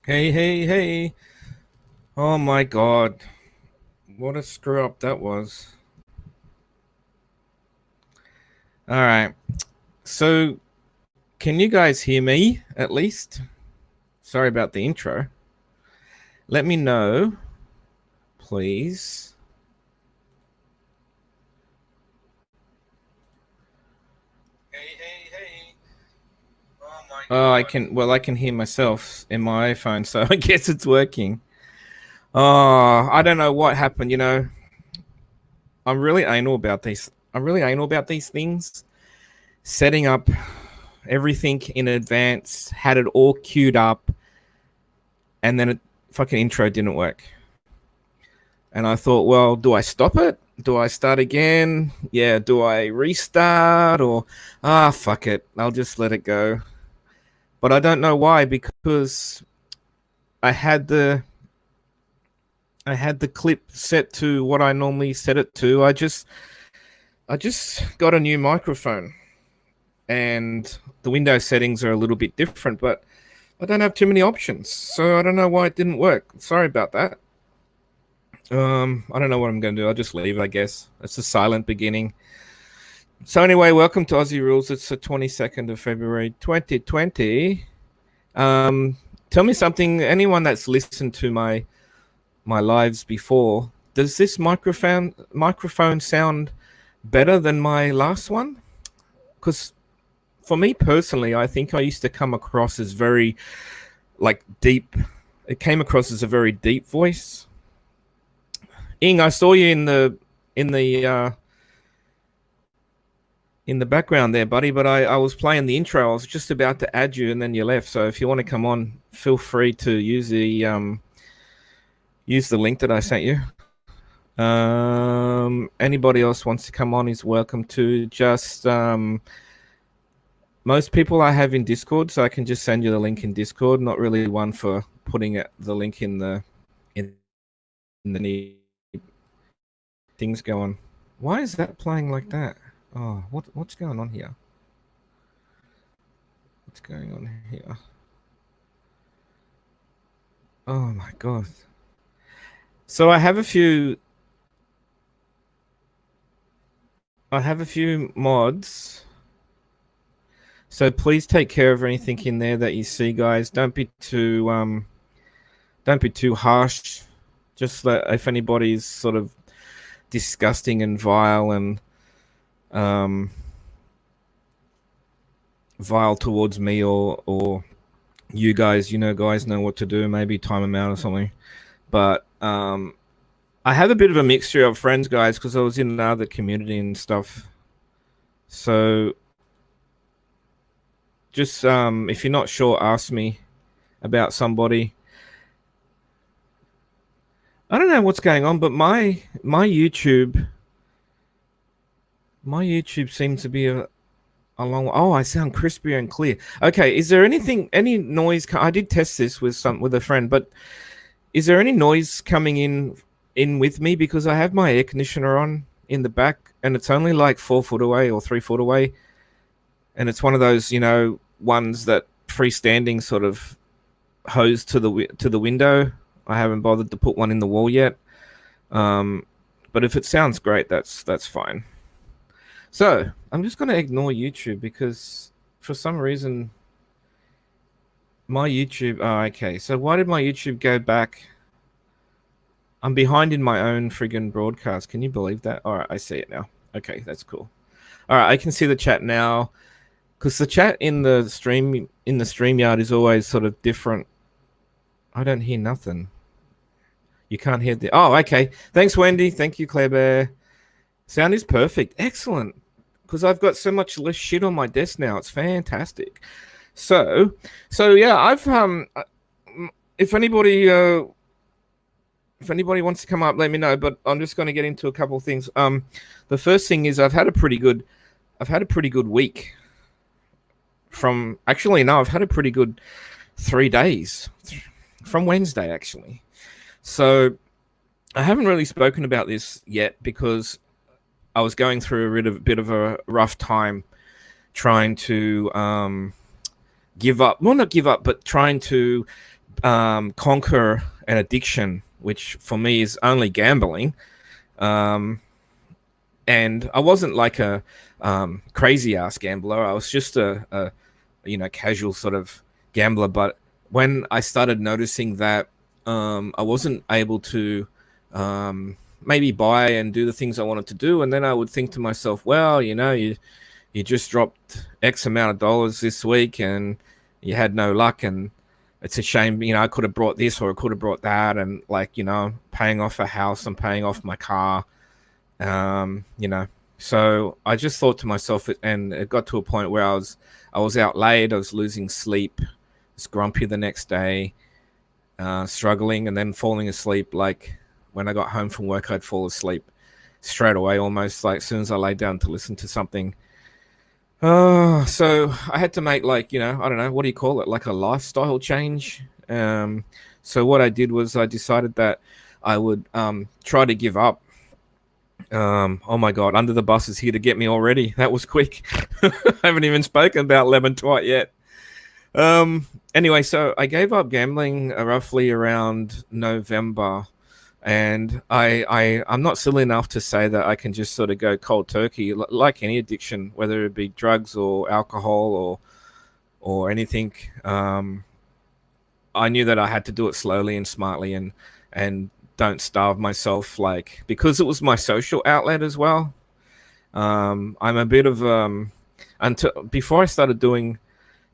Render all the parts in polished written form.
Hey, hey, hey. Oh my God. What a screw up that was. All right. So, can you guys hear me at least? Sorry about the intro. Let me know, please. Hey, hey, hey. Oh my God. I can hear myself in my iPhone, so I guess it's working. Oh, I don't know what happened. I'm really anal about these. I'm really anal about these things. Setting up everything in advance, had it all queued up, and then a fucking intro didn't work. And I thought, well, do I stop it? Do I start again? Yeah, do I restart or fuck it. I'll just let it go. But I don't know why because I had the I had the clip set to what I normally set it to. I just got a new microphone and the Windows settings are a little bit different, but I don't have too many options. So I don't know why it didn't work. Sorry about that. I don't know what I'm going to do. I'll just leave it, I guess. It's a silent beginning. So anyway, welcome to Aussie Rules. It's the 22nd of February, 2020. Tell me something. Anyone that's listened to my lives before, does this microphone sound better than my last one? Because for me personally, I think I used to come across as very like deep. It came across as a very deep voice. Ing, I saw you in the uh, in the background there, buddy. But I was playing the intro. I was just about to add you, and then you left. So if you want to come on, feel free to use the link that I sent you. Anybody else wants to come on is welcome to. Just most people I have in Discord, so I can just send you the link in Discord. Not really one for putting the link in the things going. Why is that playing like that? Oh, what's going on here? What's going on here? Oh my God. So I have a few mods. So please take care of anything in there that you see, guys. Don't be too harsh. Just that if anybody's sort of disgusting and vile and um vile towards me or you guys, guys know what to do. Maybe time them out or something. But I have a bit of a mixture of friends, guys, because I was in another community and stuff. So just if you're not sure, ask me about somebody. I don't know what's going on, but my YouTube seems to be a long. Oh, I sound crispy and clear. Okay, is there any noise? I did test this with a friend, but is there any noise coming in with me because I have my air conditioner on in the back and it's only like 4 foot away or 3 foot away, and it's one of those ones that freestanding sort of hose to the window. I haven't bothered to put one in the wall yet. Um, but if it sounds great, that's fine. So I'm just going to ignore YouTube because for some reason my YouTube. Oh, okay. So why did my YouTube go back? I'm behind in my own friggin' broadcast. Can you believe that? All right, I see it now. Okay, that's cool. All right, I can see the chat now because the chat in the StreamYard is always sort of different. I don't hear nothing. You can't hear the. Oh, okay. Thanks, Wendy. Thank you, Claire Bear. Sound is perfect. Excellent. Because I've got so much less shit on my desk now. It's fantastic. So yeah, I've if anybody wants to come up, let me know. But I'm just going to get into a couple of things. The first thing is I've had a pretty good week. I've had a pretty good 3 days from Wednesday actually. So I haven't really spoken about this yet because I was going through a bit of a rough time trying to give up. Well, not give up, but trying to conquer an addiction, which for me is only gambling. Um, and I wasn't like a crazy ass gambler. I was just a casual sort of gambler. But when I started noticing that I wasn't able to maybe buy and do the things I wanted to do, and then I would think to myself, well, you just dropped X amount of dollars this week and you had no luck, and it's a shame, I could have brought this or I could have brought that, and paying off a house and paying off my car, so I just thought to myself, and it got to a point where I was out late, I was losing sleep, was grumpy the next day, struggling, and then falling asleep. Like when I got home from work, I'd fall asleep straight away, almost like as soon as I lay down to listen to something. So I had to make I don't know, what do you call it? Like a lifestyle change. So what I did was I decided that I would try to give up. Oh my God, Under the Bus is here to get me already. That was quick. I haven't even spoken about Lemon Twat yet. Anyway, so I gave up gambling roughly around November. And I'm not silly enough to say that I can just sort of go cold turkey, like any addiction, whether it be drugs or alcohol or anything. I knew that I had to do it slowly and smartly, and don't starve myself, because it was my social outlet as well. I'm a bit of before I started doing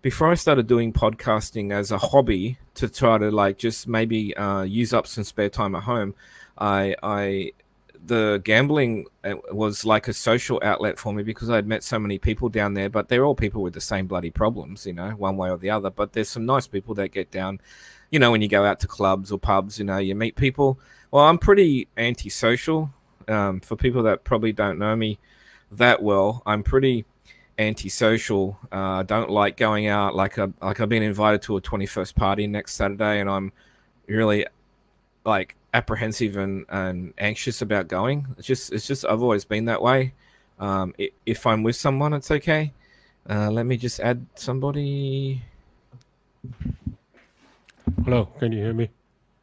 podcasting as a hobby to try to just maybe use up some spare time at home, the gambling was like a social outlet for me, because I'd met so many people down there, but they're all people with the same bloody problems, one way or the other. But there's some nice people that get down, when you go out to clubs or pubs, you meet people. Well, I'm pretty antisocial. For people that probably don't know me that well, I'm pretty antisocial. Don't like going out. Like I've been invited to a 21st party next Saturday, and I'm really apprehensive and anxious about going. It's just I've always been that way. If I'm with someone, it's okay. Let me just add somebody. Hello, can you hear me?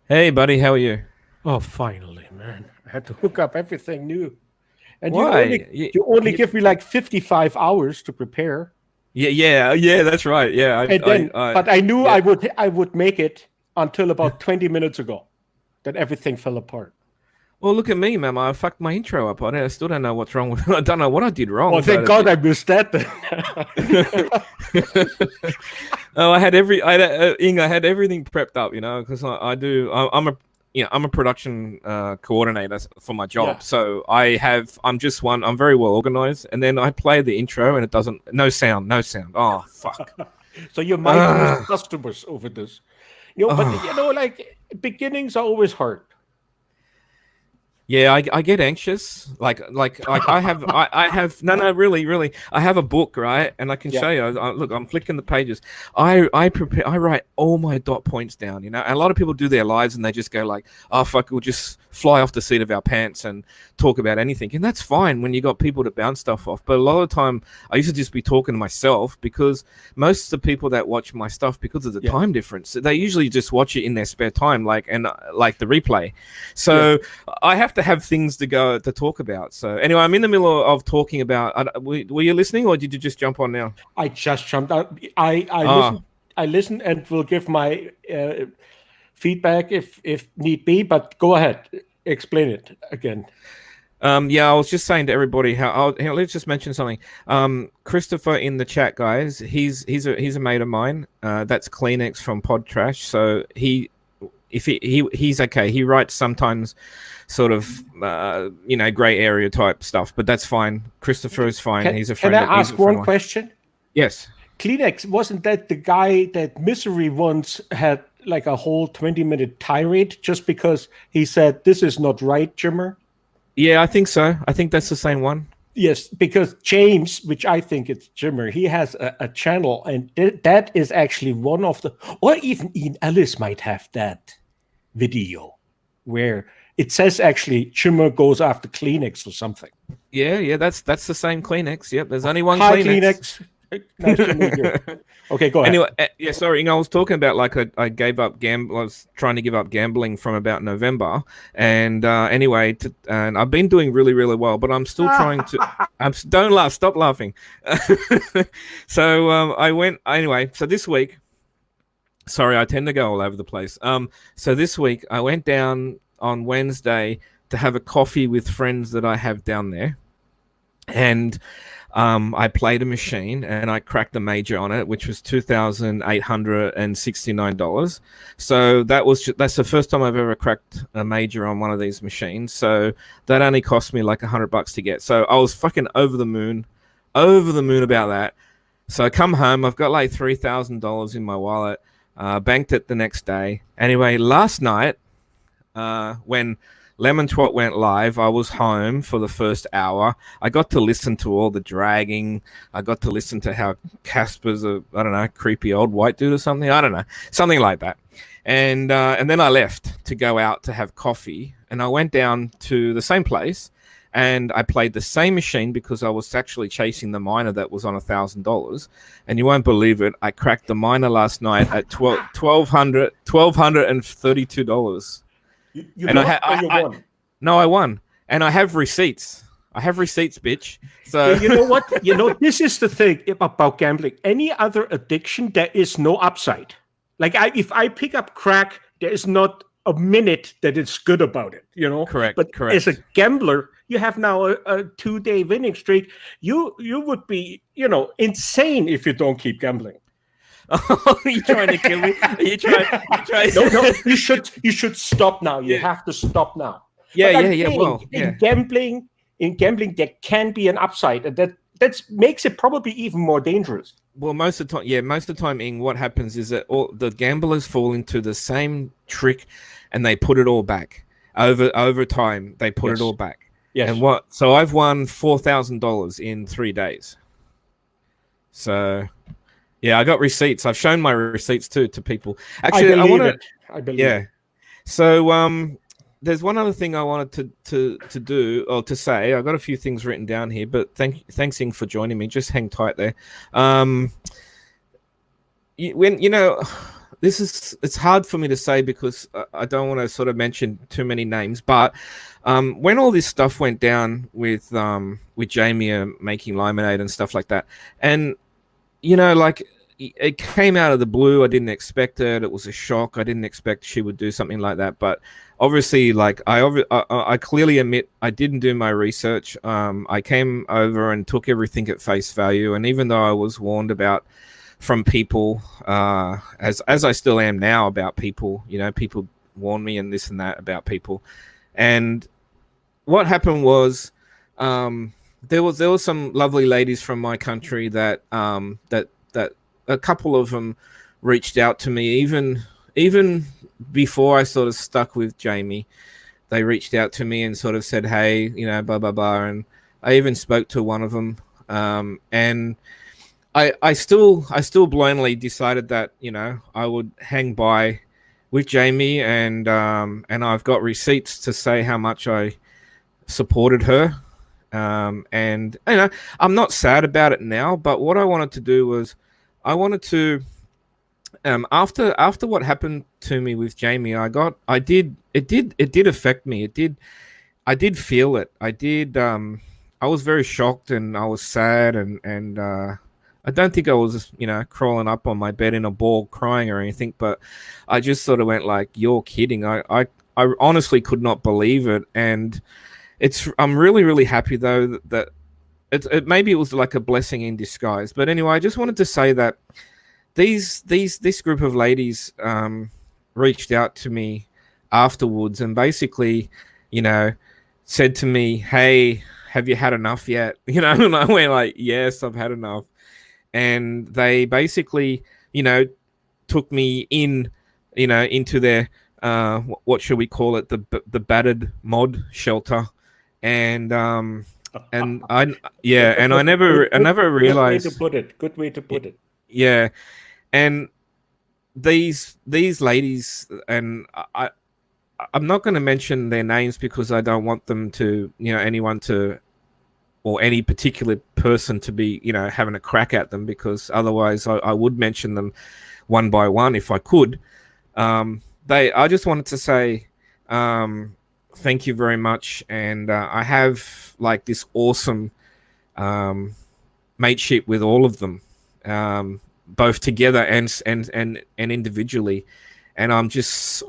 Hey, buddy, how are you? Oh, finally, man! I had to hook up everything new. And why? You only give me like 55 hours to prepare. Yeah, that's right. Yeah, but I knew I would make it until about 20 minutes ago. Then everything fell apart. Well, look at me, man. I fucked my intro up. I still don't know what's wrong with it. I don't know what I did wrong. Well, thank God I missed that then. I had everything prepped up, because I'm a production coordinator for my job. Yeah. So I'm very well organized, and then I play the intro and it doesn't, no sound. Oh, fuck. So you might lose customers over this. But beginnings are always hard. Yeah, I get anxious. Like I have no, really. I have a book, right? And I can show you. Look, I'm flicking the pages. I write all my dot points down, And a lot of people do their lives and they just go like, oh, fuck, we'll just fly off the seat of our pants and talk about anything. And that's fine when you got people to bounce stuff off. But a lot of the time I used to just be talking to myself, because most of the people that watch my stuff, because of the time difference, they usually just watch it in their spare time, like the replay. So I have to have things to talk about. So anyway, I'm in the middle of talking about. Were you listening, or did you just jump on now? I just jumped out. I listen and will give my feedback if need be. But go ahead, explain it again. I was just saying to everybody let's just mention something. Christopher in the chat, guys. He's a mate of mine. That's Kleenex from Pod Trash. So he's okay. He writes sometimes sort of gray area type stuff, but that's fine. Christopher is fine. He's a friend. Can I ask one question? Yes. Kleenex, wasn't that the guy that Misery once had like a whole 20-minute tirade just because he said this is not right, Jimmer? Yeah, I think so. I think that's the same one. Yes, because James, which I think it's Jimmer, he has a channel, and that is actually one of the, or even Ian Ellis might have that video where it says actually Jimmer goes after Kleenex or something. Yeah, that's the same Kleenex. Yep, there's only one Hi, Kleenex. Nice to meet you. Okay, go ahead. Anyway, yeah, sorry. I was talking about like I gave up I was trying to give up gambling from about November, and anyway, and I've been doing really, really well, but I'm still trying to. Don't laugh. Stop laughing. So I went anyway. So this week, sorry, I tend to go all over the place. So this week I went down on Wednesday to have a coffee with friends that I have down there, and I played a machine and I cracked a major on it, which was $2,869. So that's the first time I've ever cracked a major on one of these machines. So that only cost me like $100 to get. So I was fucking over the moon about that. So I come home, I've got like $3,000 in my wallet, banked it the next day. Anyway, last night, when Lemon Twat went live, I was home for the first hour. I got to listen to all the dragging. I got to listen to how Casper's a, I don't know, creepy old white dude or something. I don't know, something like that. And then I left to go out to have coffee. And I went down to the same place and I played the same machine because I was actually chasing the miner that was on $1,000. And you won't believe it, I cracked the miner last night at $1,232. You and won. No, I won, and I have receipts. Bitch. So you know what? This is the thing about gambling. Any other addiction, there is no upside. Like if I pick up crack, there is not a minute that it's good about it. Correct. But correct. as a gambler, you have now a 2-day winning streak. You would be insane if you don't keep gambling. Oh, you trying to kill me? You trying? No. You should stop now. You have to stop now. Yeah. In gambling, there can be an upside, and that makes it probably even more dangerous. Well, most of the time, Ing, what happens is that all the gamblers fall into the same trick, and they put it all back over time. They put it all back. Yes. And so I've won $4,000 in 3 days. So. Yeah, I got receipts. I've shown my receipts to people. Actually, I believe it. Yeah. So there's one other thing I wanted to do or to say. I got a few things written down here, but thanks Ing for joining me. Just hang tight there. It's hard for me to say because I don't want to sort of mention too many names, but when all this stuff went down with Jamie making lemonade and stuff like that, and like it came out of the blue. I didn't expect it. It was a shock. I didn't expect she would do something like that. But obviously, like I clearly admit I didn't do my research. I came over and took everything at face value. And even though I was warned about from people, as I still am now about people, people warn me and this and that about people. And what happened was, there was some lovely ladies from my country that a couple of them reached out to me even before I sort of stuck with Jamie. They reached out to me and sort of said, hey, blah blah blah, and I even spoke to one of them, and I still blindly decided that I would hang by with Jamie, and I've got receipts to say how much I supported her. And I'm not sad about it now, but what I wanted to do was I wanted to after what happened to me with Jamie, it did affect me. I did feel it. I was very shocked and I was sad and I don't think I was crawling up on my bed in a ball crying or anything, but I just sort of went like, you're kidding. I honestly could not believe it, and I'm really, really happy though that it maybe it was like a blessing in disguise. But anyway, I just wanted to say that this group of ladies reached out to me afterwards and basically, said to me, "Hey, have you had enough yet?" And I went like, "Yes, I've had enough." And they basically, took me in, into their what should we call it, the battered mod shelter. And I never realized. Good way to put it. Yeah, and these ladies, and I'm not going to mention their names because I don't want them to, anyone to or any particular person to be, having a crack at them, because otherwise I would mention them one by one if I could. I just wanted to say thank you very much, and I have like this awesome mateship with all of them, both together and individually, and I'm just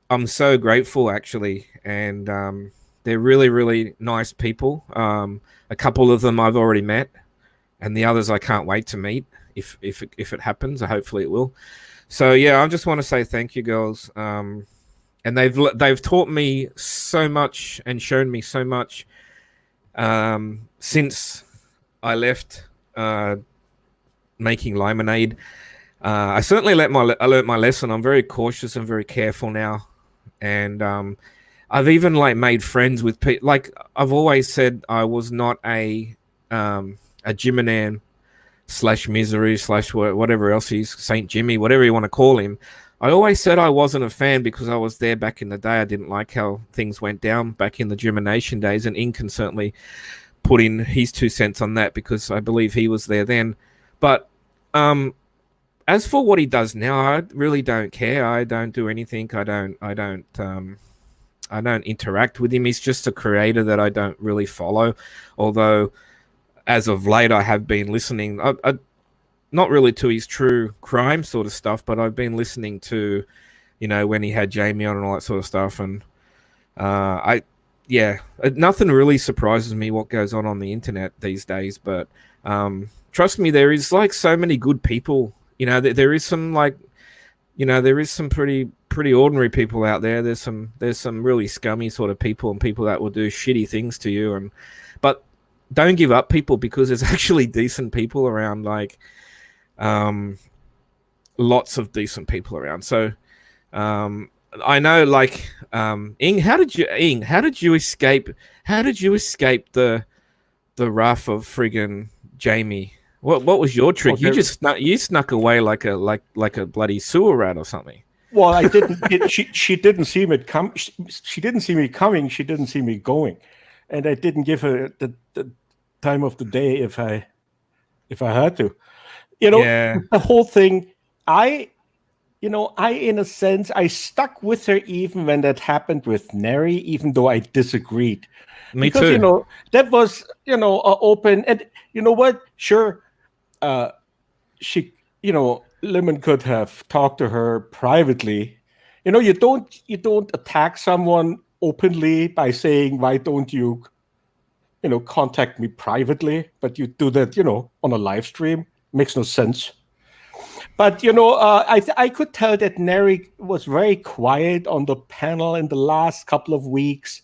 I'm so grateful, actually, and they're really, really nice people. A couple of them I've already met, and the others I can't wait to meet if it happens. Hopefully it will. So yeah, I just want to say thank you, girls. And they've taught me so much and shown me so much since I left making lemonade. I certainly learned my lesson. I'm very cautious and very careful now, and I've even like made friends with people. Like I've always said, I was not a Jiminan / Misery / whatever else he's, Saint Jimmy, whatever you want to call him. I always said I wasn't a fan because I was there back in the day. I didn't like how things went down back in the Jimination days, and Ink can certainly put in his 2 cents on that because I believe he was there then. But as for what he does now, I really don't care. I don't do anything. I don't interact with him. He's just a creator that I don't really follow. Although, as of late, I have been listening. Not really to his true crime sort of stuff, but I've been listening to, when he had Jamie on and all that sort of stuff. And nothing really surprises me what goes on the internet these days. But trust me, there is like so many good people. There is some like, there is some pretty ordinary people out there. There's some really scummy sort of people and people that will do shitty things to you. But don't give up, people, because there's actually decent people around. Like, lots of decent people around. So, I know, like, Ing, how did you escape the wrath of friggin' Jamie? What was your trick? You snuck away like a bloody sewer rat or something. Well, I didn't. She didn't see me come. She didn't see me coming. She didn't see me going, and I didn't give her the time of the day if I had to. Yeah. The whole thing. I in a sense, I stuck with her even when that happened with Neri, even though I disagreed. Me because, too. That was, open. And you know what? Sure, she, Lemon could have talked to her privately. You don't attack someone openly by saying, why don't you, contact me privately? But you do that, on a live stream. Makes no sense. But, I could tell that Neri was very quiet on the panel in the last couple of weeks.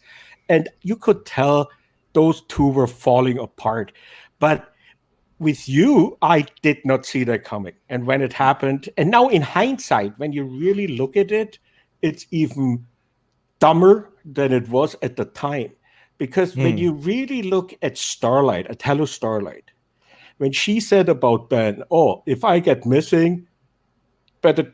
And you could tell those two were falling apart. But with you, I did not see that coming. And when it happened, and now in hindsight, when you really look at it, it's even dumber than it was at the time. Because when you really look at Starlight, at Hello Starlight, when she said about Ben, if I get missing, better.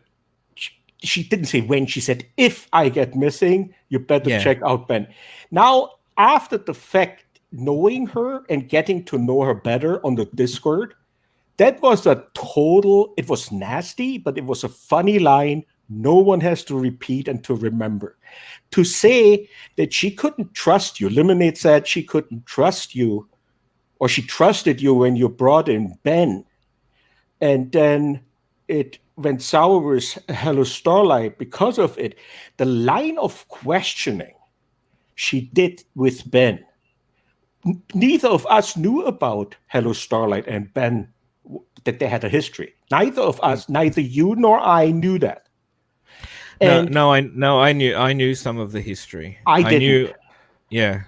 She didn't say when, she said, if I get missing, you better check out Ben. Now, after the fact, knowing her and getting to know her better on the Discord, that was it was nasty, but it was a funny line no one has to repeat and to remember. To say that she couldn't trust you, Lemonade said she couldn't trust you, or she trusted you when you brought in Ben, and then it went sour with Hello Starlight because of it. The line of questioning she did with Ben, neither of us knew about Hello Starlight and Ben, that they had a history. Neither of us, neither you nor I knew that. And I knew some of the history. I didn't. Yeah.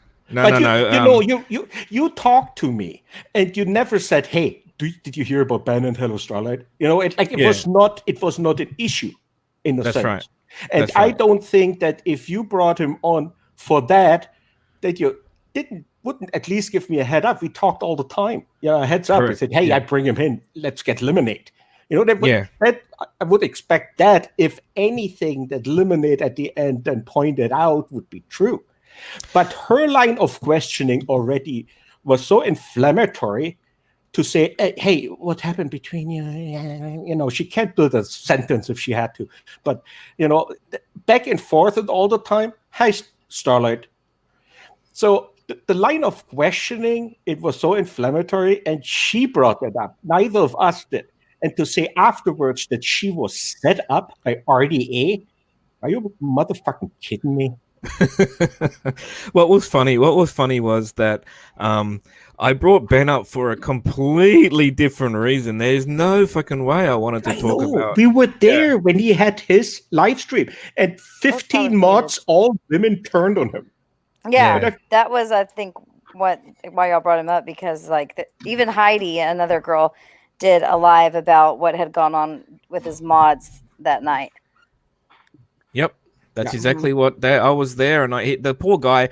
You talked to me, and you never said, "Hey, did you hear about Ben and Hello Starlight?" Was not an issue in a sense. Right. And I don't think that if you brought him on for that you wouldn't at least give me a head up. We talked all the time. A heads up. Correct. I said, "Hey, I bring him in. Let's get Lemonade." I would expect that if anything that Lemonade at the end then pointed out would be true. But her line of questioning already was so inflammatory to say, hey, what happened between you? You know, she can't do the sentence if she had to. But, you know, back and forth and all the time. Hi, Starlight. So the line of questioning, it was so inflammatory, and she brought it up. Neither of us did. And to say afterwards that she was set up by RDA, are you motherfucking kidding me? What was funny? What was funny was that I brought Ben up for a completely different reason. There's no fucking way I wanted to I talk know. about. We were there when he had his live stream, and 15 mods, all women, turned on him. Yeah, that was, I think, why y'all brought him up, because like even Heidi, another girl, did a live about what had gone on with his mods that night. Yep. That's exactly what I was there, and the poor guy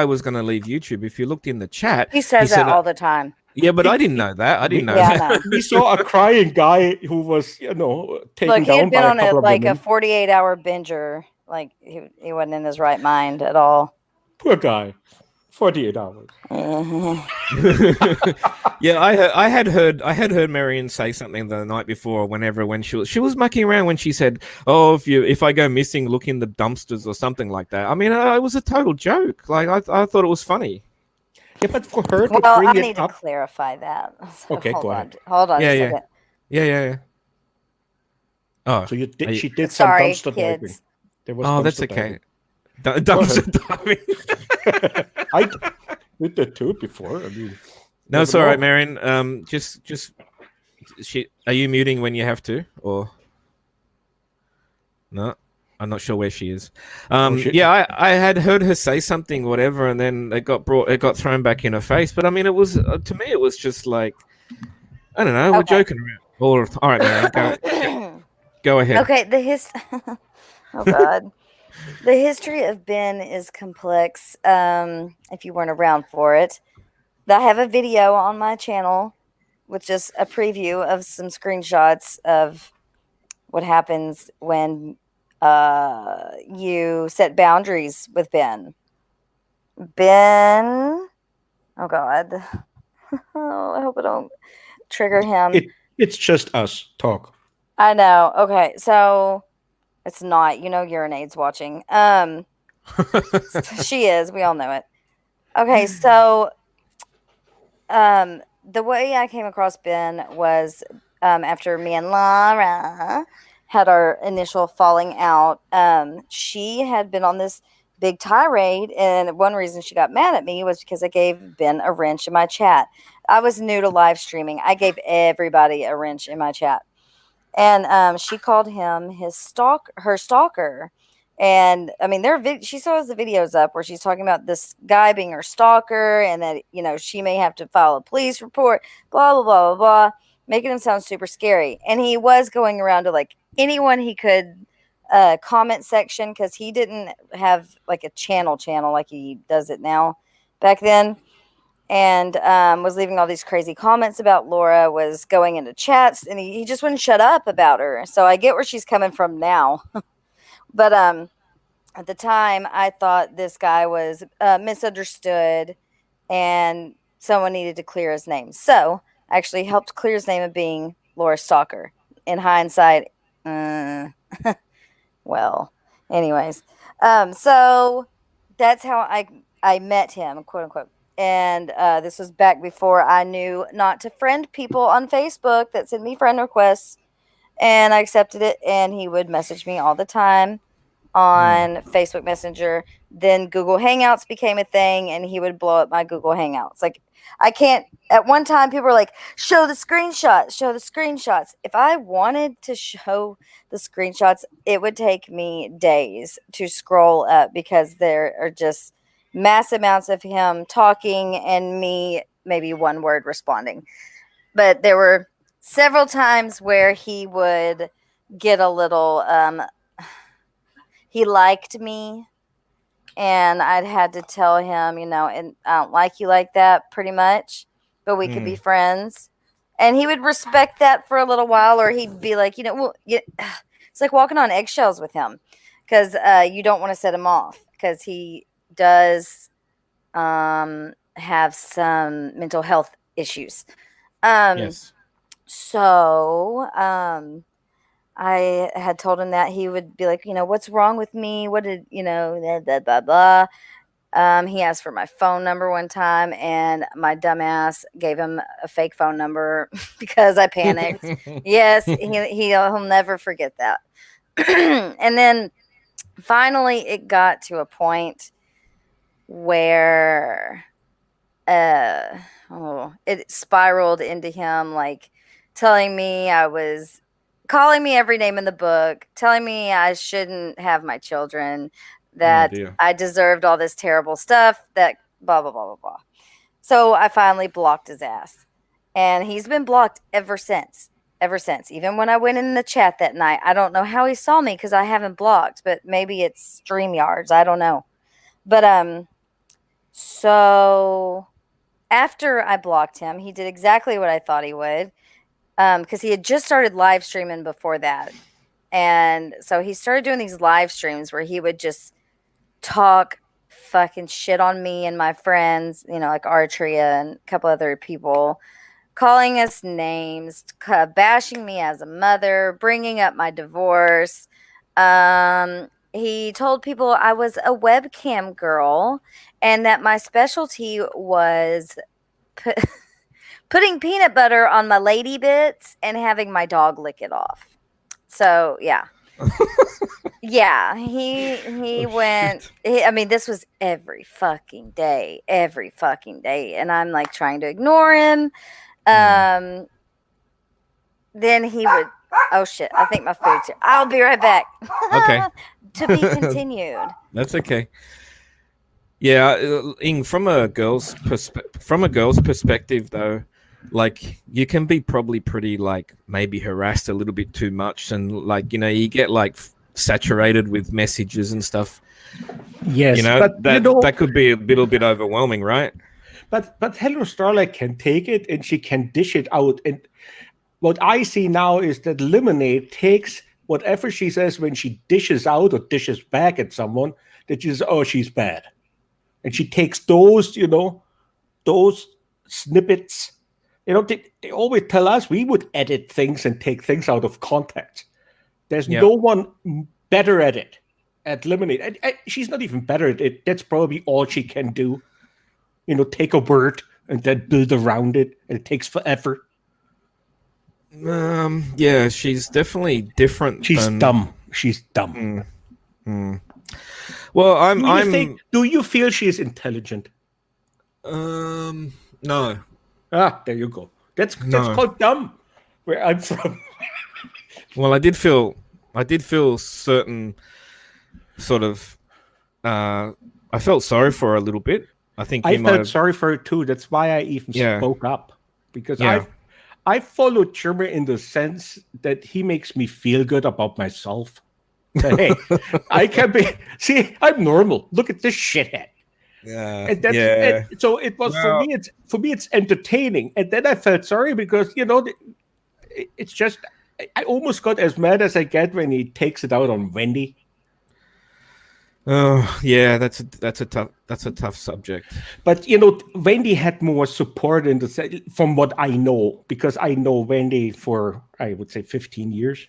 was going to leave YouTube. If you looked in the chat, he says that all the time. Yeah, but I didn't know that. I didn't know that. We saw a crying guy who was, you know, taken down by a couple of women. A 48-hour binger. Like he wasn't in his right mind at all. Poor guy. 48 hours. Yeah, I had heard Marion say something the night before. When she was mucking around when she said, "Oh, if I go missing, look in the dumpsters" or something like that. I mean, it was a total joke. Like I thought it was funny. Yeah, but for her to well, bring I it need up, to clarify that. So okay, go ahead. Hold on a second. Yeah. Oh, so she did sorry, some dumpster kids. diving. There was that's okay. Diving. Dumpster diving. I did that too before. I mean, no, it's all right, Marion. Are you muting when you have to, or no? I'm not sure where she is. Yeah, I had heard her say something, whatever, and then it got thrown back in her face. But I mean, it was to me, it was just like, I don't know, we're joking around. All right, Marion, go ahead. Okay, oh God. The history of Ben is complex. If you weren't around for it, I have a video on my channel with just a preview of some screenshots of what happens when you set boundaries with Ben. Ben, oh God, I hope I don't trigger him. It's just us talk. I know. Okay, so. It's not, Urinade's watching. She is. We all know it. Okay, so the way I came across Ben was after me and Laura had our initial falling out. She had been on this big tirade, and one reason she got mad at me was because I gave Ben a wrench in my chat. I was new to live streaming. I gave everybody a wrench in my chat. And she called him her stalker. And I mean, she still has the videos up where she's talking about this guy being her stalker, and that, she may have to file a police report, blah, blah, blah, blah, blah, making him sound super scary. And he was going around to like anyone he could comment section, because he didn't have like a channel like he does it now back then. And was leaving all these crazy comments about Laura, was going into chats, and he just wouldn't shut up about her. So I get where she's coming from now. But at the time, I thought this guy was misunderstood, and someone needed to clear his name. So I actually helped clear his name of being Laura Stalker. In hindsight, well, anyways. So that's how I met him, quote unquote. And this was back before I knew not to friend people on Facebook that sent me friend requests. And I accepted it, and he would message me all the time on Facebook Messenger. Then Google Hangouts became a thing, and he would blow up my Google Hangouts. Like, I can't, at one time people were like, show the screenshots. If I wanted to show the screenshots, it would take me days to scroll up, because there are just mass amounts of him talking and me maybe one word responding. But there were several times where he would get a little, he liked me, and I'd had to tell him, and I don't like you like that, pretty much, but we could be friends. And he would respect that for a little while, or he'd be like, it's like walking on eggshells with him, because you don't want to set him off, because he does have some mental health issues. Yes. So I had told him that he would be like, what's wrong with me? What did, blah, blah, blah, blah. He asked for my phone number one time, and my dumbass gave him a fake phone number because I panicked. Yes, he'll never forget that. And then finally, it got to a point where it spiraled into him like telling me I was calling me every name in the book, telling me I shouldn't have my children, that I deserved all this terrible stuff, that blah, blah, blah, blah, blah. So I finally blocked his ass. And he's been blocked ever since. Ever since. Even when I went in the chat that night, I don't know how he saw me because I haven't blocked, but maybe it's StreamYards. I don't know. But so after I blocked him, he did exactly what I thought he would. Because he had just started live streaming before that. And so he started doing these live streams where he would just talk fucking shit on me and my friends, like Artria and a couple other people, calling us names, bashing me as a mother, bringing up my divorce. He told people I was a webcam girl and that my specialty was putting peanut butter on my lady bits and having my dog lick it off. So, yeah. Yeah, he went. This was every fucking day, and I'm like trying to ignore him. Then he would. Oh shit! I think my food's here. I'll be right back. Okay. To be continued. That's okay. Yeah, from a girl's perspective, though, like you can be probably pretty like maybe harassed a little bit too much, and like you get like saturated with messages and stuff. Yes, but that could be a little bit overwhelming, right? But Hello Starlight can take it and she can dish it out. And what I see now is that Lemonade takes whatever she says when she dishes out or dishes back at someone, that she's she's bad, and she takes those those snippets. They always tell us we would edit things and take things out of context. There's no one better at it, at Lemonade. And she's not even better at it. That's probably all she can do. Take a word and then build around it, and it takes forever. Yeah, she's definitely different. She's dumb. She's dumb. Well, do you feel she is intelligent? No. Ah, there you go. That's called dumb. Where I'm from. Well, I did feel certain sort of. I felt sorry for her a little bit. I think I felt sorry for her too. That's why I even spoke up, because I followed Chirmer in the sense that he makes me feel good about myself. Hey, I can be. See, I'm normal. Look at this shithead. Yeah, and that's and so it was for me. It's entertaining, and then I felt sorry because it's just I almost got as mad as I get when he takes it out on Wendy. Oh yeah, that's a tough subject. But Wendy had more support from what I know, because I know Wendy for I would say 15 years.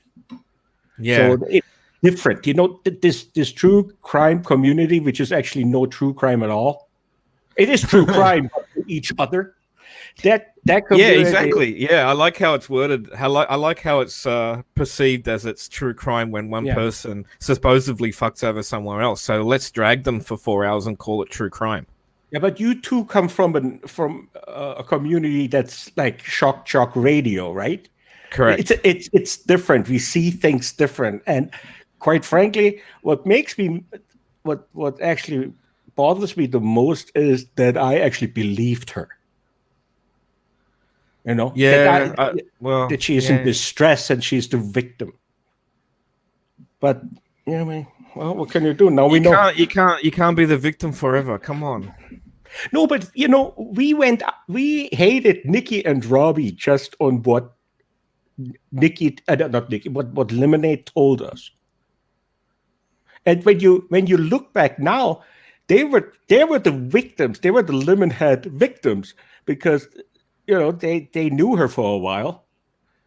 Yeah, so it's different. This true crime community, which is actually no true crime at all. It is true crime but to each other. That community, yeah, exactly. Yeah, I like how it's worded. I like how it's perceived as it's true crime when one person supposedly fucks over somewhere else. So let's drag them for 4 hours and call it true crime. Yeah, but you two come from a community that's like shock radio, right? Correct. It's different. We see things different, and quite frankly, what actually bothers me the most is that I actually believed her. That she is in distress and she's the victim. But what can you do? Now we know you can't be the victim forever. Come on. No, but we hated Nikki and Robbie just on what what Lemonade told us. And when you look back now, they were the victims. They were the Lemonhead victims because they knew her for a while,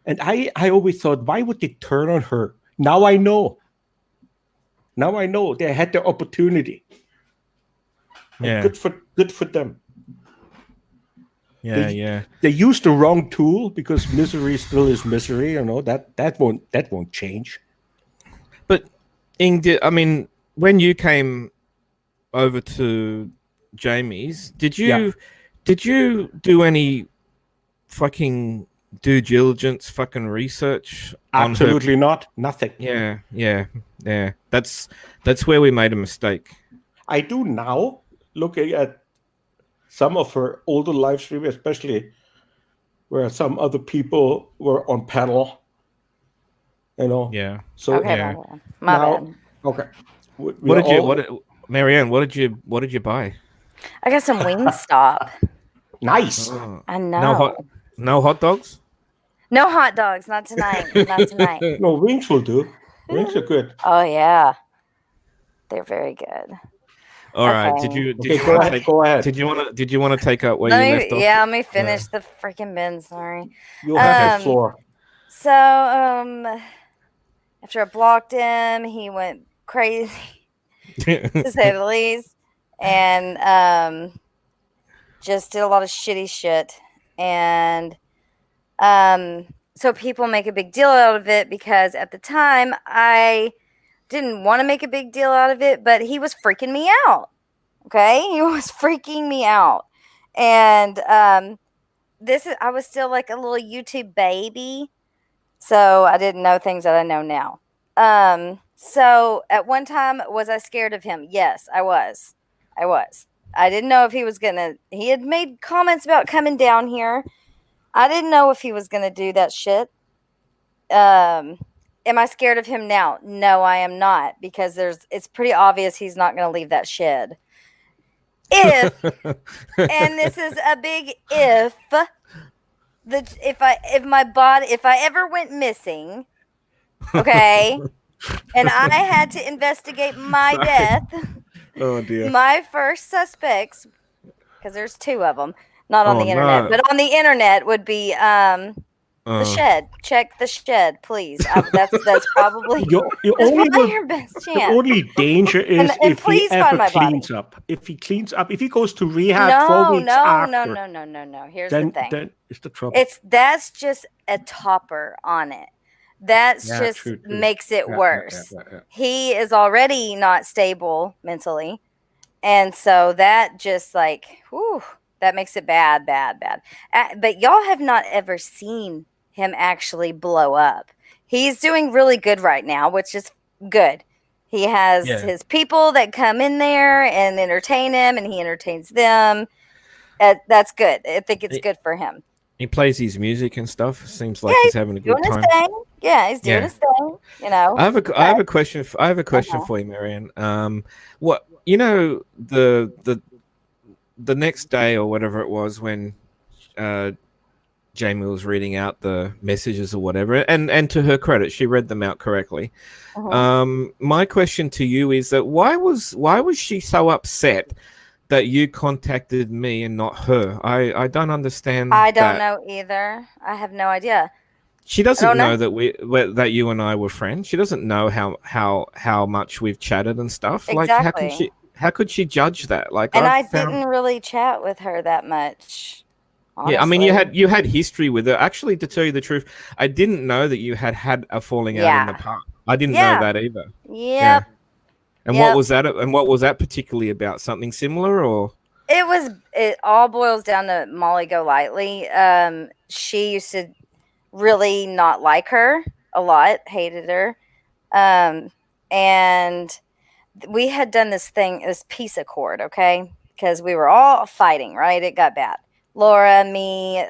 and I always thought, why would they turn on her? Now I know. They had their opportunity. And Yeah. good for them. Yeah. They used the wrong tool because misery still is misery. That won't change. But I mean, when you came over to Jamie's, did you do any fucking due diligence, fucking research on her? Absolutely not. Nothing. Yeah. That's where we made a mistake. I do now, looking at some of her older live stream, especially where some other people were on panel. Yeah. So Okay, yeah. my now, bad. okay. Marianne, what did you buy? I got some Wingstop. Nice. Oh. I know. No hot dogs? No hot dogs, not tonight. Not tonight. No, wings will do. Wings are good. Oh yeah, they're very good. All right. Okay. Go ahead. Did you want to take up where you left off? Yeah, let me finish the freaking bin. Sorry. You'll have the floor. So, after I blocked him, he went crazy, to say the least, and just did a lot of shitty shit. And so people make a big deal out of it because at the time I didn't want to make a big deal out of it, but he was freaking me out. Okay, he was freaking me out, and I was still like a little YouTube baby. So I didn't know things that I know now. So at one time, was I scared of him? Yes, I was. I didn't know if he was he had made comments about coming down here. I didn't know if he was gonna do that shit. Am I scared of him now? No, I am not, because it's pretty obvious he's not gonna leave that shed. If, and this is a big if, if I ever went missing, okay, and I had to investigate my death, Oh dear. my first suspects, because there's two of them, not on the internet, but on the internet would be the shed. Check the shed, please. That's probably your best chance. The only danger is if he ever cleans up. If he cleans up, if he goes to rehab 4 weeks after. No. Here's the thing. Then it's the trouble. That's just a topper on it. That's true. Makes it worse. Yeah. He is already not stable mentally, and so that just that makes it bad. But y'all have not ever seen him actually blow up. He's doing really good right now, which is good. He has his people that come in there and entertain him, and he entertains them. That's good. I think it's good for him. He plays his music and stuff. Seems like he's having a good time. Yeah, he's doing his thing. I have a question. I have a question for you, Marianne. The next day or whatever it was when Jamie was reading out the messages or whatever, and to her credit, she read them out correctly. My question to you is that why was she so upset that you contacted me and not her? I don't understand. I don't know either. I have no idea. She doesn't know that you and I were friends. She doesn't know how much we've chatted and stuff. Exactly. Like how could she judge that? Like, and I didn't really chat with her that much. Honestly. Yeah, I mean, you had history with her. Actually, to tell you the truth, I didn't know that you had a falling out in the past. I didn't know that either. Yeah. And what was that? And what was that particularly about? Something similar, or? It all boils down to Molly Golightly. She used to really not like her a lot, hated her, and we had done this peace accord, okay, because we were all fighting, right? It got bad. Laura, me,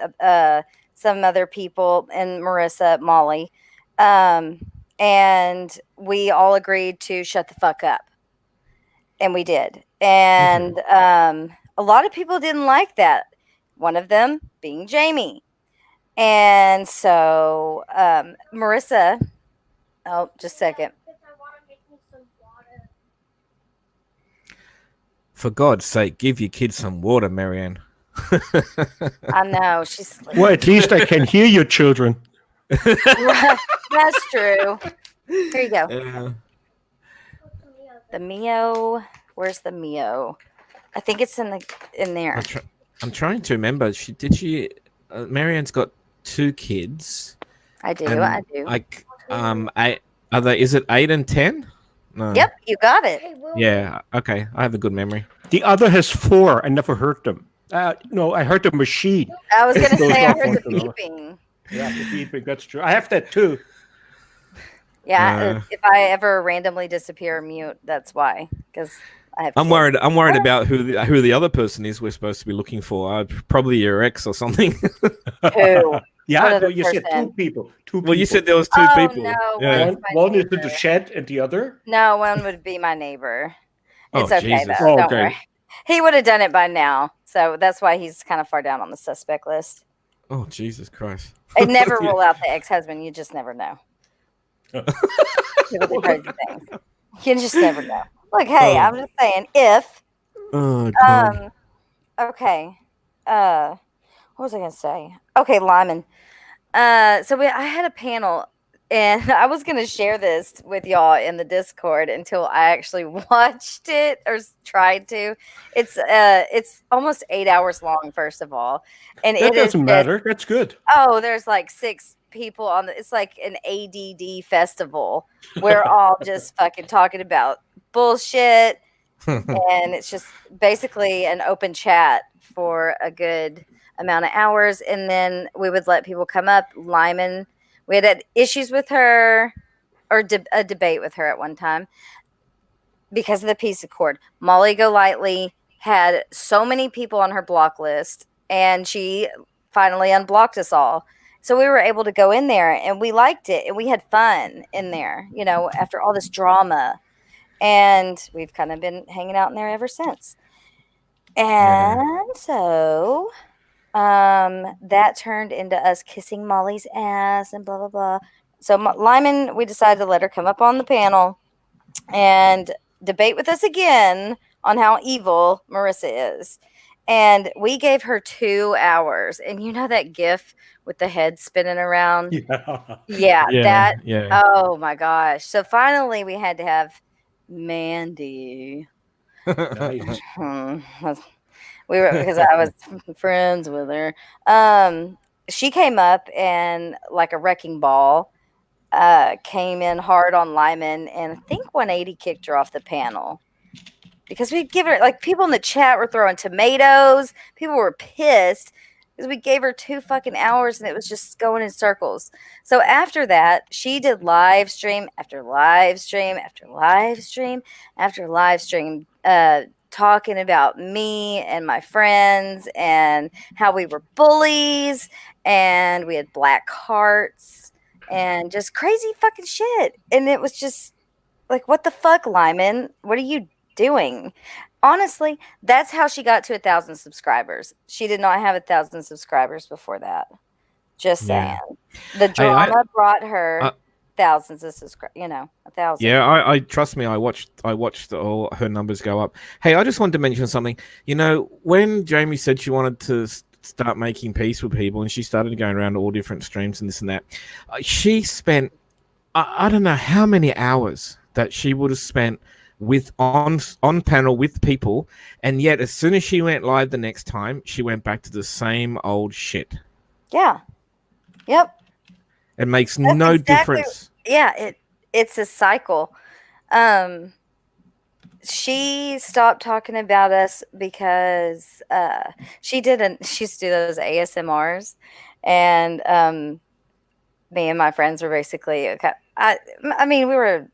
some other people, and Marissa, Molly, and we all agreed to shut the fuck up. And we did. And a lot of people didn't like that. One of them being Jamie. And so Marissa, just a second. For God's sake, give your kids some water, Marianne. I know she's sleeping. Well, at least I can hear your children. That's true. Here you go. Yeah. The Mio. Where's the Mio? I think it's in there. I'm trying to remember. Marianne's got 2 kids. I do. And I do. Is it 8 and 10? No. Yep, you got it. Yeah. Okay. I have a good memory. The other has 4. I never heard them. No, I heard the machine. I was going to Goes say I off heard the once in a while. beeping. Yeah, the beeping. That's true. I have that too. Yeah, if I ever randomly disappear or mute, that's why. Because I have. I'm worried. I'm worried about who the other person is we're supposed to be looking for. Probably your ex or something. Who? Yeah, What you other said 2 person? people. 2 people. Well, you said there was 2 Oh, people. no, Yeah. one's my One is in the neighbor. shed and the other? No, one would be my neighbor. Oh, It's okay Jesus. though. Oh, Don't okay. worry. He would have done it by now, so that's why he's kind of far down on the suspect list. Oh, Jesus Christ. And never rule out the ex-husband. You just never know. People do crazy things. You just never know. Look, hey, Oh. I'm just saying, if Oh, God. okay, what was I gonna say? Okay, Lyman. So I had a panel, and I was gonna share this with y'all in the Discord until I actually watched it or tried to. It's almost 8 hours long, first of all, and That doesn't matter. That's good. Oh, there's like 6 people on it's like an ADD festival. We're all just fucking talking about bullshit, and it's just basically an open chat for a good amount of hours, and then we would let people come up. Lyman, we had issues with her, or a debate with her at one time because of the peace accord. Molly Golightly had so many people on her block list, and she finally unblocked us all. So we were able to go in there, and we liked it, and we had fun in there, after all this drama. And we've kind of been hanging out in there ever since. And so that turned into us kissing Molly's ass and blah, blah, blah. So Lyman, we decided to let her come up on the panel and debate with us again on how evil Marissa is. And we gave her 2 hours. And you know that GIF with the head spinning around? Yeah. Yeah. Oh my gosh. So finally we had to have Mandy. Nice. We were, because I was friends with her. She came up and like a wrecking ball, came in hard on Lyman, and I think 180 kicked her off the panel. Because we'd give her, like, people in the chat were throwing tomatoes. People were pissed because we gave her 2 fucking hours and it was just going in circles. So after that, she did live stream after live stream after live stream after live stream, talking about me and my friends and how we were bullies and we had black hearts and just crazy fucking shit. And it was just like, what the fuck, Lyman? What are you doing? Honestly, that's how she got to 1,000 subscribers. She did not have 1,000 subscribers before that. Just saying. The drama brought her thousands of subscribers. 1,000. Yeah, I trust me. I watched all her numbers go up. Hey, I just wanted to mention something. When Jamie said she wanted to start making peace with people, and she started going around to all different streams and this and that, she spent I don't know how many hours that she would have spent with on panel with people, and yet as soon as she went live the next time, she went back to the same old shit. Yeah. Yep. It makes no difference. Yeah, it's a cycle. She stopped talking about us because she used to do those ASMRs, and me and my friends were basically I mean, we were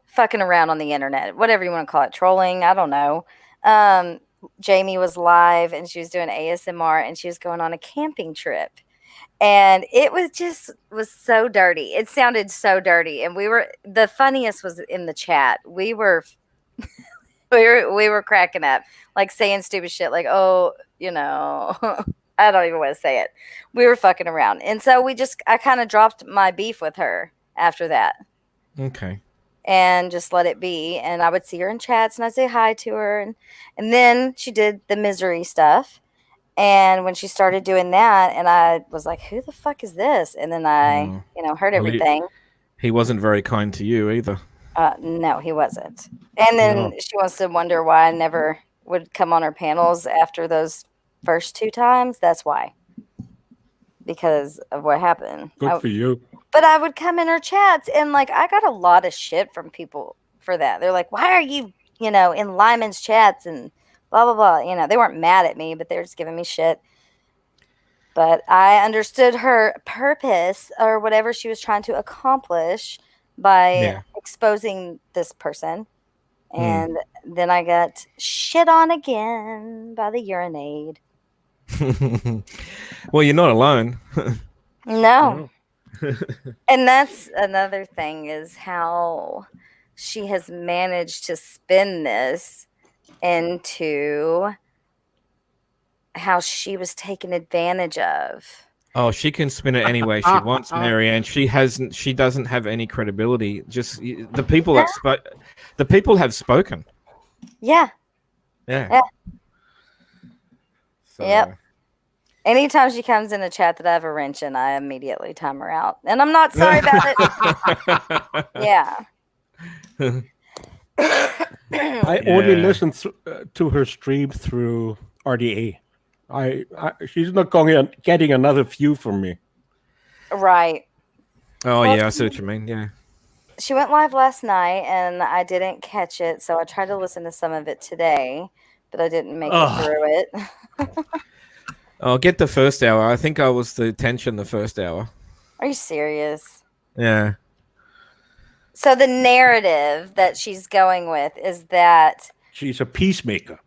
fucking around on the internet, whatever you want to call it, trolling, I don't know. Jamie was live and she was doing ASMR and she was going on a camping trip. And it was so dirty. It sounded so dirty. And the funniest was in the chat. We were cracking up, like saying stupid shit, like, oh, I don't even want to say it. We were fucking around. And so I kind of dropped my beef with her after that. Okay. and just let it be. And I would see her in chats and I'd say hi to her. And then she did the misery stuff. And when she started doing that, and I was like, who the fuck is this? And then I, heard Well, everything. he wasn't very kind to you either. No, he wasn't. And then she wants to wonder why I never would come on her panels after those first 2 times. That's why. Because of what happened. Good for you. But I would come in her chats and like I got a lot of shit from people for that. They're like, why are you, in Lyman's chats and blah, blah, blah. They weren't mad at me, but they were just giving me shit. But I understood her purpose or whatever she was trying to accomplish by exposing this person. And then I got shit on again by the urinade. Well, you're not alone. No. And that's another thing is how she has managed to spin this into how she was taken advantage of. Oh, she can spin it any way she wants, Marianne. She doesn't have any credibility. Just the people the people have spoken. Yeah. Yeah. So. Yep. Anytime she comes in a chat that I have a wrench in, I immediately time her out. And I'm not sorry about it. Yeah. I only listen to her stream through RDA. She's not getting another view from me. Right. Oh, well, yeah, I see what you mean. Yeah. She went live last night, and I didn't catch it, so I tried to listen to some of it today, but I didn't make it through it. I'll get the first hour. I think I was the attention the first hour. Are you serious? Yeah. So the narrative that she's going with is that she's a peacemaker.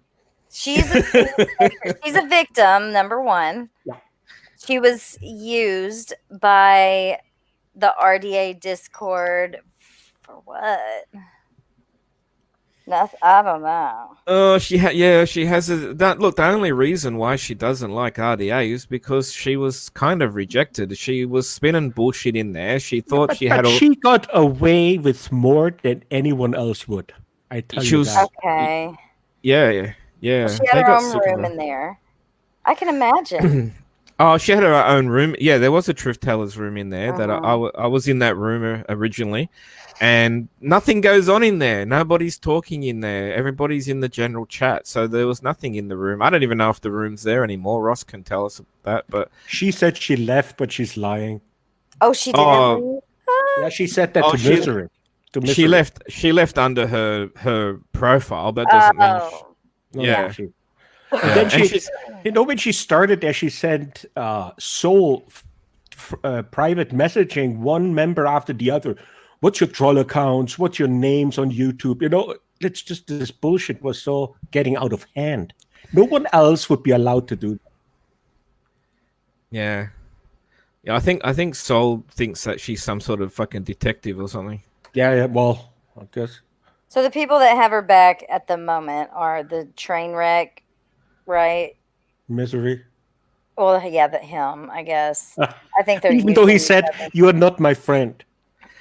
She's a victim, number one. Yeah. She was used by the RDA Discord for what? Nothing. I don't know. Oh, she has the only reason why she doesn't like RDA is because she was kind of rejected. She was spinning bullshit in there. She thought she got away with more than anyone else would. I tell you that. Okay. Yeah. Well, she had her own room in there. I can imagine. Oh, she had her own room. Yeah, there was a Truth Teller's room in there that I was in that room originally. And nothing goes on in there. Nobody's talking in there. Everybody's in the general chat. So there was nothing in the room. I don't even know if the room's there anymore. Ross can tell us that. But she said she left, but she's lying. Oh, she didn't. Yeah, she said that to Misery. She left under her profile. That doesn't mean. Yeah. And then when she started there, she sent Soul private messaging one member after the other. What's your troll accounts? What's your names on YouTube? It's just this bullshit was so getting out of hand. No one else would be allowed to do that. Yeah. I think Soul thinks that she's some sort of fucking detective or something. Yeah, well, I guess. So the people that have her back at the moment are the train wreck, right? Misery. Well, yeah, him, I guess. I think they're even though he said, "You are not my friend."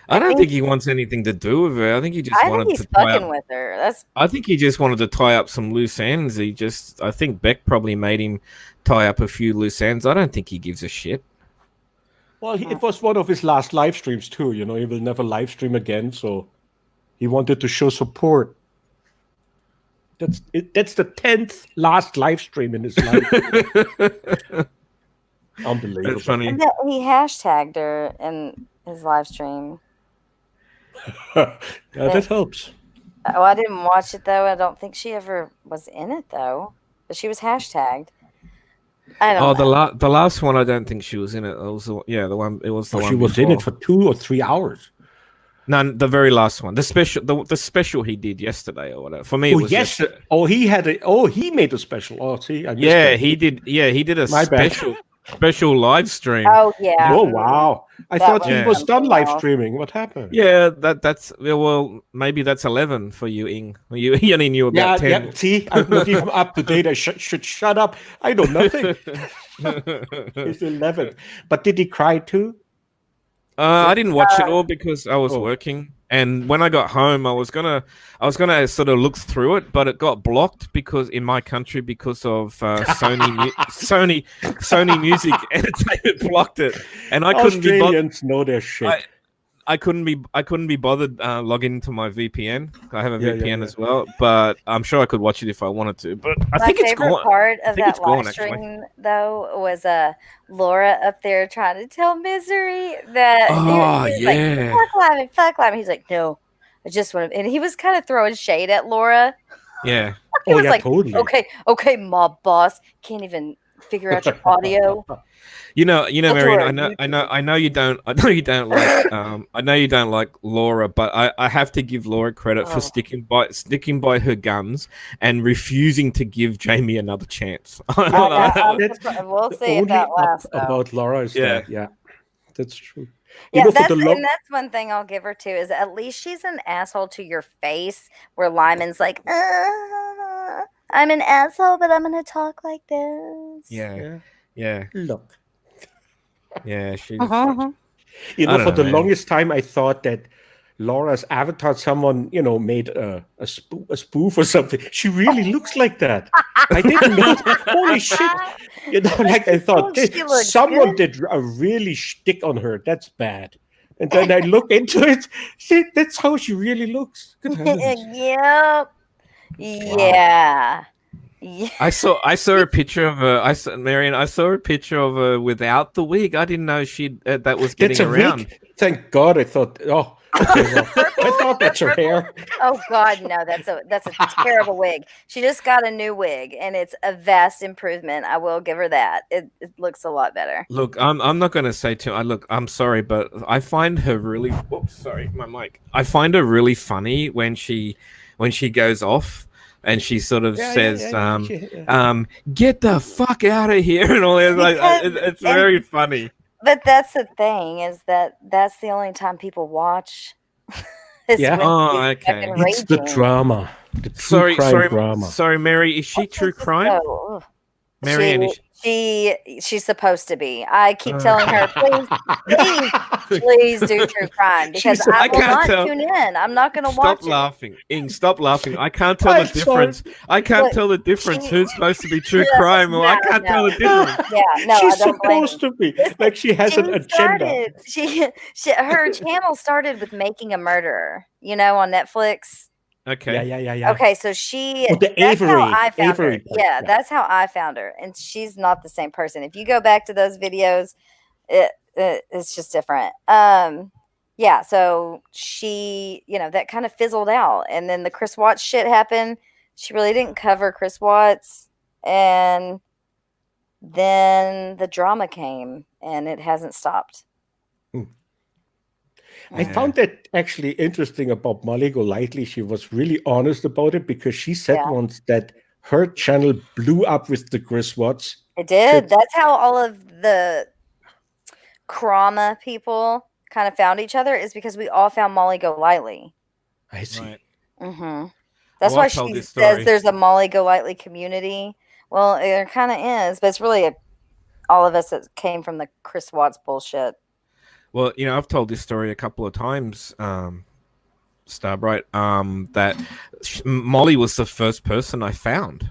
I don't think he wants anything to do with her. I think he just wanted to tie up with her. I think he just wanted to tie up some loose ends. I think Beck probably made him tie up a few loose ends. I don't think he gives a shit. Well, it was one of his last live streams too. He will never live stream again, so he wanted to show support. That's the 10th last live stream in his life. Unbelievable. That's funny. And he hashtagged her in his live stream. That helps. Oh, I didn't watch it though. I don't think she ever was in it though, but she was hashtagged. I don't know. The last one, I don't think she was in it. It was the one. It was the one. She was in it for 2 or 3 hours. No, the very last one, the special he did yesterday or whatever. For me, it was yesterday. Oh, he made a special. Oh, see, he did. Yeah, he did a special live stream. Oh yeah. Oh wow! I thought he was done live streaming. What happened? Yeah, that's maybe that's 11 for you, Ing. You only knew about 10. Yeah. See, I'm not even up to date. I should shut up. I know nothing. It's 11. But did he cry too? I didn't watch it all because I was Oh. working, and when I got home, I was gonna sort of look through it, but it got blocked because in my country because of Sony Music Entertainment blocked it, and I couldn't be bothered. Australians know their shit. I couldn't be bothered logging into my VPN. I have a Yeah, VPN yeah. as well, but I'm sure I could watch it if I wanted to. But I My think it's favorite gone. part of think that it's gone, live actually. stream, though, was Laura up there trying to tell Misery that Oh, he was yeah. like, fuck Lyman. He's like, no, I just want to. And he was kind of throwing shade at Laura. Yeah. He was yeah, like, totally. okay, mob boss, can't even figure out your audio. You know, That's Marion. right, I know you don't like. I know you don't like Laura, but I have to give Laura credit for sticking by her guns and refusing to give Jamie another chance. We'll see if that lasts. About Laura is Yeah. that, yeah, that's true. Yeah, You know, and that's one thing I'll give her too, is at least she's an asshole to your face, where Lyman's like, I'm an asshole, but I'm gonna talk like this. Yeah. Look. Yeah, she. You I know, don't for know, the man. longest time, I thought that Laura's avatar, someone, made a spoof or something. She really looks like that. I didn't know. Holy shit. I thought, someone did a really shtick on her. That's bad. And then I look into it. See, that's how she really looks. Good heavens. Yep. Yeah. Yeah. I saw a picture of her. Marion. I saw a picture of her without the wig. I didn't know that was getting That's a around. wig? Thank God. I thought, okay, well, I thought that's her hair. Oh God, no, that's a terrible wig. She just got a new wig, and it's a vast improvement. I will give her that. It looks a lot better. Look, I'm not going to say too. I'm sorry, but I find her really. Oops, sorry, my mic. I find her really funny when she goes off. And she sort of says, "Get the fuck out of here!" and all that. It's very funny. But that's the thing, is that's the only time people watch. Yeah. Oh, okay. It's the drama. The true crime drama. Sorry, Mary. Is she true crime? Marianne, she's supposed to be. I keep telling her, please do true crime, because I will not tune in. I'm not going to watch it. Stop laughing, Ing. Stop laughing. I can't tell the difference. I can't tell the difference. Who's supposed to be true crime, or I can't tell the difference. Yeah, no, she's supposed to be. Like she has an agenda. Her channel started with Making a Murderer, on Netflix. Okay. Yeah. Okay, so the that's Avery. how I found Avery. her. Yeah, that's how I found her, and she's not the same person. If you go back to those videos, it's just different. Yeah. So she, that kind of fizzled out, and then the Chris Watts shit happened. She really didn't cover Chris Watts, and then the drama came, and it hasn't stopped. I found that actually interesting about Molly Golightly. She was really honest about it, because she said once that her channel blew up with the Chris Watts. It did. That's how all of the Krama people kind of found each other, is because we all found Molly Golightly. I see. Right. Mm-hmm. That's why she says there's a Molly Golightly community. Well, there kind of is, but it's really all of us that came from the Chris Watts bullshit. Well, I've told this story a couple of times, Starbright, that Molly was the first person I found,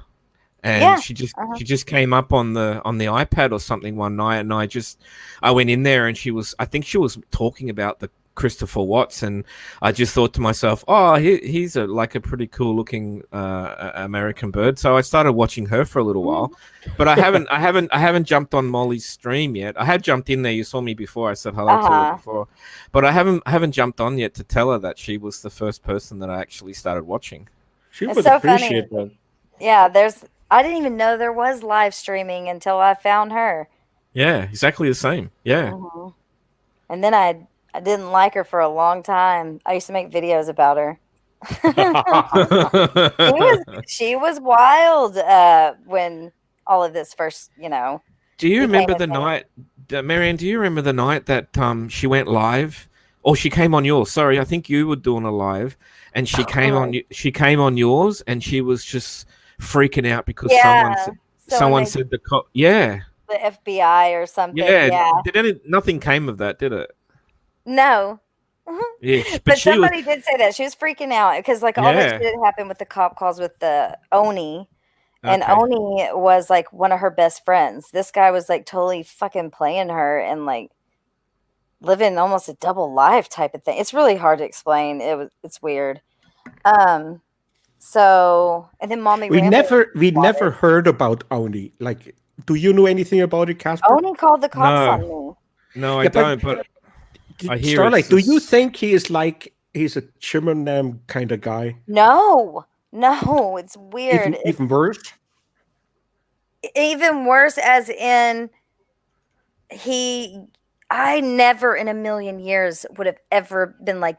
and she just came up on the iPad or something one night, and I went in there, and I think she was talking about the Christopher Watts, and I just thought to myself, oh, he's a pretty cool looking American bird. So I started watching her for a little while, but I haven't jumped on Molly's stream yet. I had jumped in there. You saw me before. I said hello to her before, but I haven't jumped on yet to tell her that she was the first person that I actually started watching. She would appreciate that. Yeah, I didn't even know there was live streaming until I found her. Yeah, exactly the same. Yeah. Mm-hmm. And then I didn't like her for a long time. I used to make videos about her. she was wild when all of this first, Do you remember the night, Marianne? Do you remember the night that she went live, or she came on yours? Sorry, I think you were doing a live, and she came on yours, and she was just freaking out because someone said the FBI or something. Yeah. Nothing came of that, did it? No. Yeah, But she was. somebody did say that. She was freaking out because like all that Yeah. shit happened with the cop calls with the Oni. And Okay. Oni was like one of her best friends. This guy was like totally fucking playing her and like living almost a double life type of thing. It's really hard to explain. It's weird. So and then Mommy We Rambo never heard about Oni. Like, do you know anything about it, Casper? Oni called the cops No. on me. No, I Yeah, but- don't. But I hear Starlight, it's do you just- think he's a Chimernam kind of guy? No, it's weird. Even worse? Even worse, as in I never in a million years would have ever been like,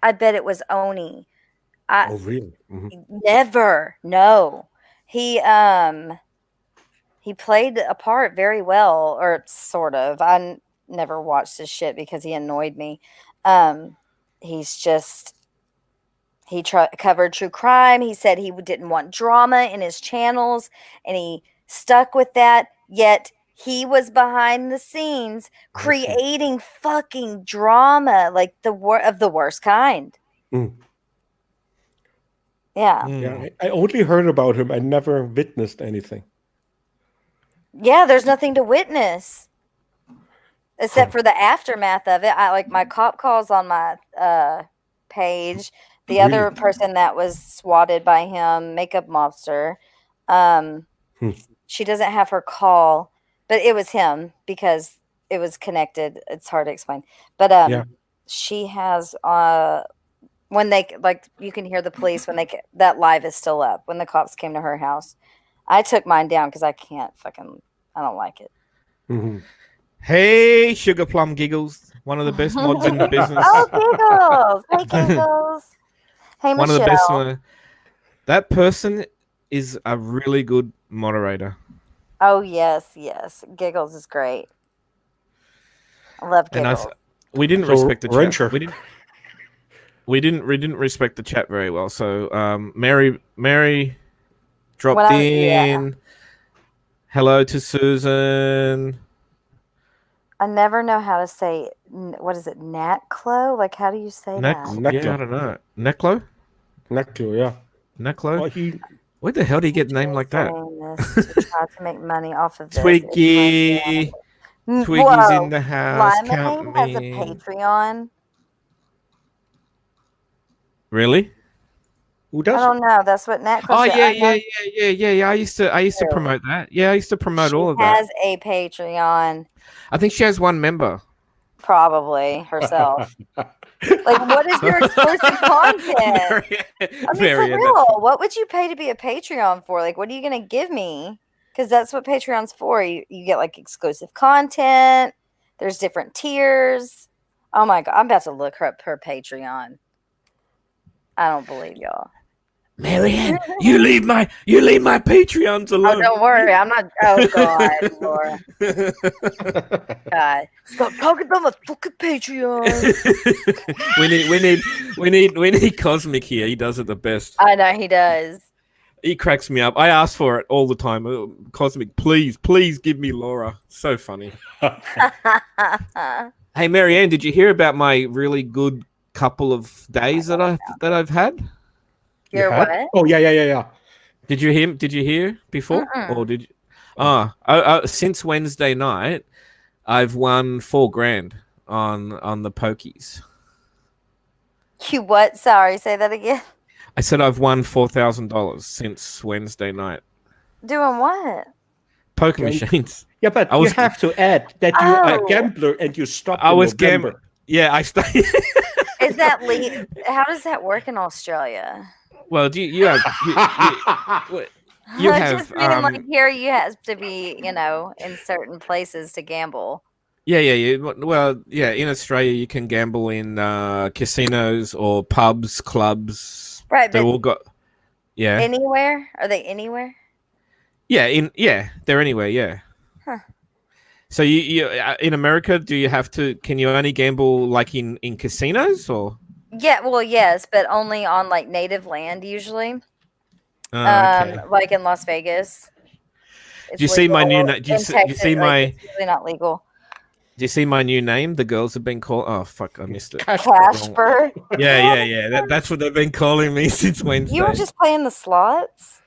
I bet it was Oni. Oh, really? Mhm. Never. No. He played a part very well, or sort of. Never watched his shit because he annoyed me. He's just covered true crime. He said he didn't want drama in his channels, and he stuck with that. Yet he was behind the scenes creating fucking drama, like of the worst kind. Mm. Yeah. Yeah, I only heard about him. I never witnessed anything. Yeah, there's nothing to witness except for the aftermath of it. I like my cop calls on my page. The other Really? person that was swatted by him, makeup mobster, she doesn't have her call, but it was him because it was connected. It's hard to explain, but Yeah. she has when they like you can hear the police when that live is still up when the cops came to her house. I took mine down because I don't like it. Mhm. Hey, Sugar Plum Giggles, one of the best mods in the business. Oh, Giggles! Hey, Giggles! Hey, One Michelle. of the best one. That person is a really good moderator. Oh yes, Giggles is great. I love And Giggles. we didn't So, respect the Wrencher. chat. We didn't respect the chat very well. So Mary dropped in. Hello to Susan. I never know how to say what is it, Natclo? Like how do you say that? Yeah, I don't know. Neclo? Neclo, yeah. Neclo? Oh, Where the hell do you get a name like that? This to try to make money off of this. Twiggy. Twiggy's in the house. Count Lemonade has a me. Patreon. Really? who I does? don't know. That's what Natclo Oh said. yeah. I used to promote that. Yeah, I used to promote all of She that. has a Patreon, I think she has one member. probably herself. Like, what is your exclusive content? I mean, for real, what would you pay to be a Patreon for? Like, what are you going to give me? Because that's what Patreon's for. You get, like, exclusive content. There's different tiers. Oh, my God. I'm about to look her up her Patreon. I don't believe y'all. Marianne, you leave my Patreons alone. Oh, don't worry. I'm not. Oh, God, Laura. God. Stop talking about my fucking Patreon. we need Cosmic here. He does it the best. I know he does. He cracks me up. I ask for it all the time. Cosmic, please give me Laura. So funny. Hey, Marianne, did you hear about my really good couple of days that I've had? You're what? Oh yeah. Did you hear before? Or did you? Since Wednesday night, I've won $4,000 on the pokies. You what? Sorry, say that again. I said I've won $4,000 since Wednesday night. Doing what? Poker machines. Yeah, but you have to add that you're a gambler and you stopped. I was gambling. Yeah, I started. Is that legal? How does that work in Australia? Well, do you have you have Just meaning, like here you have to be, in certain places to gamble. Yeah. Well, yeah, in Australia you can gamble in casinos or pubs, clubs. Right, They but all got anywhere? Are they anywhere? Yeah, they're anywhere, yeah. Huh. So you in America, can you only gamble like in casinos or? Yeah, well, yes, but only on like native land usually. Okay. Like in Las Vegas. Do you see my new? Do you see my? It's usually not legal. Do you see my new name? The girls have been called. Oh fuck! I missed it. Casper. Yeah. That's what they've been calling me since Wednesday. You were just playing the slots?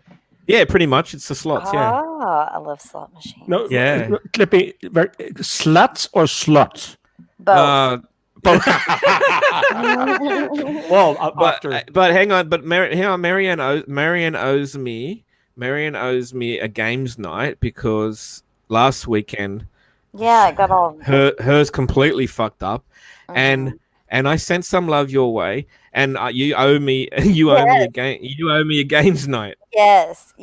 Yeah, pretty much. It's the slots. Yeah. I love slot machines. No, Yeah. Clippy, sluts or sluts? Both. Both. Well, but hang on. But Marianne owes me a games night because last weekend. Yeah, it got all hers completely fucked up, and I sent some love your way, and you owe me owe me a game. You owe me a games night. Yes,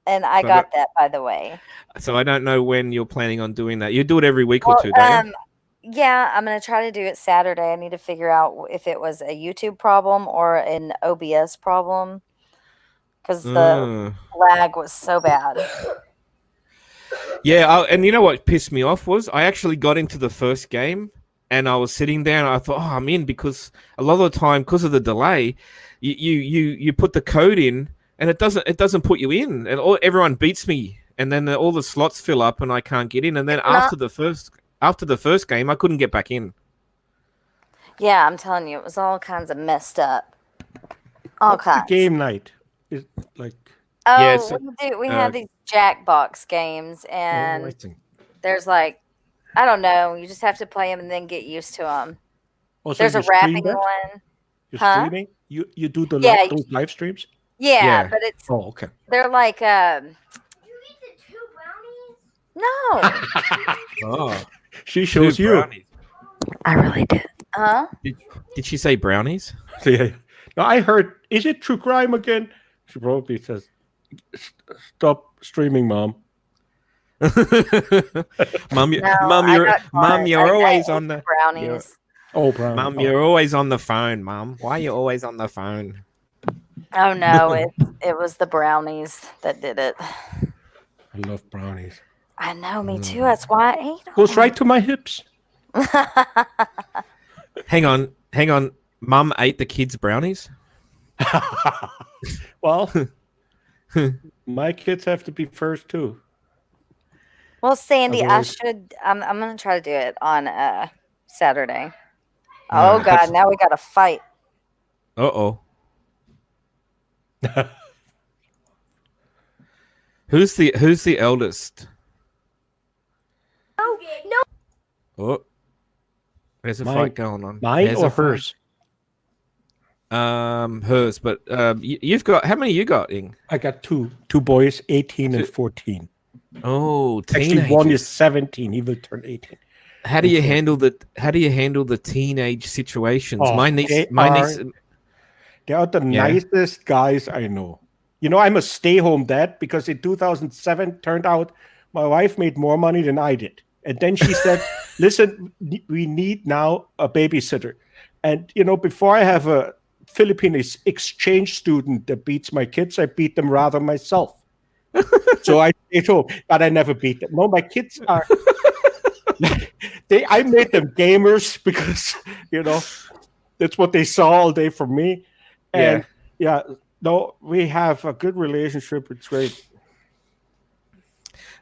and I got that, by the way. So I don't know when you're planning on doing that. You do it every week or two, don't you? Yeah, I'm gonna try to do it Saturday. I need to figure out if it was a YouTube problem or an OBS problem because the lag was so bad. Yeah, and you know what pissed me off was I actually got into the first game and I was sitting there and I thought, I'm in, because a lot of the time, because of the delay, you put the code in and it doesn't put you in, and everyone beats me, and then all the slots fill up and I can't get in, and then after the first game I couldn't get back in. Yeah, I'm telling you, it was all kinds of messed up. All kinds. Game night is like. Oh, yeah, so, we have these Jackbox games, and there's like, I don't know, you just have to play them and then get used to them. Also, there's a rapping one. You're streaming? You do those live streams? Yeah, but it's. Oh, okay. They're like. You eat the 2 brownies? No. Oh, she shows you. Brownies. I really did. Huh? Did she say brownies? Yeah. No, I heard. Is it true crime again? She probably says, "Stop streaming, Mom." Mom, you're always on the brownies. Brownies. Mom, you're always on the phone, Mom. Why are you always on the phone? Oh no, it was the brownies that did it. I love brownies. I know, me too. That's why I ate them. Goes right to my hips. Hang on. Mum ate the kids' brownies? Well, my kids have to be first too. Well, Sandy, Otherwise... I'm gonna try to do it on Saturday. Oh God, now we got to fight. Uh-oh. Who's the eldest? Oh, no. Oh. There's a fight going on. Mine or hers? Hers, but you've got, how many you got, Ing? I got two boys, 18 and 14. Oh, actually, one is 17. He will turn 18. How do you handle the teenage situations? My niece, they are the nicest guys I know. You know, I'm a stay-home dad because in 2007 turned out my wife made more money than I did. And then she said, listen, we need now a babysitter. And, you know, before I have a Philippine exchange student that beats my kids, I beat them rather myself. So I stayed home, but I never beat them. No, my kids are... I made them gamers because, you know, that's what they saw all day from me. And no, we have a good relationship. It's great.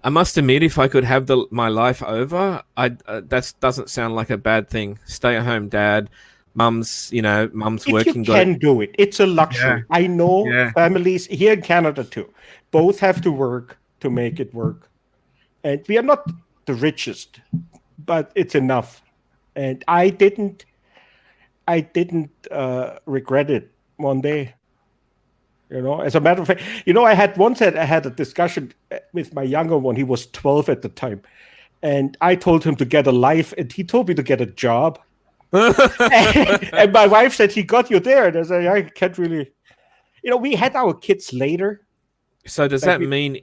I must admit, if I could have my life over, that doesn't sound like a bad thing. Stay-at-home dad, mum's working. You can do it. It's a luxury. Yeah. I know families here in Canada too. Both have to work to make it work, and we are not the richest, but it's enough. And I didn't regret it one day. You know, as a matter of fact, you know, I had a discussion with my younger one. He was 12 at the time. And I told him to get a life, and he told me to get a job. and my wife said, he got you there. And I said, I can't really, you know, we had our kids later. So does that mean,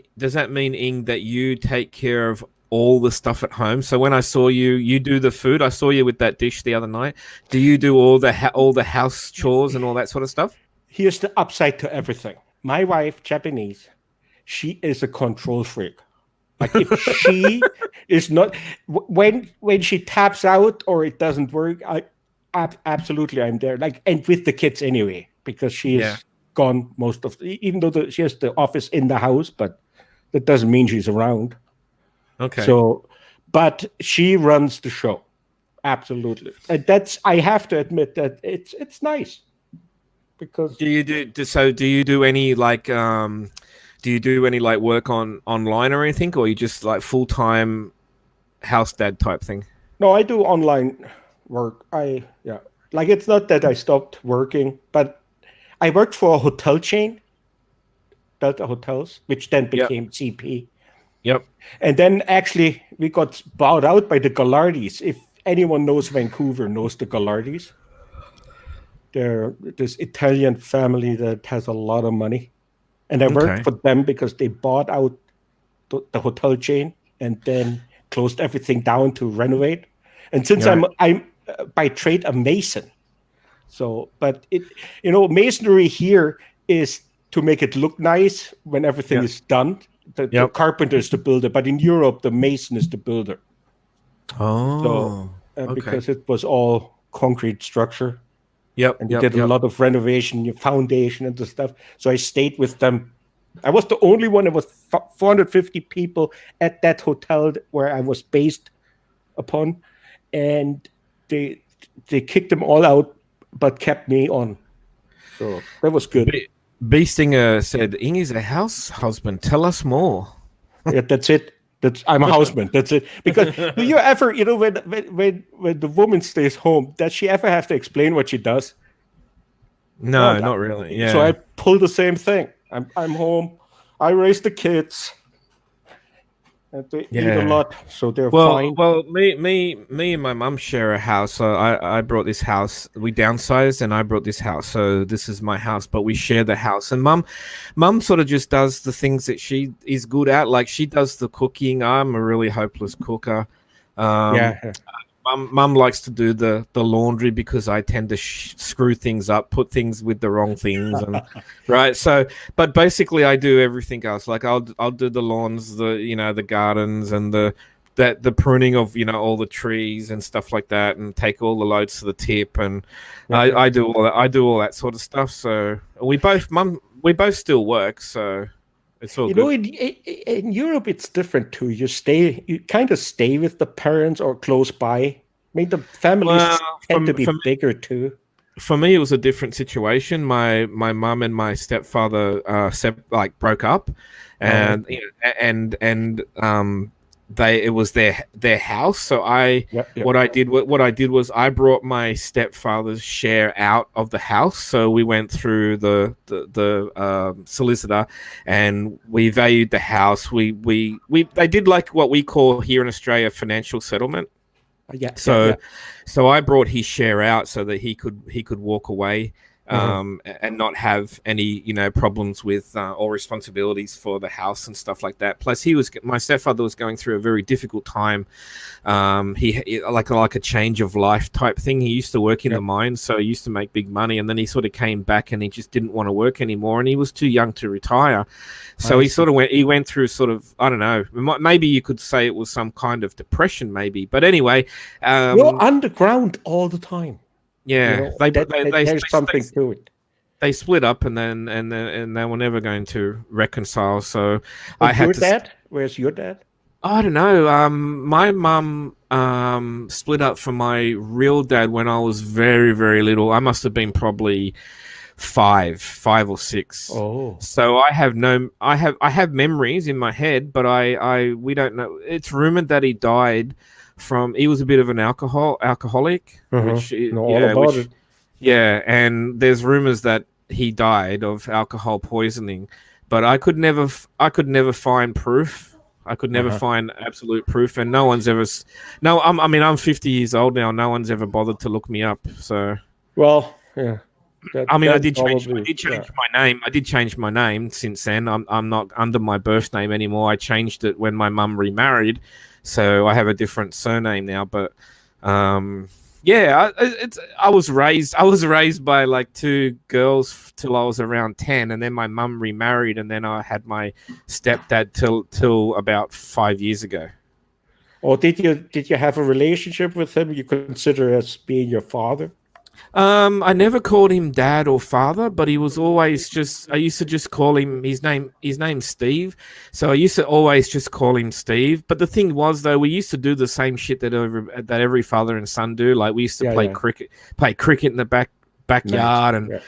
Ing, that you take care of all the stuff at home? So when I saw you do the food, I saw you with that dish the other night. Do you do all the house chores and all that sort of stuff? Here's the upside to everything. My wife, Japanese, she is a control freak. Like if she is not, when she taps out or it doesn't work, absolutely I'm there. Like, and with the kids anyway, because she is gone most of, even though she has the office in the house, but that doesn't mean she's around. Okay. So, but she runs the show. Absolutely. And I have to admit that it's nice because Do you do you do any like do you do any like work online or anything, or you just like full-time house dad type thing? no, I do online work. Like it's not that I stopped working, but I worked for a hotel chain, Delta Hotels, which then Yep. became CP. Yep. And then actually we got bought out by the Gallardis. If anyone knows Vancouver, knows the Gallardis. They're this Italian family that has a lot of money. And I worked Okay. for them because they bought out the hotel chain and then closed everything down to renovate. And since Right. I'm by trade a mason, so but masonry here is to make it look nice when everything Yeah. is done. The Yep. carpenter is the builder, but in Europe the mason is the builder. Oh. Okay. Because it was all concrete structure. Yep. And they Yep. did a Yep. lot of renovation, your foundation and the stuff. So I stayed with them. I was the only one. There was 450 people at that hotel where I was based upon, and they kicked them all out, but kept me on. So that was good. Beastinger said, "Ingy's a house husband. Tell us more." Yeah, that's it. I'm a houseman. That's it. Because do you ever, when the woman stays home, does she ever have to explain what she does? No, not really. Yeah. So I pull the same thing. I'm home. I raise the kids. And they eat a lot, so they're fine. Well, me and my mum share a house. So I brought this house. We downsized, and I brought this house. So this is my house, but we share the house. And mum sort of just does the things that she is good at. Like she does the cooking. I'm a really hopeless cooker. Yeah. Mum likes to do the laundry because I tend to screw things up, put things with the wrong things, and right. So, but basically, I do everything else. Like I'll do the lawns, the gardens, and the pruning of all the trees and stuff like that, and take all the loads to the tip, and I do all that. I do all that sort of stuff. So we both still work. So it's all good. In Europe, it's different too. You kind of stay with the parents or close by. I mean, the families tend to be bigger too. For me, it was a different situation. My mum and my stepfather broke up, and it was their house. So what I did was I brought my stepfather's share out of the house. So we went through the solicitor, and we valued the house. They did like what we call here in Australia financial settlement. So I brought his share out so that he could walk away. And not have any, problems with or responsibilities for the house and stuff like that. Plus, my stepfather was going through a very difficult time. He like a change of life type thing. He used to work in the mines, so he used to make big money, and then he sort of came back and he just didn't want to work anymore, and he was too young to retire. So he went through sort of, I don't know, maybe you could say it was some kind of depression, maybe. But anyway, you're underground all the time. Yeah, there's something to it. They split up, and they were never going to reconcile. So Dad? Where's your dad? I don't know. My mum split up from my real dad when I was very, very little. I must have been probably five or six. Oh, so I have memories in my head, but we don't know. It's rumored that he died. He was a bit of an alcoholic, and there's rumors that he died of alcohol poisoning, but I could never find proof. I could never find absolute proof, and no one's ever. No, I'm 50 years old now. No one's ever bothered to look me up. So, well, yeah. I did change my name. I did change my name since then. I'm not under my birth name anymore. I changed it when my mum remarried. So I have a different surname now, but I was raised by like two girls till I was around 10, and then my mum remarried, and then I had my stepdad till about 5 years ago. Or did you have a relationship with him you consider as being your father? I never called him dad or father, but he was always just. I used to just call him his name. His name's Steve, so I used to always just call him Steve. But the thing was, though, we used to do the same shit that every father and son do. Like we used to play cricket in the backyard, and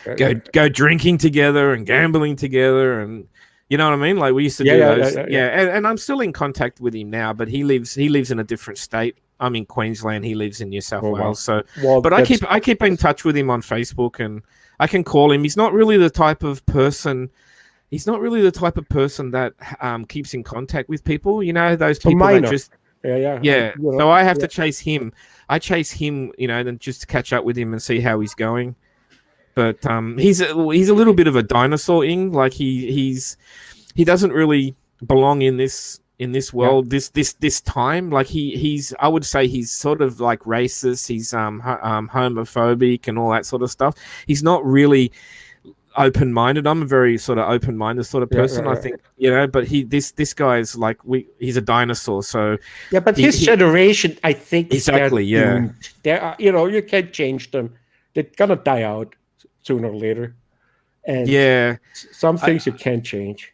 go drinking together and gambling together, and you know what I mean. Like we used to do those. And I'm still in contact with him now, but he lives in a different state. I'm in Queensland. He lives in New South Wales. So, but I keep in touch with him on Facebook, and I can call him. He's not really the type of person. He's not really the type of person that keeps in contact with people. You know, those people that just yeah. So I have to chase him. I chase him, you know, then just to catch up with him and see how he's going. But he's a little bit of a dinosaur, like he doesn't really belong in this world, this time. Like he's I would say he's sort of like racist. He's homophobic and all that sort of stuff. He's not really open-minded. I'm a very sort of open-minded sort of person. I think, you know, but this guy is like he's a dinosaur. So but his generation, I think, exactly. There are, you know, you can't change them. They're gonna die out sooner or later. And some things you can't change.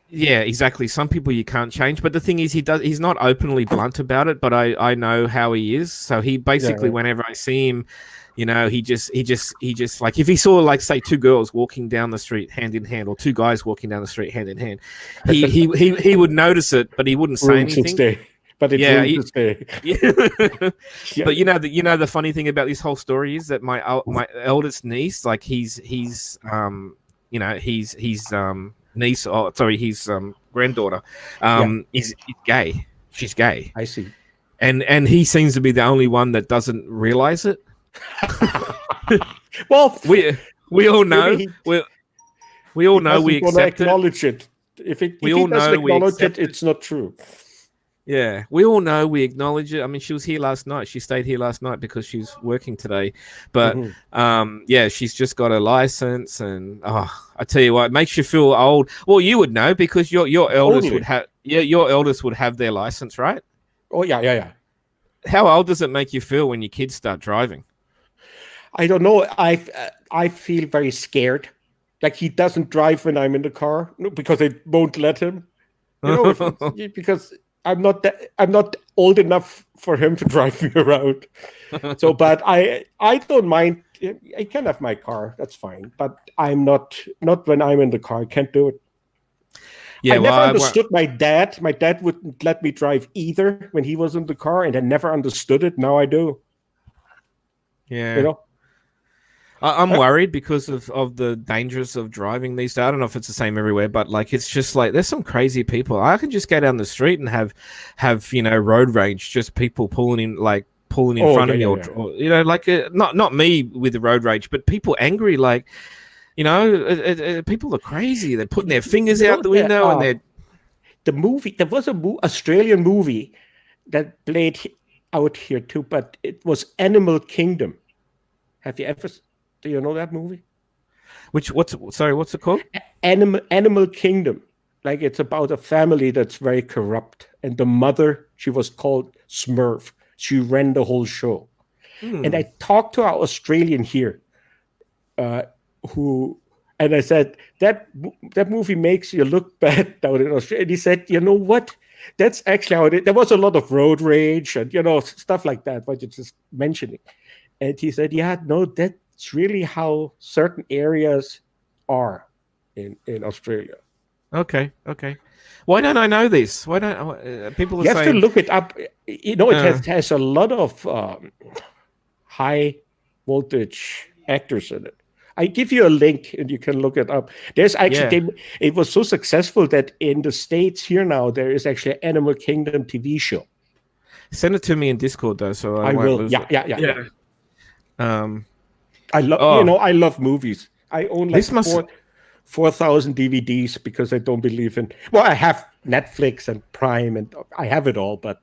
Yeah, exactly. Some people you can't change, but the thing is, he's not openly blunt about it. But I know how he is. So he basically, whenever I see him, you know, he just like if he saw, like, say, two girls walking down the street hand in hand, or two guys walking down the street hand in hand, he would notice it, but he wouldn't say anything. But it's to stay. But you know the funny thing about this whole story is that my eldest niece, like his niece, his granddaughter, is gay. She's gay. I see. And he seems to be the only one that doesn't realize it. Well, we all know we all know we accept acknowledge it. If he doesn't acknowledge it, it's not true. Yeah, we all know we acknowledge it. I mean, she was here last night. She stayed here last night because she's working today. But she's just got a license, and I tell you what, it makes you feel old. Well, you would know because your eldest would have your eldest would have their license, right? Oh yeah. How old does it make you feel when your kids start driving? I don't know. I feel very scared. Like he doesn't drive when I'm in the car because I won't let him. You know, because I'm not old enough for him to drive me around. So, but I don't mind. I can have my car. That's fine. But I'm not when I'm in the car. I can't do it. Yeah, I never understood my dad. My dad wouldn't let me drive either when he was in the car, and I never understood it. Now I do. Yeah. You know? I'm worried because of the dangers of driving these days. I don't know if it's the same everywhere, but like it's just like there's some crazy people. I can just go down the street and have road rage, just people pulling in front of me, or you know, like not me with the road rage, but people angry, like, you know, people are crazy. They're putting their fingers out the window, and they're the movie. There was a Australian movie that played out here too, but it was Animal Kingdom. Have you ever? Do you know that movie? What's it called? Animal Kingdom. Like it's about a family that's very corrupt, and the mother, she was called Smurf. She ran the whole show. And I talked to our Australian here, and I said that movie makes you look bad down in Australia. And he said, you know what? That's actually how it is. There was a lot of road rage and stuff like that. What you're just mentioning. And he said, yeah, no, that's really how certain areas are in Australia. Okay. Why don't I know this? Why don't people? You have to look it up. You know, it has a lot of high voltage actors in it. I give you a link and you can look it up. There's actually it was so successful that in the States here now there is actually an Animal Kingdom TV show. Send it to me in Discord though, so I will. Lose Yeah. I love I love movies. I own like 4,000 DVDs because I don't believe in. Well, I have Netflix and Prime and I have it all, but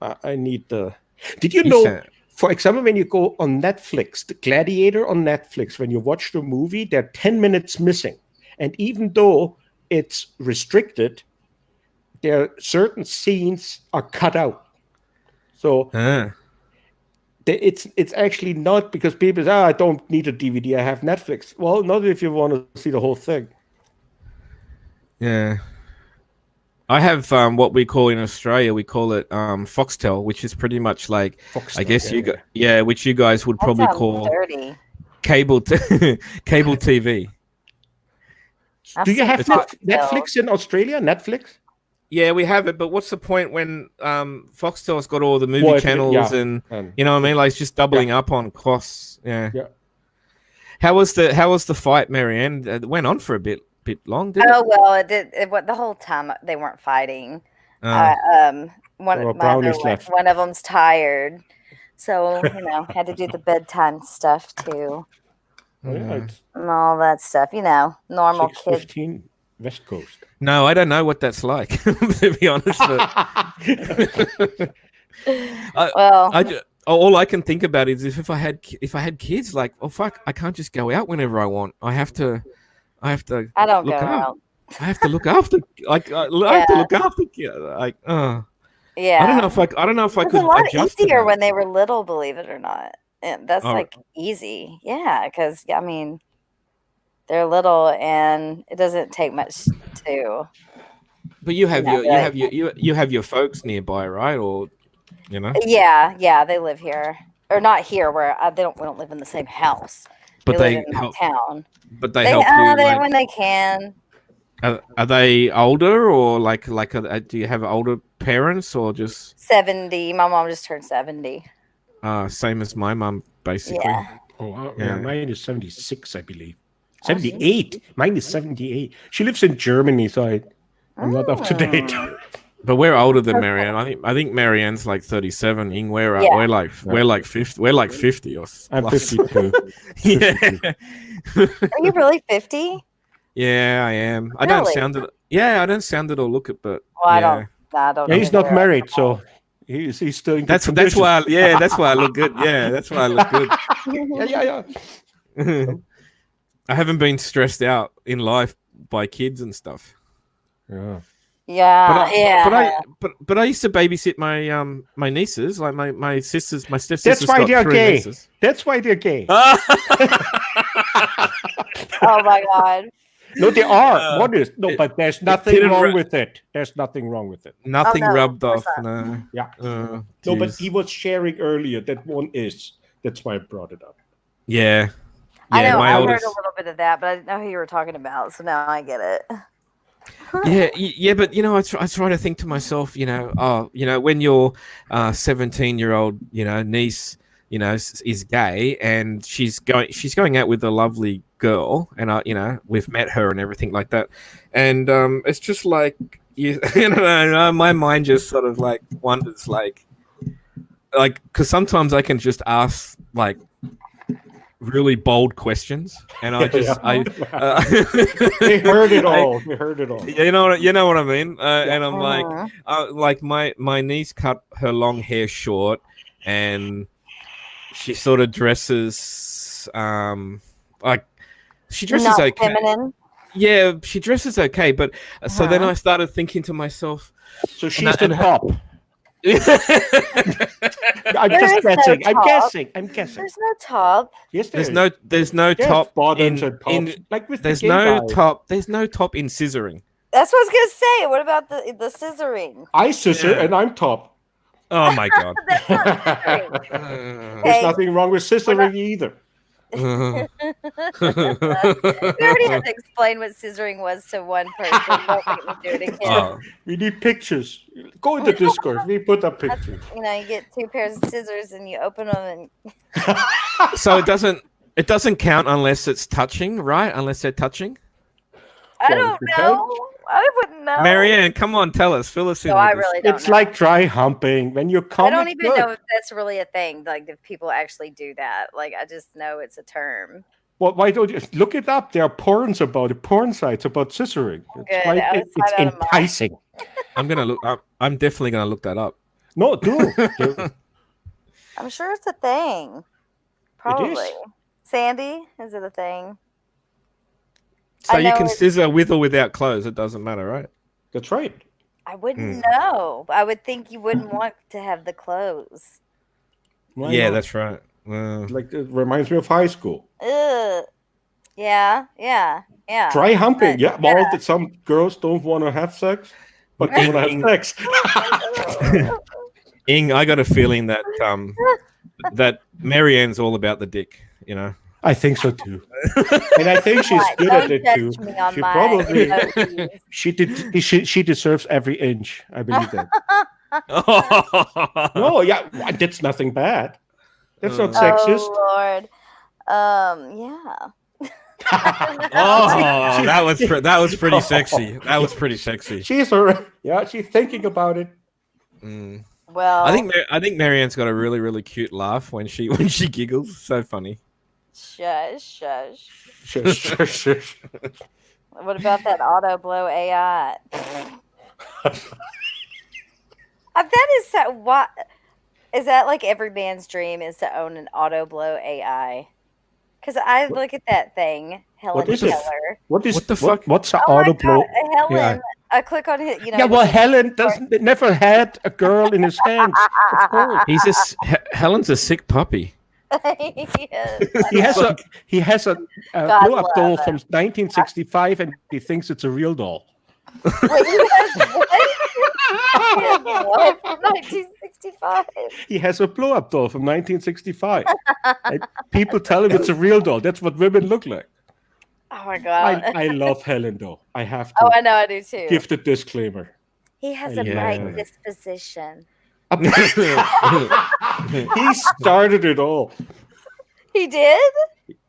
I need the. Did you know? For example, when you go on Netflix, the Gladiator on Netflix, when you watch the movie, there are 10 minutes missing, and even though it's restricted, there are certain scenes are cut out. So. it's actually not, because people say, I don't need a DVD, I have Netflix. Well, not if you want to see the whole thing. Yeah. I have what we call in Australia, we call it Foxtel, which is pretty much like, Foxtel, I guess which you guys would That probably sounds call dirty. cable TV. Do you have Foxtel. Netflix in Australia? Netflix? Yeah, we have it, but what's the point when Foxtel's got all the movie Well, channels and you know what I mean? Like it's just doubling up on costs. Yeah. Yeah. How was the fight, Marianne? It went on for a bit long, didn't Oh well, it did. The whole time they weren't fighting. it? One There were my other brownies one- left. one of them's tired, so had to do the bedtime stuff too, Oh, yeah, it's and all that stuff. Normal kid. 6:15 West Coast. No, I don't know what that's like, to be honest. But Well, all I can think about is if I had kids, like, oh fuck, I can't just go out whenever I want. I have to. I don't look go out. out. I have to look after. Like I have to look after. Like, Yeah, I don't know if I It's could a lot adjust to easier that. when they were little, believe it or not. And that's Oh. like easy. Yeah, because I mean, they're little and it doesn't take much to. But you have Yeah, you have your folks nearby, right? Or Yeah, they live here, or not here where we don't live in the same house. but they they live in help. my town. But they help you. Like, When they can. are they older or like do you have older parents or just 70. My mom just turned 70. same as my mum basically? Yeah. Oh, wow. Yeah. Yeah, mine is 76, I believe. Oh, 78. Mine is 78. She lives in Germany, so I'm not up to date. But we're older than Marianne. I think Marianne's like 37. Ing, we're Yeah. we're like 50. We're like 50 or I'm plus. 52. Yeah. Are you really 50? Yeah, I am. I don't Really? sound it. Yeah, I don't sound it or look it, but Well, I yeah. don't. Yeah, he's know not married, so he's still in good That's condition. why. That's why I look good. Yeah, that's why I look good. Yeah. I haven't been stressed out in life by kids and stuff. Yeah. Yeah. But I used to babysit my nieces, like my sisters, my stepsisters. That's why got they're 3 gay. nieces. That's why they're gay. Oh my God. No, they are. What is? No, but there's nothing didn't wrong ru- with it. There's nothing wrong with it. Nothing Oh, no, rubbed of course off. No. Yeah. Uh, No, but geez. he was sharing earlier that one is. That's why I brought it up. Yeah. I know. my I oldest. heard a little bit of that, but I didn't know who you were talking about. So now I get it. Yeah, but I try to think to myself, when your 17-year-old, niece, is gay and she's going out with a lovely girl, and we've met her and everything like that, and it's just like my mind just sort of like wonders, like because sometimes I can just ask like really bold questions, and I just They heard it all. They heard it all. you know what I mean, and I'm like my niece cut her long hair short, and she sort of dresses like she dresses Not okay. feminine. Yeah, she dresses okay, but so then I started thinking to myself, So she's the top. I'm There just is no guessing. I'm top. guessing. I'm guessing. There's no top. Yes, there's no There's top bottoms in, and tops. Like with there's the gay no guy. top there's no top in scissoring. That's what I was gonna say. What about the scissoring? I scissor Yeah. and I'm top. Oh my god. That's not scissoring. There's Hey, nothing wrong with scissoring either. we already had to explain what scissoring was to one person. Don't make me do it again. Oh. We need pictures. Go in the Discord. We put up pictures. You get 2 pairs of scissors and you open them and So it doesn't count unless it's touching, right? Unless they're touching. I Well, don't it know. I wouldn't know. Marianne, come on, tell us, fill us in. No, I with this. really don't It's know. like dry humping. When you come, I don't it's even good. know if that's really a thing. Like if people actually do that. Like I just know it's a term. Well, why don't you look it up? There are porns about it, porn sites about scissoring. It's Good. quite I was it's out of mind. enticing. I'm gonna look. I'm definitely gonna look that up. No, do. Do. I'm sure it's a thing. Probably. Sandy, is it a thing? So I you know can it- scissor with or without clothes. It doesn't matter, right? That's right. I wouldn't Hmm. know. I would think you wouldn't want to have the clothes. Why Yeah, not? that's right. Like it reminds me of high school. Ugh. Yeah. Try humping. But- Yeah, well, that some girls don't want to have sex, but they want to have sex. Ing, I got a feeling that that Marianne's all about the dick. You know. I think so too, and I think she's What? good Don't at it judge too. me on She my probably emojis. she deserves every inch. I believe that. No, yeah, that's nothing bad. That's not sexist. Oh Lord. Yeah. Oh, that was pretty sexy. That was pretty sexy. She's already, yeah, she's thinking about it. Mm. Well, I think Marianne's got a really really cute laugh when she giggles. So funny. shush. Shush, shush, shush. What about that auto blow AI? That is so. What is that? Like every man's dream is to own an auto blow AI. Because I look at that thing, Helen What is it? Keller. What the fuck? What's an Oh my auto blow? God, Helen. Yeah. I click on it. You know. Yeah, well, just- Helen never had a girl in his hands. Of course. Helen's a sick puppy. Yes. He has a God blow up doll love from 1965, and he thinks it's a real doll. Wait, he has what? He has what from 1965? He has a blow up doll from 1965. And people tell him it's a real doll. That's what women look like. Oh my God. I love Helen, though. I have to Oh, I know I do too. give the disclaimer. He has a Yeah. bright disposition. He started it all. He did?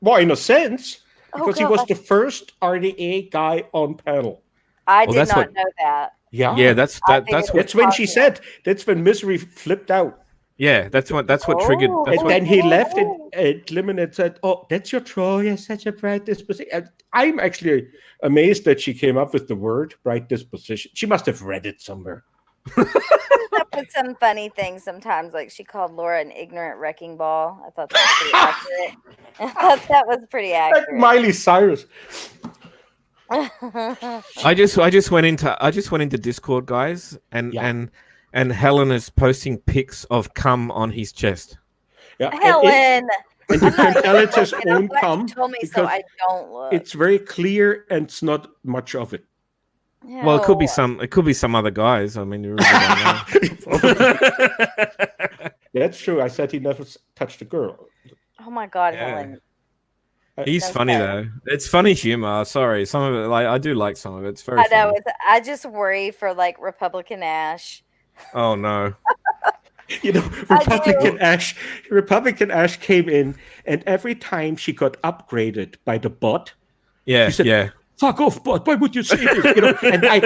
Well, in a sense, Oh, because he was God. the first RDA guy on panel. I Well, did that's not what- know that. Yeah, Yeah, that's I that's figured what That's when she said. That's when Misery flipped out. that's what triggered. Oh. That's And what then he left it, and Lemonade said, "Oh, that's your troll. You're such a bright disposition." And I'm actually amazed that she came up with the word "bright disposition." She must have read it somewhere. Up with some funny things sometimes, like she called Laura an ignorant wrecking ball. I thought that was pretty accurate. I thought that was pretty Like accurate. Miley Cyrus. I just went into Discord, guys, and Yeah. and Helen is posting pics of cum on his chest. Yeah, Helen, and you can tell it's his you know own what? cum You told me so. because I don't look. it's very clear and it's not much of it. Well, it could be No. some other guys. I mean, you really don't know. That's true. I said he never touched a girl. Oh my God, Yeah. Helen. He's That's funny bad. though. It's funny humor. Sorry, some of it, like I do like some of it. It's very. I know. funny. I just worry for like Republican Ash. Oh no. You know, Republican Ash came in, and every time she got upgraded by the bot, Yeah, She said- yeah. fuck off, bot. Why would you say this? You know, and I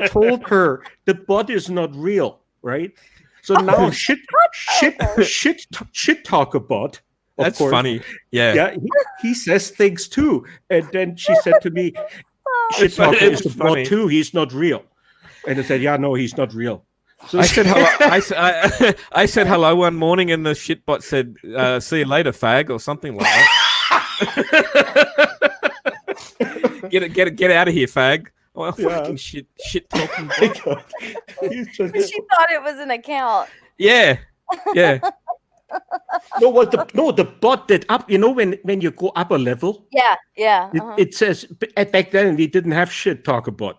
told her the bot is not real, right? So now shit talk a bot. Of That's course. funny. Yeah. Yeah, he says things too. And then she said to me, shit talker It's is a bot funny. too. He's not real. And I said, yeah, no, he's not real. So I said hello. I said hello one morning, and the shitbot said, "See you later, fag," or something like that. get out of here, fag. Well, Yeah. fucking shit talking. He's just- She thought it was an account. Yeah, yeah. the bot did up. You know when you go up a level, Yeah. it says back then we didn't have shit talk about.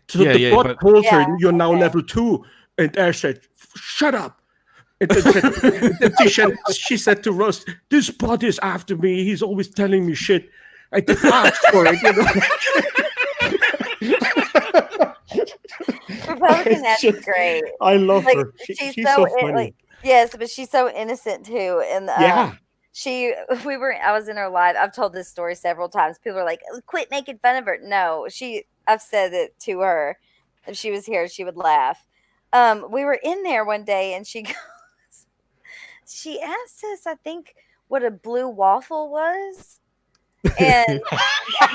So Yeah, the yeah, bot but- told her, Yeah, "You're now okay. level 2," and Ash said, "Shut up." And then she said to Russ, "This bot is after me. He's always telling me shit. I didn't ask for it." You know? Republican Ash is just- great. I love Like her. she's She's so so funny. like yes, but she's so innocent too. And Yeah. I was in her live. I've told this story several times. People are like, quit making fun of her. No, I've said it to her. If she was here, she would laugh. We were in there one day and she goes, she asked us, I think, what a blue waffle was. And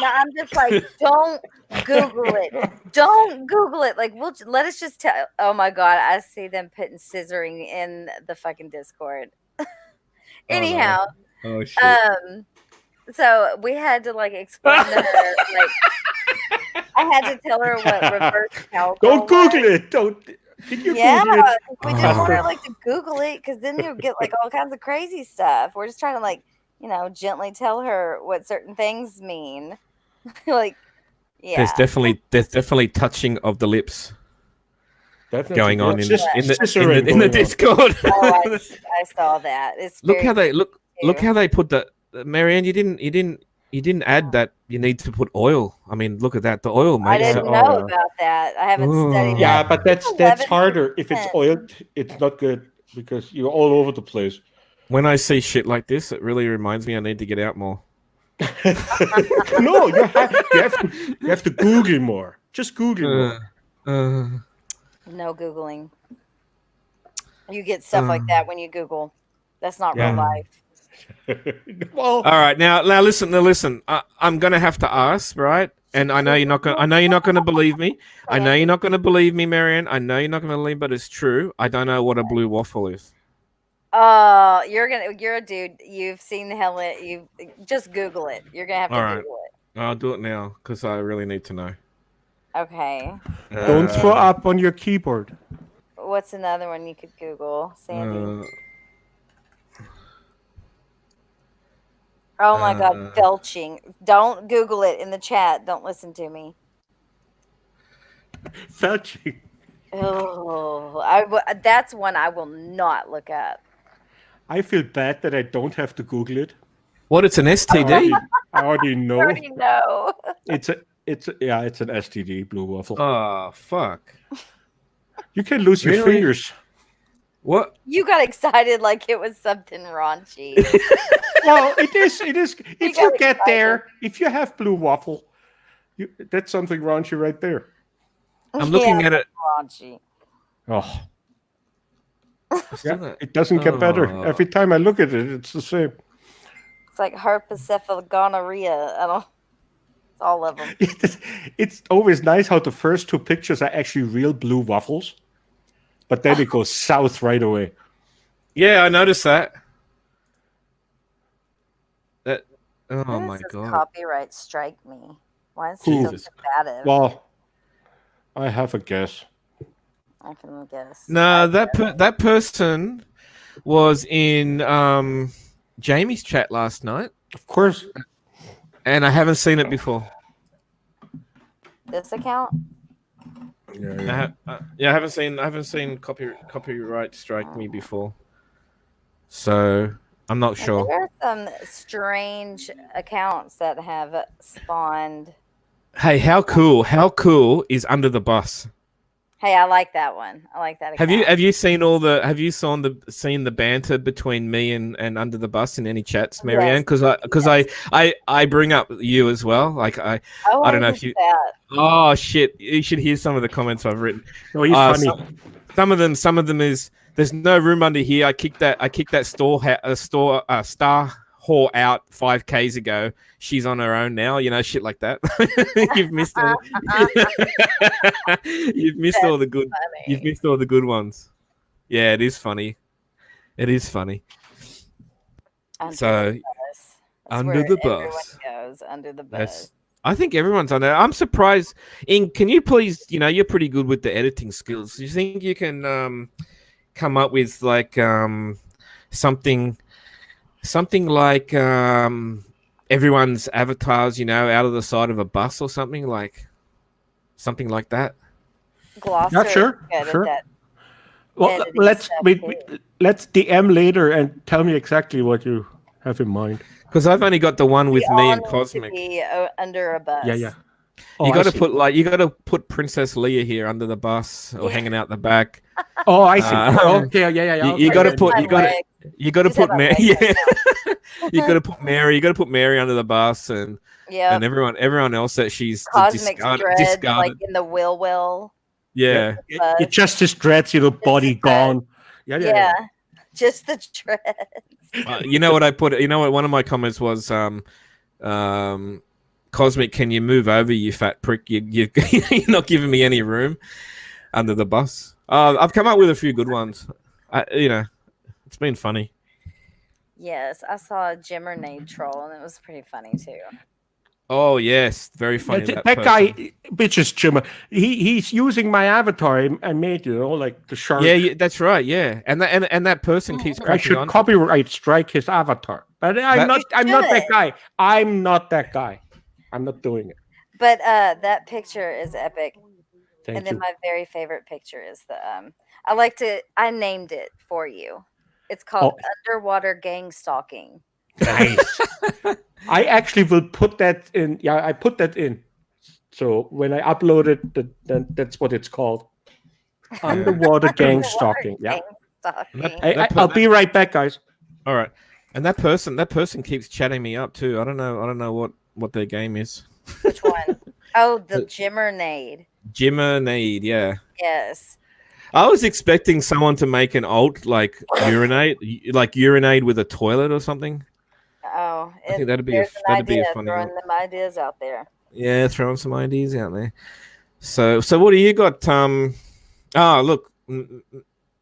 now I'm just like, don't Google it. Don't Google it. Like, let us just tell. Oh my God, I see them putting scissoring in the fucking Discord. Anyhow, Oh shit. so we had to like explain to her, like, I had to tell her what reverse cowgirl Don't Google was. it. Don't. Did you Yeah, Google it? we didn't want Casper? her like to Google it because then you get like all kinds of crazy stuff. We're just trying to like, gently tell her what certain things mean. Like, There's yeah. definitely touching of the lips Definitely. going on in the Scissoring in the going on. Discord. Oh, I saw that. It's Look very how they look. Look too. how they put the Marianne. You didn't add that. You need to put oil. I mean, look at that. The oil I makes didn't it. know yeah. about that. I haven't studied Yeah, that. but It's that's harder. If it's 11%. oiled, it's not good because you're all over the place. When I see shit like this, it really reminds me I need to get out more. No, you have to Google more. Just Google more. No Googling. You get stuff like that when you Google. That's not Yeah. real life. Well, All right, now listen. I'm gonna have to ask, right? And I know you're not gonna believe me. I know you're not gonna believe me, Marianne. I know you're not gonna believe, but it's true. I don't know what a blue waffle is. Oh, you're a dude. You've seen the hell you just Google it. You're gonna have to All right. Google it. I'll do it now because I really need to know. Okay. don't throw up on your keyboard. What's another one you could Google, Sandy? Oh my God, belching. Don't Google it in the chat. Don't listen to me. Felching. Oh, that's one I will not look up. I feel bad that I don't have to Google it. What? It's an STD? I already know. I already know. It's an STD, blue waffle. Oh fuck! You can lose your Really? fingers. What? You got excited like it was something raunchy. Well, it is. If you got get excited. there, if you have blue waffle, that's something raunchy right there. I'm looking at it. Raunchy. Oh, Still not- it doesn't get better. Oh. Every time I look at it, it's the same. It's like herpes gonorrhea. I don't. It's all of them. It's always nice how the first two pictures are actually real blue waffles, but then it goes south right away. Yeah, I noticed that. Oh Who my says god! copyright strike me? Why is Who? he so combative? Well, I have a guess. I can guess. No, that person was in Jamie's chat last night, Of course. and I haven't seen it before. This account? Yeah. I haven't seen copyright strike me before, so I'm not sure. There are some strange accounts that have spawned. Hey, how cool is Under the Bus? Hey, I like that one. I like that. Have account. you seen seen the banter between me and Under the Bus in any chats, Marianne? Yes. Because I bring up you as well. Like I don't know if you. That. Oh shit! You should hear some of the comments I've written. No, he's funny. Some of them is there's no room under here. I kicked that star whore out 5Ks ago. She's on her own now. You know, shit like that. You've missed all. You've missed all the good. Funny. You've missed all the good ones. Yeah, it is funny. It is funny. Under So the bus. That's under where the everyone bus. goes under the bus. That's. I think everyone's on there. I'm surprised. Can you please? You know, you're pretty good with the editing skills. Do you think you can come up with like something like everyone's avatars? You know, out of the side of a bus or something like that. Glosser Yeah, sure, is good at sure. that. Well, editing let's stuff, let's DM later and tell me exactly what you have in mind. Because I've only got the one with We me all and need Cosmic. to be under a bus. Yeah. Oh, You I got to see. put Princess Leia here under the bus or hanging out the back. Oh, I see. Okay, Yeah. You got to put My leg. you got to Just have put my Mary. leg Yeah, you got to put Mary. You got to put Mary under the bus and Yeah. everyone else that she's Cosmic discarded. dread, like in the will. Yeah. It just his dreads, body dreads. gone. Yeah. Just the dread. You know what I put? You know what? One of my comments was, Cosmic, can you move over, you fat prick? You're not giving me any room under the bus. I've come up with a few good ones. It's been funny. Yes, I saw a Jimmernade troll and it was pretty funny too. Oh yes, very funny. That, That that guy, person. which is Jimmer, he's using my avatar I made, like the shark. Yeah, that's right. Yeah, and that person keeps I cracking should on. copyright strike his avatar, but I'm That You not. I'm not that should. guy. I'm not that guy. I'm not doing it. But that picture is epic. And Thank then you. my very favorite picture is I named it for you. It's called Oh, Underwater Gang Stalking. nice. I actually will put that in. Yeah, I put that in. So when I upload it, that's what it's called. Underwater gang Underwater stalking. Yeah. Gang Stalking. I'll be right back, guys. All right, and that person keeps chatting me up too. I don't know what their game is. Which one? Oh, the The- Jimmernade. Jimmonade, yeah. Yes. I was expecting someone to make an alt like urinate with a toilet or something. Oh, I think there's an that'd be idea. a funny Throwing one. them ideas out there. Yeah, throwing some ideas out there. So what do you got? Oh look,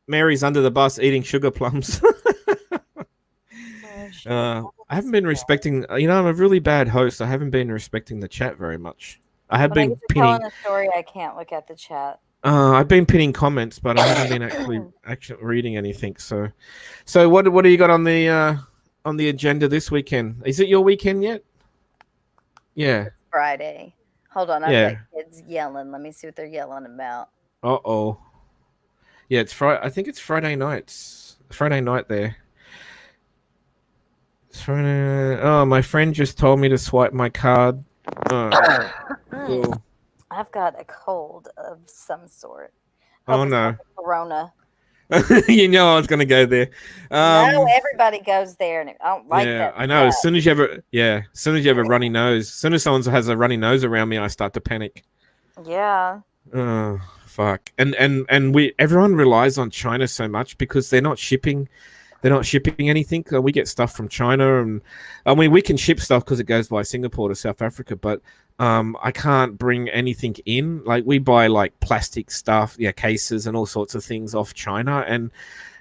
Mary's under the bus eating sugar plums. I haven't been respecting. I'm a really bad host. I haven't been respecting the chat very much. I have When I been get to pinning. telling a story, I can't look at the chat. I've been pinning comments, but I haven't been actually reading anything. So what do you got on the agenda this weekend? Is it your weekend yet? Yeah. Friday. Hold on, I've Yeah. got kids yelling. Let me see what they're yelling about. Uh-oh. Yeah, it's Friday. I think it's Friday nights. Friday night there. It's Friday. Oh, my friend just told me to swipe my card. Cool. I've got a cold of some sort. Oh Hope it's no. not the Corona. You know I was gonna go there. No, everybody goes there, and I don't like yeah, that. I know. stuff. As soon as you have a runny nose, as soon as someone has a runny nose around me, I start to panic. Yeah. Oh fuck! And everyone relies on China so much because they're not shipping anything. We get stuff from China, and I mean we can ship stuff because it goes via Singapore to South Africa, but I can't bring anything in. Like we buy like plastic stuff, cases and all sorts of things off China, and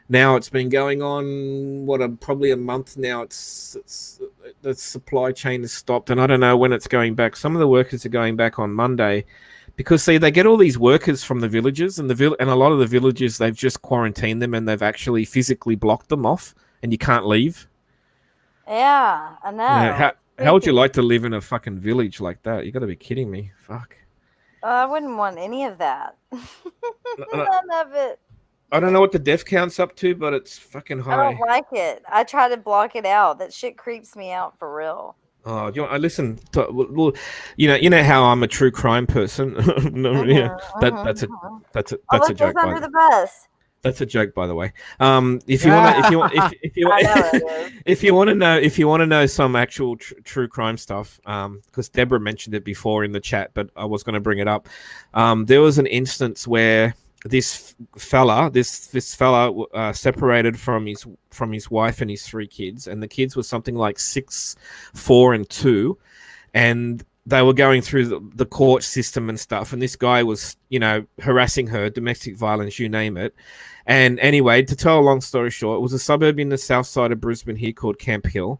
now it's been going on probably a month now. It's the supply chain has stopped, and I don't know when it's going back. Some of the workers are going back on Monday. Because see, they get all these workers from the villages, and and a lot of the villages they've just quarantined them, and they've actually physically blocked them off, and you can't leave. Yeah, I know. Yeah, how would you like to live in a fucking village like that? You got to be kidding me! Fuck. I wouldn't want any of that. None of it. I don't know what the death count's up to, but it's fucking I high. don't like it. I try to block it out. That shit creeps me out for real. Oh, do you want, I listen. Well, you know how I'm a true crime person. No, yeah, that's a Look, joke. under the bus. That's a joke, by the way. If you want if you want to know some actual true crime stuff, because Deborah mentioned it before in the chat, but I was going to bring it up. There was an instance where this fella separated from his wife and his 3 kids, and the kids were something like 6, 4, and 2, and they were going through the court system and stuff, and this guy was, harassing her, domestic violence, you name it. And anyway, to tell a long story short, it was a suburb in the south side of Brisbane here called Camp Hill,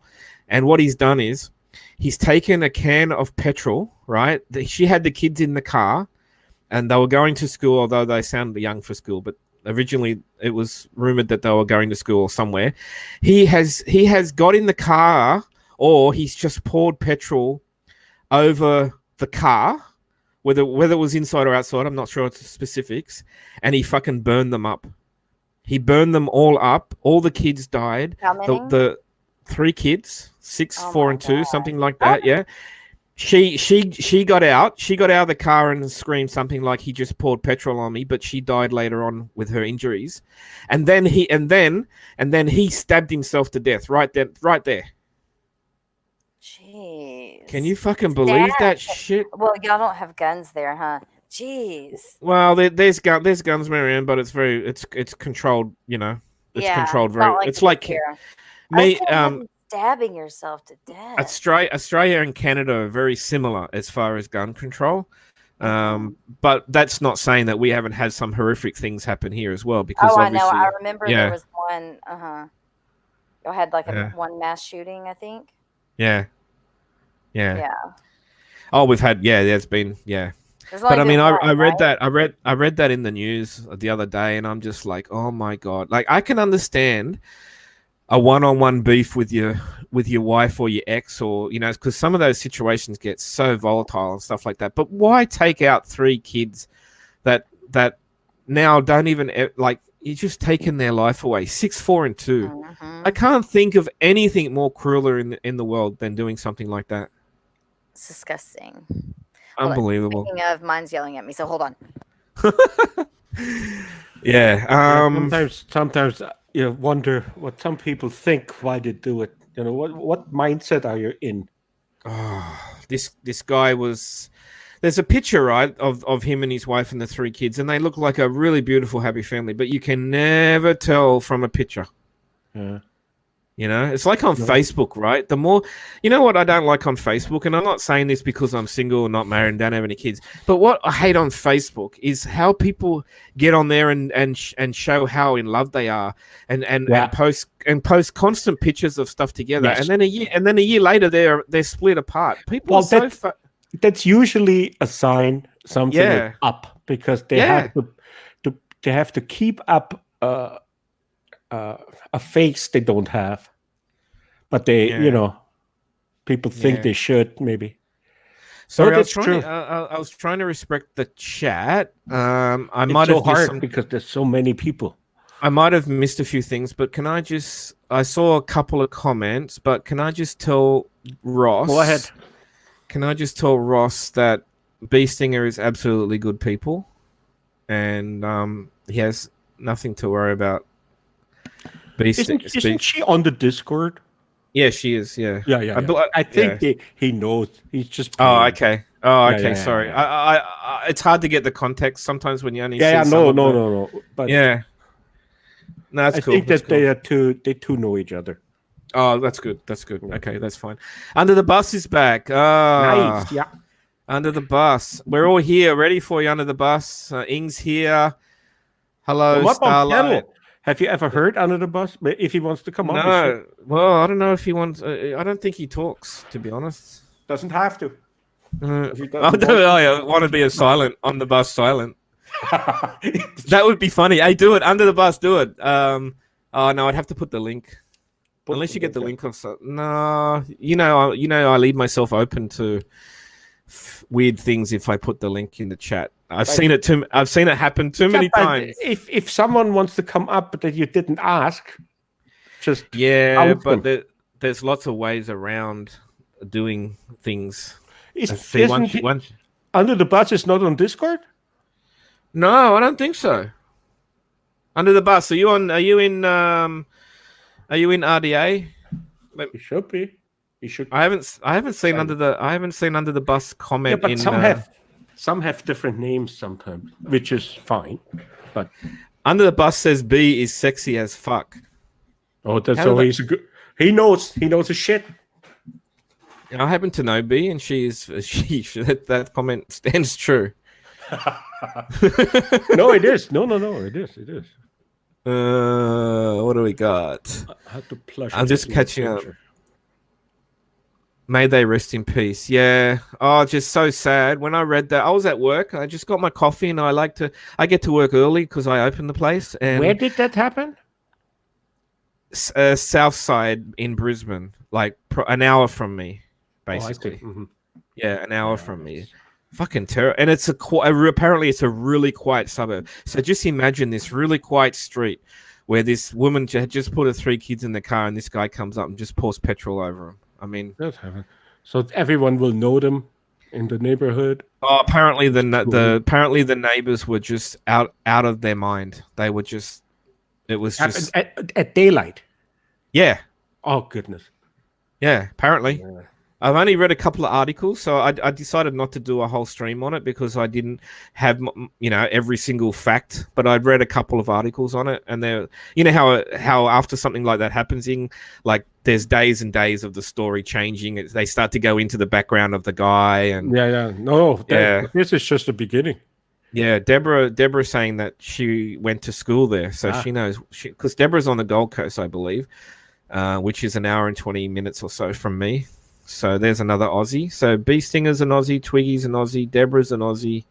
and what he's done is he's taken a can of petrol, right? She had the kids in the car, and they were going to school, although they sounded young for school, but originally it was rumored that they were going to school somewhere. He has got in the car, or he's just poured petrol over the car, whether it was inside or outside, I'm not sure it's specifics, and he fucking burned them up. He burned them all up. All the kids died. How many? The 3 kids, 6, Oh 4, my and 2, God. something like that. Yeah. She got out. She got out of the car and screamed something like, "He just poured petrol on me," but she died later on with her injuries. And then he stabbed himself to death right there. Jeez. Can you fucking believe that shit? Well, y'all don't have guns there, huh? Jeez. Well, there's guns around, but it's controlled. It's controlled very. It's like me. Stabbing yourself to death. Australia and Canada are very similar as far as gun control, but that's not saying that we haven't had some horrific things happen here as well. Because I obviously, know. I remember there was one. Y'all had like Yeah. one mass shooting, I think. Yeah. Yeah. Oh, we've had there's been There's But I only mean, been I one, read right? that I read that in the news the other day, and I'm just like, oh my god! Like I can understand a one-on-one beef with your wife or your ex, or because some of those situations get so volatile and stuff like that. But why take out 3 kids that now don't even like you're just taking their life away? 6, 4, and 2. Mhm. I can't think of anything more crueler in the world than doing something like that. It's disgusting. Unbelievable. Speaking of, mine's yelling at me, so hold on. Yeah. Sometimes you wonder what some people think why they do it. What mindset are you in? Oh, this guy was. There's a picture, right, of him and his wife and the 3 kids, and they look like a really beautiful, happy family. But you can never tell from a picture. Yeah. It's like on Facebook, right? The more, what I don't like on Facebook, and I'm not saying this because I'm single or not married and don't have any kids, but what I hate on Facebook is how people get on there and show how in love they are, and post constant pictures of stuff together, Yes. and then a year later they're split apart. People Well, are so that's usually a sign something is up, because they have to keep up a face they don't have, but they people think they should maybe. Sorry, that's true. I was trying to respect the chat. I It's might so have hard because there's so many people. I might have missed a few things, but I saw a couple of comments, but can I just tell Ross? Go ahead. Can I just tell Ross that Bee Stinger is absolutely good people, and he has nothing to worry about. Isn't she on the Discord? Yeah, she is. Yeah. I think he knows. He's just. Oh, okay. Yeah, Sorry. yeah. I it's hard to get the context sometimes when you only see no. But yeah. No, that's cool. I think that they two know each other. Oh, that's good. That's good. Okay, that's fine. Under the Bus is back. Nice. Yeah. Under the Bus. We're all here, ready for you. Under the Bus. Ing's here. Hello, Starlight. Have you ever heard Under the Bus? If he wants to come on. No. Well, I don't know if he wants. I don't think he talks, to be honest. Doesn't have to. I want to be a silent on the bus silent. That would be funny. Hey, do it. Under the Bus, do it. Oh no, I'd have to put the link. Unless you get the link on something. No, I leave myself open to weird things if I put the link in the chat. I've seen it happen too many times. If someone wants to come up that you didn't ask, just but there's lots of ways around doing things. Under the Bus is not on Discord? No, I don't think so. Under the Bus. Are you in RDA? You should be. You should. I haven't seen Under the Bus comment. Yeah, but some have different names sometimes, which is fine. But Under the Bus says B is sexy as fuck. Oh, that's always a good. He knows his shit. I happen to know B, and that comment stands true. No, it is. No, it is. What do we got? I have to plush. I'm just catching up. May they rest in peace. Yeah. Oh, just so sad. When I read that, I was at work. I just got my coffee, and I get to work early because I open the place. And where did that happen? South side in Brisbane, like an hour from me, basically. Mm-hmm. Yeah, an hour from me. Fucking terror. And it's apparently it's a really quiet suburb. So just imagine this really quiet street where this woman had just put her 3 kids in the car, and this guy comes up and just pours petrol over them. I mean, that's heaven. So everyone will know them in the neighborhood. Oh, apparently the neighbors were just out of their mind. They were just. It was just at daylight. Yeah. Oh goodness. Yeah. Apparently. Yeah. I've only read a couple of articles, so I decided not to do a whole stream on it because I didn't have every single fact. But I'd read a couple of articles on it, and how after something like that happens, like there's days and days of the story changing. They start to go into the background of the guy, and this is just the beginning. Yeah, Deborah saying that she went to school there, so she knows. Because Deborah's on the Gold Coast, I believe, which is an hour and 20 minutes or so from me. So there's another Aussie. So Bee Stinger's an Aussie, Twiggy's an Aussie, Deborah's an Aussie.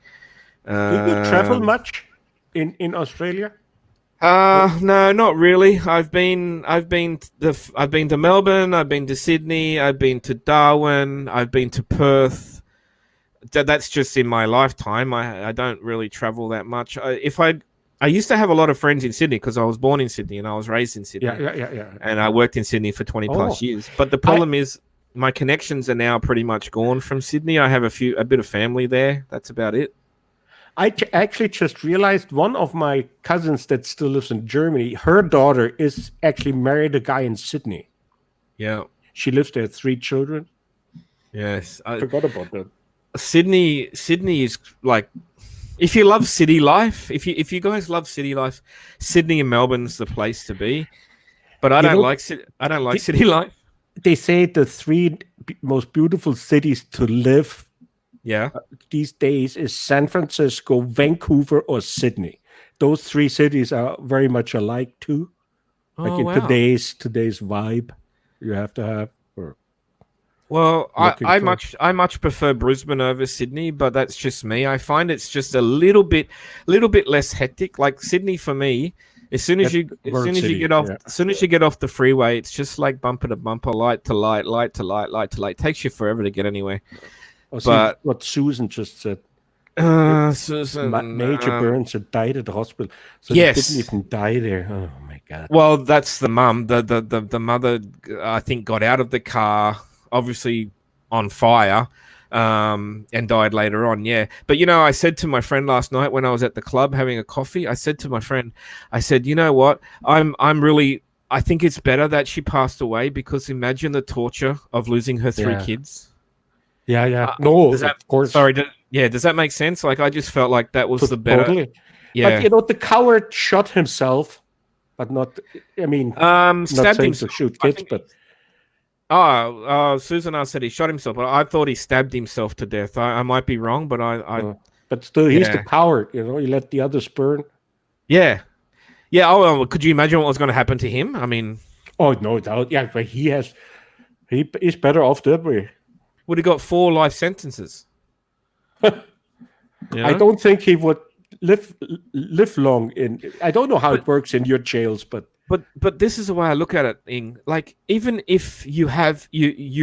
Do you travel much in Australia? No, not really. I've been to Melbourne, I've been to Sydney, I've been to Darwin, I've been to Perth. That's just in my lifetime. I don't really travel that much. I used to have a lot of friends in Sydney because I was born in Sydney and I was raised in Sydney. Yeah. And I worked in Sydney for 20 plus years. But the problem is my connections are now pretty much gone from Sydney. I have a bit of family there. That's about it. I actually just realized one of my cousins that still lives in Germany, her daughter is actually married a guy in Sydney. Yeah. She lives there, 3 children. Yes. I forgot about that. Sydney is like, if you love city life, if you guys love city life, Sydney and Melbourne's the place to be. But I don't like city life. They say the 3 most beautiful cities to live these days is San Francisco, Vancouver, or Sydney. Those 3 cities are very much alike too. Today's vibe, you have to have. Well, I much prefer Brisbane over Sydney, but that's just me. I find it's just a little bit less hectic. Like Sydney for me, as soon as you get off the freeway, it's just like bumper to bumper, light to light, light to light, light to light. It takes you forever to get anywhere. But what Susan just said, Susan, Major Burns had died at the hospital, so yes, he didn't even die there. Oh my God! Well, that's the mum. The mother, I think, got out of the car, obviously on fire, and died later on. Yeah, but I said to my friend last night when I was at the club having a coffee, I said to my friend, I said, you know what? I think it's better that she passed away because imagine the torture of losing her 3 kids. Yeah. No, of course. Sorry. Does that make sense? Like, I just felt like that was the better. Totally. Yeah. But the coward shot himself, but not. I mean, stabbed himself to shoot kids, but. Susan said he shot himself, but I thought he stabbed himself to death. I might be wrong, but But still, he's the coward. He let the others burn. Yeah. Yeah. Oh, well, could you imagine what was going to happen to him? I mean. Oh, no doubt. Yeah, but he's better off that way. Would have got 4 life sentences. I don't think he would live long in. I don't know how it works in your jails, but this is the way I look at it. Like, even if you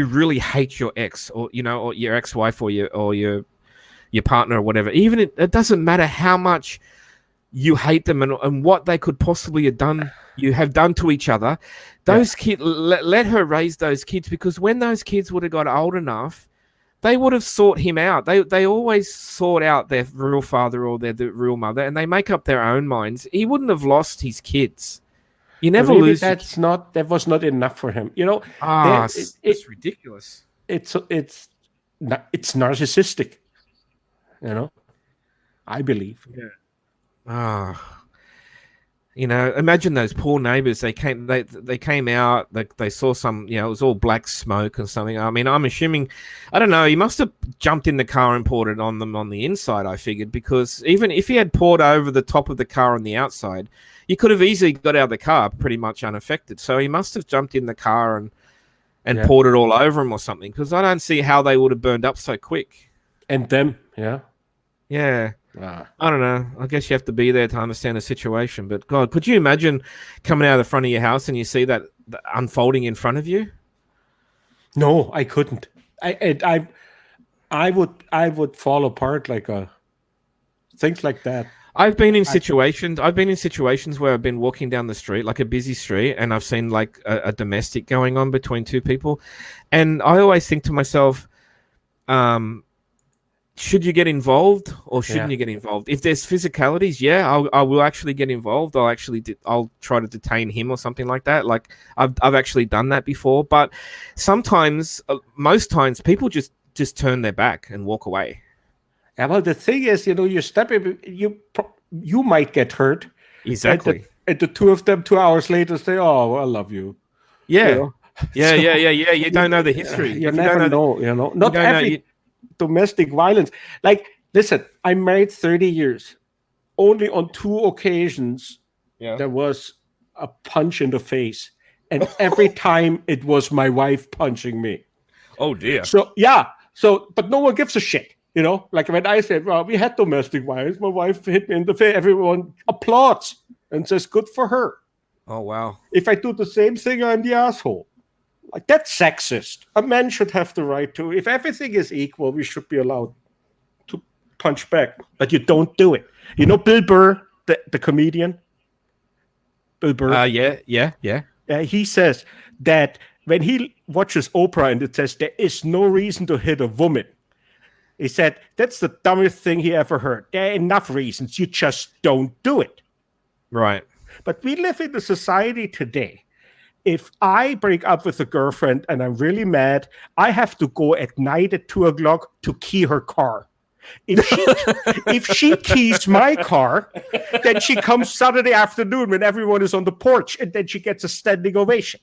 really hate your ex, or or your ex-wife, or your partner, or whatever. Even it doesn't matter how much you hate them and what they could possibly have done to each other. Those kids, let her raise those kids, because when those kids would have got old enough, they would have sought him out. They always sought out their real father or their real mother, and they make up their own minds. He wouldn't have lost his kids. You never lose. That was not enough for him. It's ridiculous. It's narcissistic. I believe. Yeah. Imagine those poor neighbors. They came out. They saw some. It was all black smoke or something. I mean, I'm assuming. I don't know. He must have jumped in the car and poured it on them on the inside. I figured, because even if he had poured over the top of the car on the outside, you could have easily got out of the car pretty much unaffected. So he must have jumped in the car and poured it all over him or something. Because I don't see how they would have burned up so quick. And them, yeah. I don't know. I guess you have to be there to understand the situation. But God, could you imagine coming out of the front of your house and you see that unfolding in front of you? No, I couldn't. I would fall apart like things like that. I've been in situations where I've been walking down the street, like a busy street, and I've seen like a domestic going on between 2 people, and I always think to myself, should you get involved or shouldn't you get involved? If there's physicalities, I will actually get involved. I'll try to detain him or something like that. Like I've actually done that before. But sometimes, most times, people just turn their back and walk away. Yeah, well, the thing is, you step in, you might get hurt. Exactly. And the 2 of them 2 hours later say, "Oh, I love you." Yeah. Yeah. You don't know the history. You never know. Not every domestic violence. Like, listen, I'm married 30 years. Only on 2 occasions there was a punch in the face, and every time it was my wife punching me. Oh dear. So but no one gives a shit. You know, like when I said, well, we had domestic violence, my wife hit me in the face, everyone applauds and says, good for her. Oh wow. If I do the same thing, I'm the asshole. Like, that's sexist. A man should have the right to, if everything is equal, we should be allowed to punch back. But you don't do it. You know Bill Burr, the comedian? Bill Burr? Yeah. He says that when he watches Oprah and it says there is no reason to hit a woman, he said that's the dumbest thing he ever heard. There are enough reasons. You just don't do it. Right. But we live in a society today. If I break up with a girlfriend and I'm really mad, I have to go at night at 2:00 to key her car. If she keys my car, then she comes Saturday afternoon when everyone is on the porch, and then she gets a standing ovation.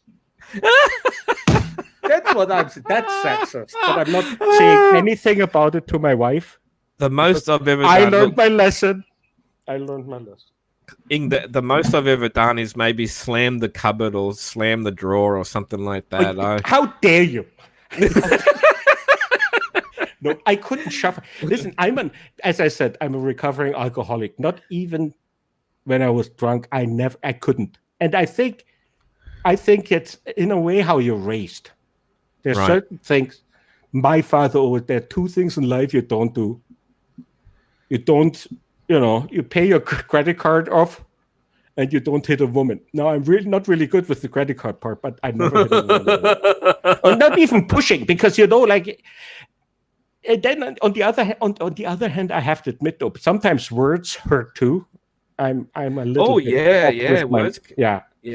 That's what I'm saying. That's sexist. But I'm not saying anything about it to my wife. The most I've ever I done. learned my lesson. The most I've ever done is maybe slam the cupboard or slam the drawer or something like that. How dare you? No, I couldn't shove. Listen, as I said, I'm a recovering alcoholic. Not even when I was drunk, I couldn't. And I think it's in a way how you're raised. There's Right. certain things. My father always, there are two things in life you don't do. You don't, you pay your credit card off, and you don't hit a woman. Now, I'm really not really good with the credit card part, but I never hit a woman. Or not even pushing, because like. And then on the other hand, I have to admit though, sometimes words hurt too. I'm a little. Oh bit yeah. Words.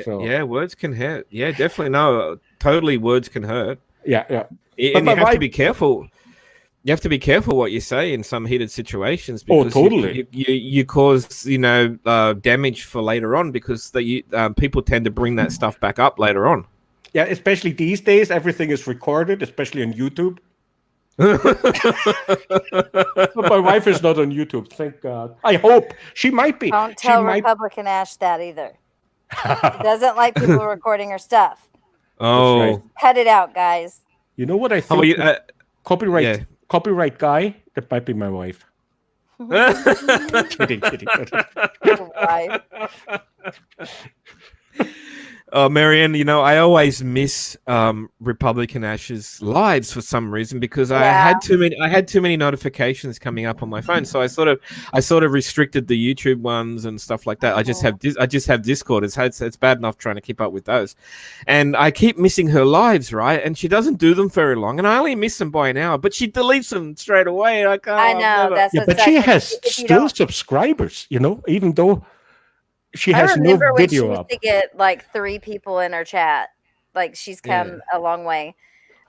So. Words can hurt. Yeah, definitely. No, totally. Words can hurt. Yeah. And you have to be careful. You have to be careful what you say in some heated situations. Because totally. You cause damage for later on, because people tend to bring that stuff back up later on. Yeah, especially these days, everything is recorded, especially on YouTube. But my wife is not on YouTube, thank God. I hope she might be. Don't tell Republican Ash that either. She doesn't like people recording her stuff. Oh, right. Cut it out, guys. You know what I think? Copyright guy, that might be my wife. Kidding. Your wife. Marianne, I always miss Republican Ash's lives for some reason, because I had too many notifications coming up on my phone. So I sort of restricted the YouTube ones and stuff like that. I just have Discord. It's bad enough trying to keep up with those, and I keep missing her lives, right? And she doesn't do them very long, and I only miss them by an hour, but she deletes them straight away. I know that's but she has still subscribers, even though. She has no video when she up. Used to get like 3 people in her chat. Like, she's come a long way.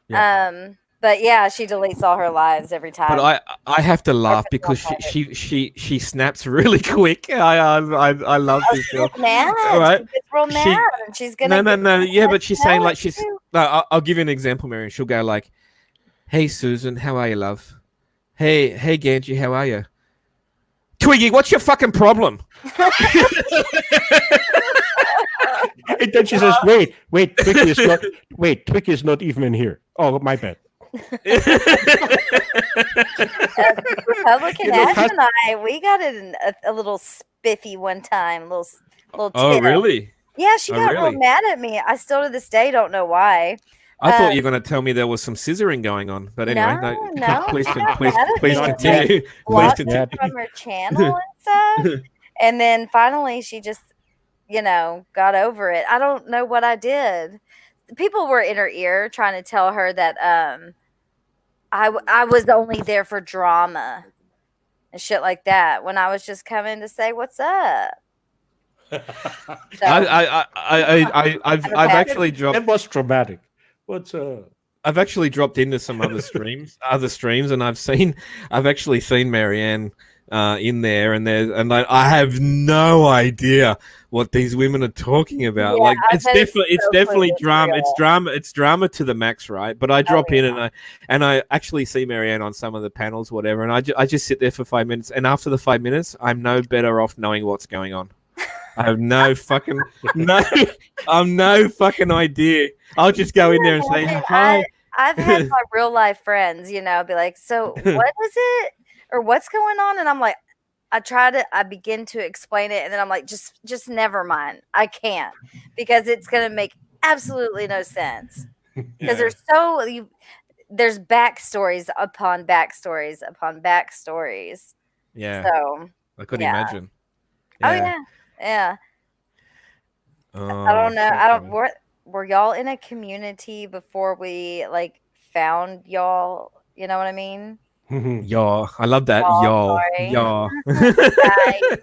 Yeah. But yeah, she deletes all her lives every time. But I have to laugh because she snaps really quick. I love this girl. She's mad. Right? She gets real mad. And she's gonna no. Yeah, but she's saying like she's. No, I'll give you an example, Mary. She'll go like, "Hey Susan, how are you, love? Hey Ganji, how are you? Twiggy, what's your fucking problem?" And then she says, "Wait, Twiggy is not even in here. Oh, my bad." Republican Ash and I, we got in a little spiffy one time, little. Oh, really? Yeah, she got real mad at me. I still to this day don't know why. I thought you were going to tell me there was some scissoring going on, but anyway, no. Please continue. Please continue from her channel and stuff, and then finally she just, got over it. I don't know what I did. People were in her ear trying to tell her that I was only there for drama and shit like that, when I was just coming to say what's up. So, I've actually dropped. That was dramatic. I've actually dropped into some other streams, and I've actually seen Marianne in there, and I have no idea what these women are talking about. Yeah, like it's definitely drama. It's drama to the max, right? But I drop in and I actually see Marianne on some of the panels, whatever, and I just sit there for 5 minutes, and after the 5 minutes, I'm no better off knowing what's going on. I have no fucking idea. I'll just go in there and say hi. I've had my real life friends, be like, so what is it? Or what's going on? And I'm like, I begin to explain it, and then I'm like, just never mind. I can't, because it's gonna make absolutely no sense. Because there's backstories upon backstories upon backstories. Yeah. So I couldn't yeah. imagine. Oh yeah. Oh, I don't know. so I don't. funny. Were y'all in a community before we found y'all? You know what I mean? Yeah, I love that. Oh, Yeah, sorry. yeah.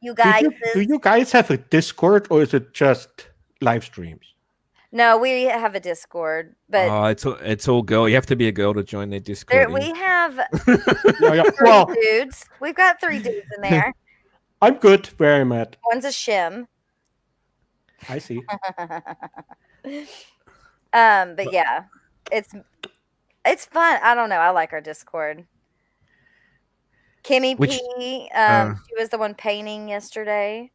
You guys. Do you guys have a Discord, or is it just live streams? No, we have a Discord, but Oh, it's all girl. You have to be a girl to join their Discord. we have Yeah. 3 Well, dudes. We've got 3 dudes in there. I'm good where I'm at. One's a shim. I see. But yeah, it's fun. I don't know. I like our Discord. Kimmy Which- P, she was the one painting yesterday.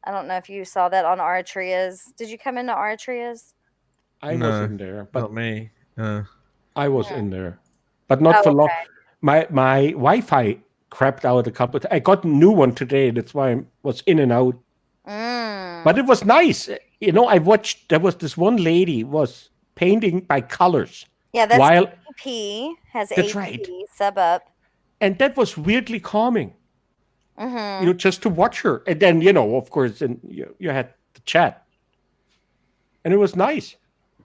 I don't know if you saw that on Aratria's. Did you come into Aratria's? I was No, in there, but not me. I was in there, but not for long. My Wi-Fi crapped out a couple. I got a new one today. That's why I was in and out. But it was nice. I watched. There was this one lady was painting by colors. Yeah, that's while AP has That's AP right. sub up. And that was weirdly calming. Mm-hmm. Just to watch her, and then of course, and you had the chat, and it was nice.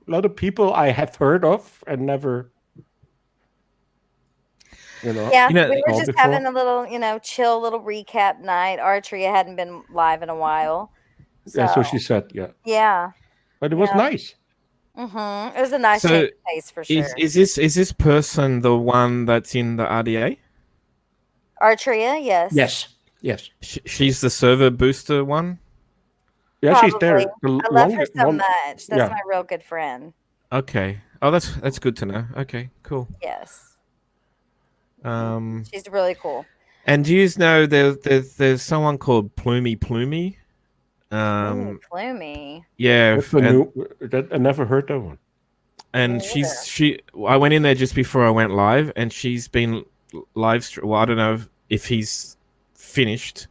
A lot of people I have heard of and never, Yeah, You know- we were all just before. having a little, chill little recap night. Archery hadn't been live in a while. Yeah, so she said, yeah. Yeah. But it was nice. Mm-hmm. It was a nice So, change of pace for sure. Is this person the one that's in the RDA? Artria, yes. Yes. She's the server booster one. Yeah, she's there. Probably. I love her so much. That's yeah. my real good friend. Okay. Oh, that's good to know. Okay, cool. Yes. She's really cool. And do you know there's someone called Plumy? Plumy. Yeah. That's I never heard that one. And I went in there just before I went live, and she's been well, I don't know if he's finished,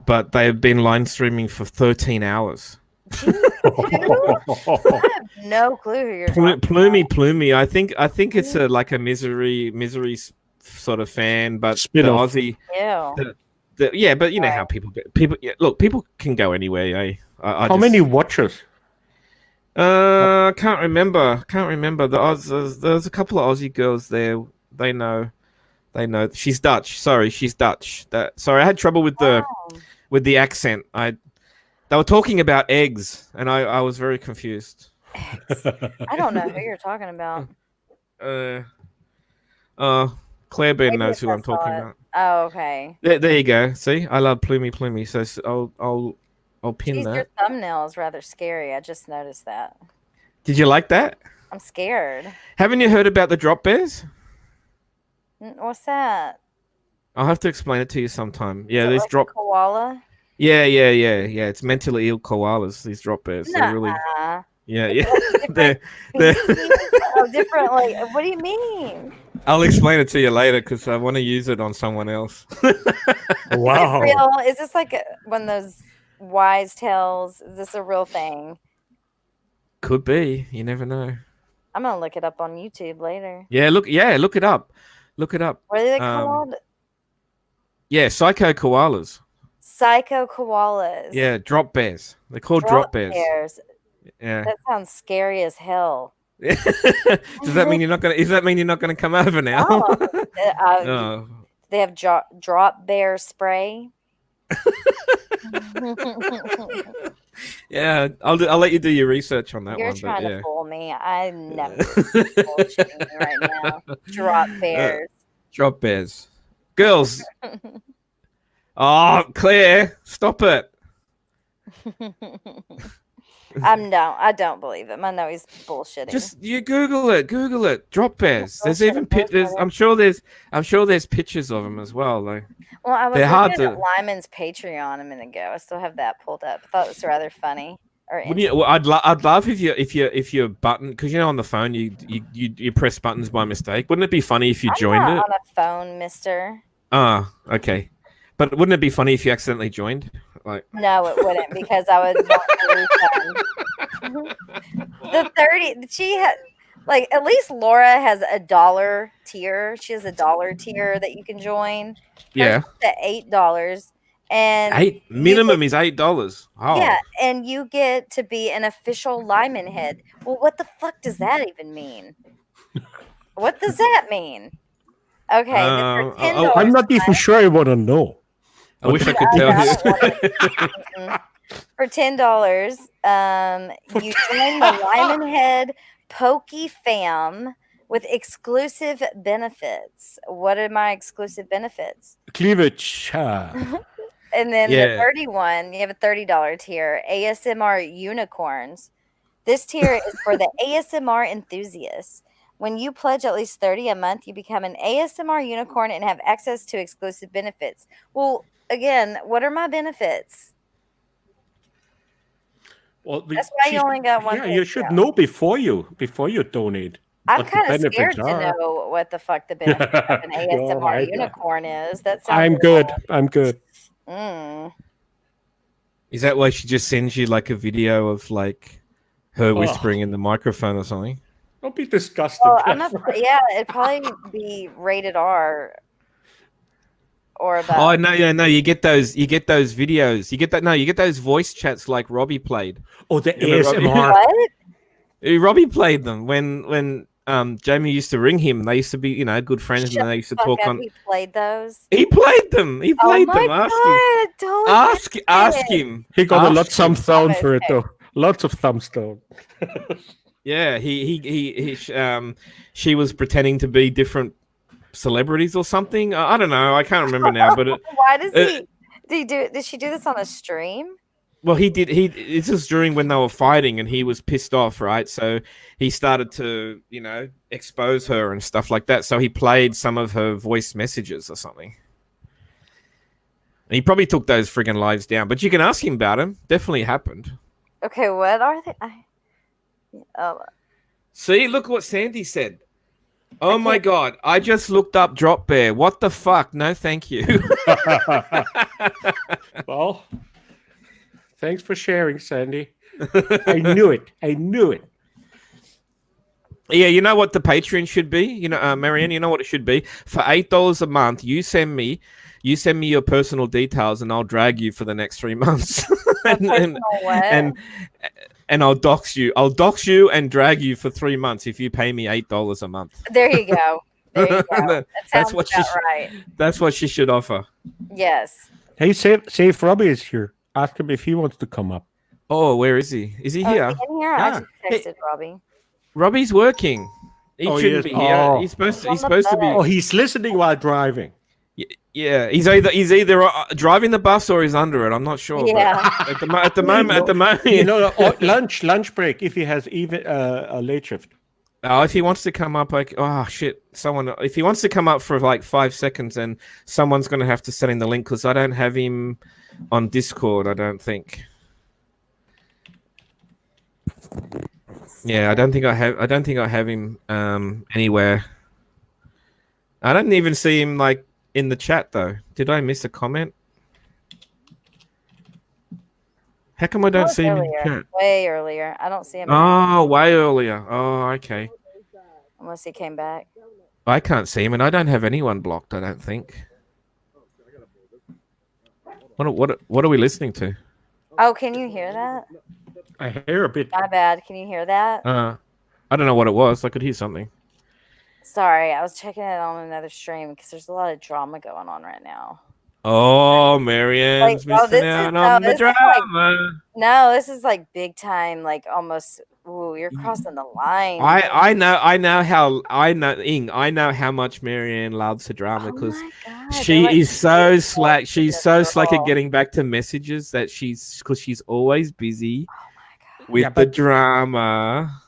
but they've been live streaming for 13 hours. I have no clue who you're talking Plumy. I think it's a misery sort of fan, but Spin-off. the Auzzie. Ew. Yeah, but you know how people look. People can go anywhere. How many watchers? Can't remember. There's a couple of Aussie girls there. They know. She's Dutch. Sorry, she's Dutch. Sorry, I had trouble with the accent. They were talking about eggs, and I was very confused. Eggs. I don't know who you're talking about. Claire Ben Maybe knows if who I I'm talking saw it. about. Oh, okay. There you go. See, I love Plumy. So I'll pin that. Your thumbnail is rather scary. I just noticed that. Did you like that? I'm scared. Haven't you heard about the drop bears? What's that? I'll have to explain it to you sometime. Yeah, Is it these like a drop. koala. Yeah. It's mentally ill koalas. These drop bears. They're really. Yeah. They're. Oh, different. Like, what do you mean? I'll explain it to you later because I want to use it on someone else. Wow. Is this like one of those wise tales? Is this a real thing? Could be. You never know. I'm gonna look it up on YouTube later. Yeah. Look it up. Look it up. What are they called? Yeah, psycho koalas. Psycho koalas. Yeah, drop bears. They're called drop bears. Yeah. That sounds scary as hell. Does that mean you're not gonna come over now? Oh. They have drop bear spray. Yeah, I'll let you do your research on that You're one. trying but, to fool me. I never bullshitting you right now. Drop bears. Drop bears. Girls. Oh, Claire, stop it. I don't believe him. I know he's bullshitting. Just you Google it. Drop bears. There's even pictures. I'm sure there's pictures of them as well. Like, well, I was they're hard looking at to- Lyman's Patreon a minute ago. I still have that pulled up. I thought it was rather funny. or Wouldn't you? Well, I'd love if your button, because on the phone you press buttons by mistake. Wouldn't it be funny if you I'm joined not it? on a phone, Mister. Ah, okay. But wouldn't it be funny if you accidentally joined? Like, No, it wouldn't, because I would want a refund. The 30, she had, like, at least Laura has a dollar tier. She has a dollar tier that you can join. yeah, Hers is at $8, and minimum is $8. Oh, yeah, and you get to be an official Lyman head. Well, what the fuck does that even mean? What does that mean? Okay, then for $10, I'm not even sure I want to know. I wish I could tell I you. don't want it. For $10, you join the Lyman Head Pokey Fam with exclusive benefits. What are my exclusive benefits? Cleavage. And then the 31, you have a $30 tier, ASMR Unicorns. This tier is for the ASMR enthusiasts. When you pledge at least 30 a month, you become an ASMR unicorn and have access to exclusive benefits. Well, again, what are my benefits? Well, that's why you only got one. Yeah, you should know before you donate. I'm kind of scared to know what the fuck the benefit of an ASMR unicorn is. That sounds. I'm good. I'm good. Is that why she just sends you like a video of like her whispering in the microphone or something? Don't be disgusting. Well, yeah, it'd probably be rated R or above. Oh no, you get those videos. You get those voice chats like Robbie played. Oh, the ASMR. What? Robbie played them when Jamie used to ring him. They used to be good friends, and they used to talk on. He played those. He played them. He played them. Ask him. He got a lot thumbs down for it though. Lots of thumbs down. Yeah, she was pretending to be different celebrities or something. I don't know. I can't remember now. But why does did she do this on a stream? Well, he did. This was during when they were fighting, and he was pissed off, right? So he started to, expose her and stuff like that. So he played some of her voice messages or something. And he probably took those friggin' lives down. But you can ask him about them. Definitely happened. Okay, what are they? See, look what Sandy said. Oh my God! I just looked up Drop Bear. What the fuck? No, thank you. Well. Thanks for sharing, Sandy. I knew it. Yeah, you know what the Patreon should be? Marianne, you know what it should be? For $8 a month, you send me your personal details and I'll drag you for the next 3 months. and I'll dox you. I'll dox you and drag you for 3 months if you pay me $8 a month. There you go. That sounds right. That's what she should offer. Yes. Hey, Safe Robbie is here. Ask him if he wants to come up. Oh, where is he? Is he here? Is he in here? I just texted Robbie. Robbie's working. He shouldn't be here. Oh. He's supposed to be. Oh, he's listening while driving. Yeah, he's either driving the bus or he's under it. I'm not sure. Yeah. At the moment, lunch break. If he has even a late shift. Oh, if he wants to come up, if he wants to come up for like 5 seconds, then someone's going to have to send in the link because I don't have him on Discord. I don't think. Yeah, I don't think I have him anywhere. I don't even see him like in the chat though. Did I miss a comment? How come I don't see him in the chat? Way earlier. I don't see him. Oh, way earlier. Oh, okay. Unless he came back. I can't see him, and I don't have anyone blocked. I don't think. What are we listening to? Oh, can you hear that? I hear a bit. My bad. Can you hear that? I don't know what it was. I could hear something. Sorry, I was checking it on another stream because there's a lot of drama going on right now. Oh, Marianne's missing out on the drama. No, this is like big time, like almost. Ooh, you're crossing the line. I know how much Marianne loves her drama because she is so slack. She's so slack at getting back to messages that she's always busy with the drama.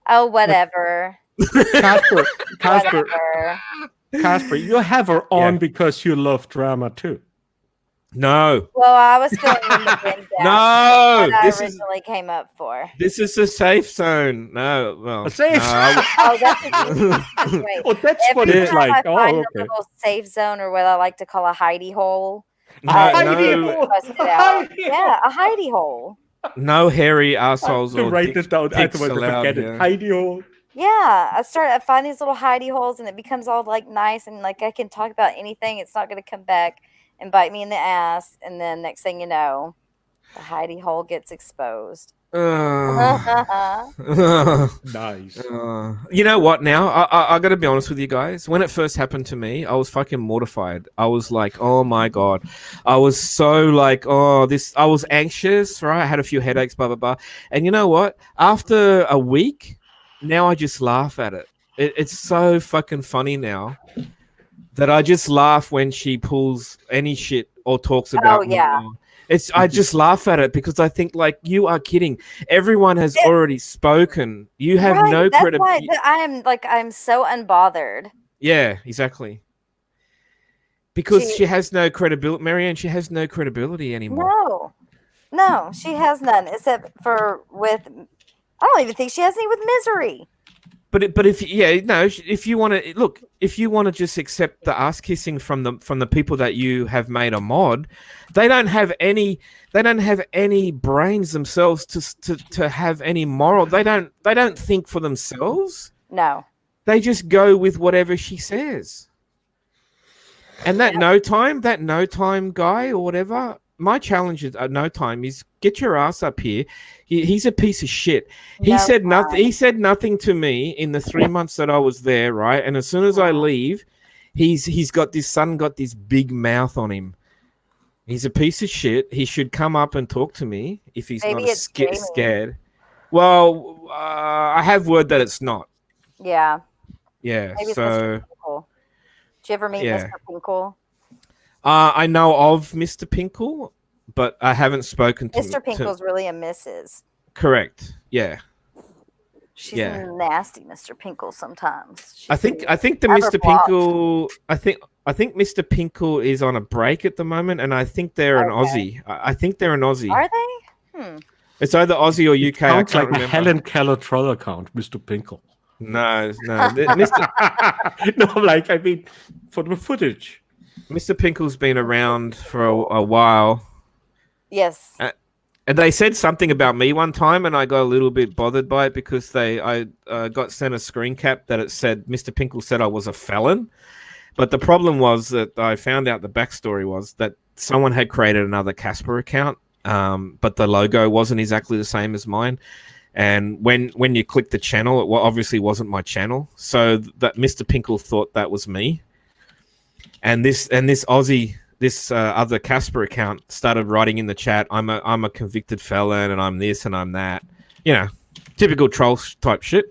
Oh, whatever. Casper, you have her on because you love drama too. No, Well, I was filling in the wind no. that I This is originally came up for. a safe zone. No, well, A safe. no. Oh, that's wait. Oh, that's what Every it's time like. I find Oh, a okay. little safe zone, or what I like to call a hidey hole, No, Hidey no, hole. bust it A out. hidey Yeah, a hidey hole. no hairy I assholes have to or write this down. dicks Otherwise, I allowed. forget it. Yeah. Hidey hole. Yeah, I find these little hidey holes, and it becomes all like nice, and like I can talk about anything. It's not going to come back and bite me in the ass, and then next thing you know, the hidey hole gets exposed. Nice. You know what? Now I got to be honest with you guys. When it first happened to me, I was fucking mortified. I was like, "Oh my god!" I was so like, "Oh, this." I was anxious, right? I had a few headaches, blah blah blah. And you know what? After a week, now I just laugh at it. It's so fucking funny now that I just laugh when she pulls any shit or talks about me. yeah. I just laugh at it because I think like you are kidding. Everyone has already spoken. You have Right, no that's why credibility. I'm so unbothered. Yeah, exactly. Because She- she has no credibility, Marianne. She has no credibility anymore. No, she has none except for with. I don't even think she has any with Misery. But if if you want to look, if you want to just accept the ass kissing from the people that you have made a mod, they don't have any brains themselves to have any moral. They don't think for themselves. No. They just go with whatever she says. And that no time guy or whatever. My challenge at no time is get your ass up here. He's a piece of shit. He said nothing. He said nothing to me in the 3 months that I was there, right? And as soon as I leave, he's got this big mouth on him. He's a piece of shit. He should come up and talk to me if he's Maybe not it's Jamie. scared. Well, I have word that it's not. Yeah. Yeah. Maybe it's So Mr. Pinkle. Did you ever meet Yeah. Mr. Pinkle? I know of Mr. Pinkle, but I haven't spoken to Mr. Pinkle's really a Mrs. Correct. Yeah. She's Yeah. nasty, Mr. Pinkle. Sometimes. I think the Have her Mr. blocked. Pinkle. I think Mr. Pinkle is on a break at the moment, and I think they're an Okay. Aussie. I think they're an Aussie. Are they? It's either Aussie or UK. I Sounds can't like a remember. Helen Keller troll account, Mr. Pinkle. No. Mr. No, like I mean, for the footage. Mr. Pinkle's been around for a while, Yes. and they said something about me one time, and I got a little bit bothered by it because I got sent a screen cap that it said Mr. Pinkle said I was a felon. But the problem was that I found out the backstory was that someone had created another Casper account, but the logo wasn't exactly the same as mine. And when you click the channel, it obviously wasn't my channel. So that Mr. Pinkle thought that was me. And this Aussie, this other Casper account started writing in the chat, I'm a convicted felon, and I'm this and I'm that. You know, typical troll type shit.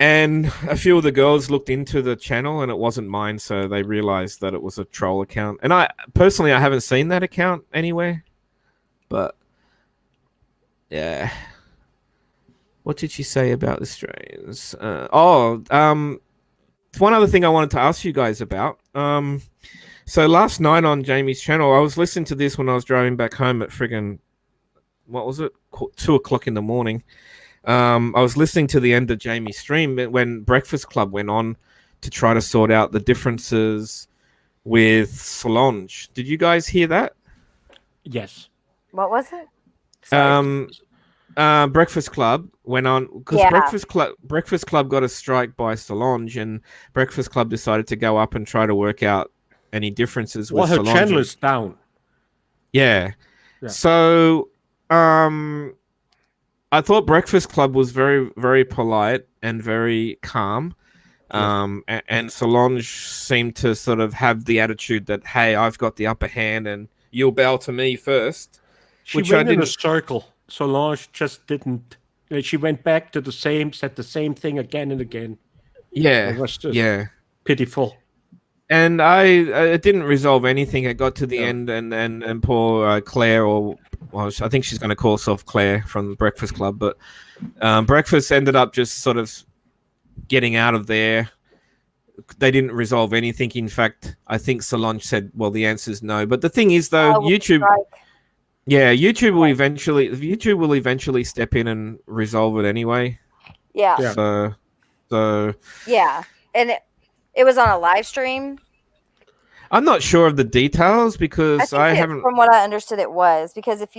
And a few of the girls looked into the channel, and it wasn't mine, so they realized that it was a troll account. And I haven't seen that account anywhere. But yeah, what did she say about the strains? One other thing I wanted to ask you guys about. So last night on Jamie's channel, I was listening to this when I was driving back home at friggin', what was it? 2:00 in the morning. I was listening to the end of Jamie's stream when Breakfast Club went on to try to sort out the differences with Solange. Did you guys hear that? Yes. What was it? Sorry. Breakfast Club went on because Yeah. Breakfast Club got a strike by Solange, and Breakfast Club decided to go up and try to work out any differences Well, with her Solange. channel is down. Yeah. Yeah. So, I thought Breakfast Club was very, very polite and very calm. And Solange seemed to sort of have the attitude that, hey, I've got the upper hand and you'll bow to me first. She Which I went in a didn't- circle. Solange just didn't. She went back to the same, said the same thing again and again. Yeah. It was just Yeah. pitiful. And it didn't resolve anything. It got to the No. end, and poor Claire, I think she's going to call herself Claire from Breakfast Club, but Breakfast ended up just sort of getting out of there, they didn't resolve anything. In fact, I think Solange said, "Well, the answer is no." But the thing is, though, YouTube, YouTube will eventually step in and resolve it anyway. Yeah. So Yeah, and it was on a live stream. I'm not sure of the details because I haven't. From what I understood, it was because it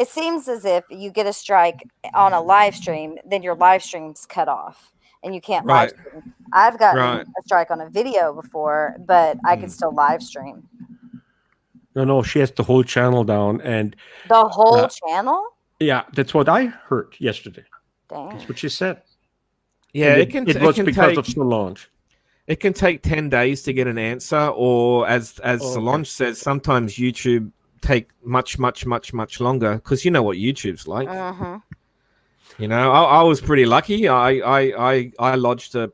seems as if you get a strike on a live stream, then your live stream's cut off, and you can't live stream. I've gotten a strike on a video before, but I could still live stream. No, she has the whole channel down, and the whole channel. Yeah, that's what I heard yesterday. Dang. That's what she said. Yeah, it was because of Solange. It can take 10 days to get an answer, or as Solange says, sometimes YouTube take much longer because you know what YouTube's like. You know, I was pretty lucky. I lodged a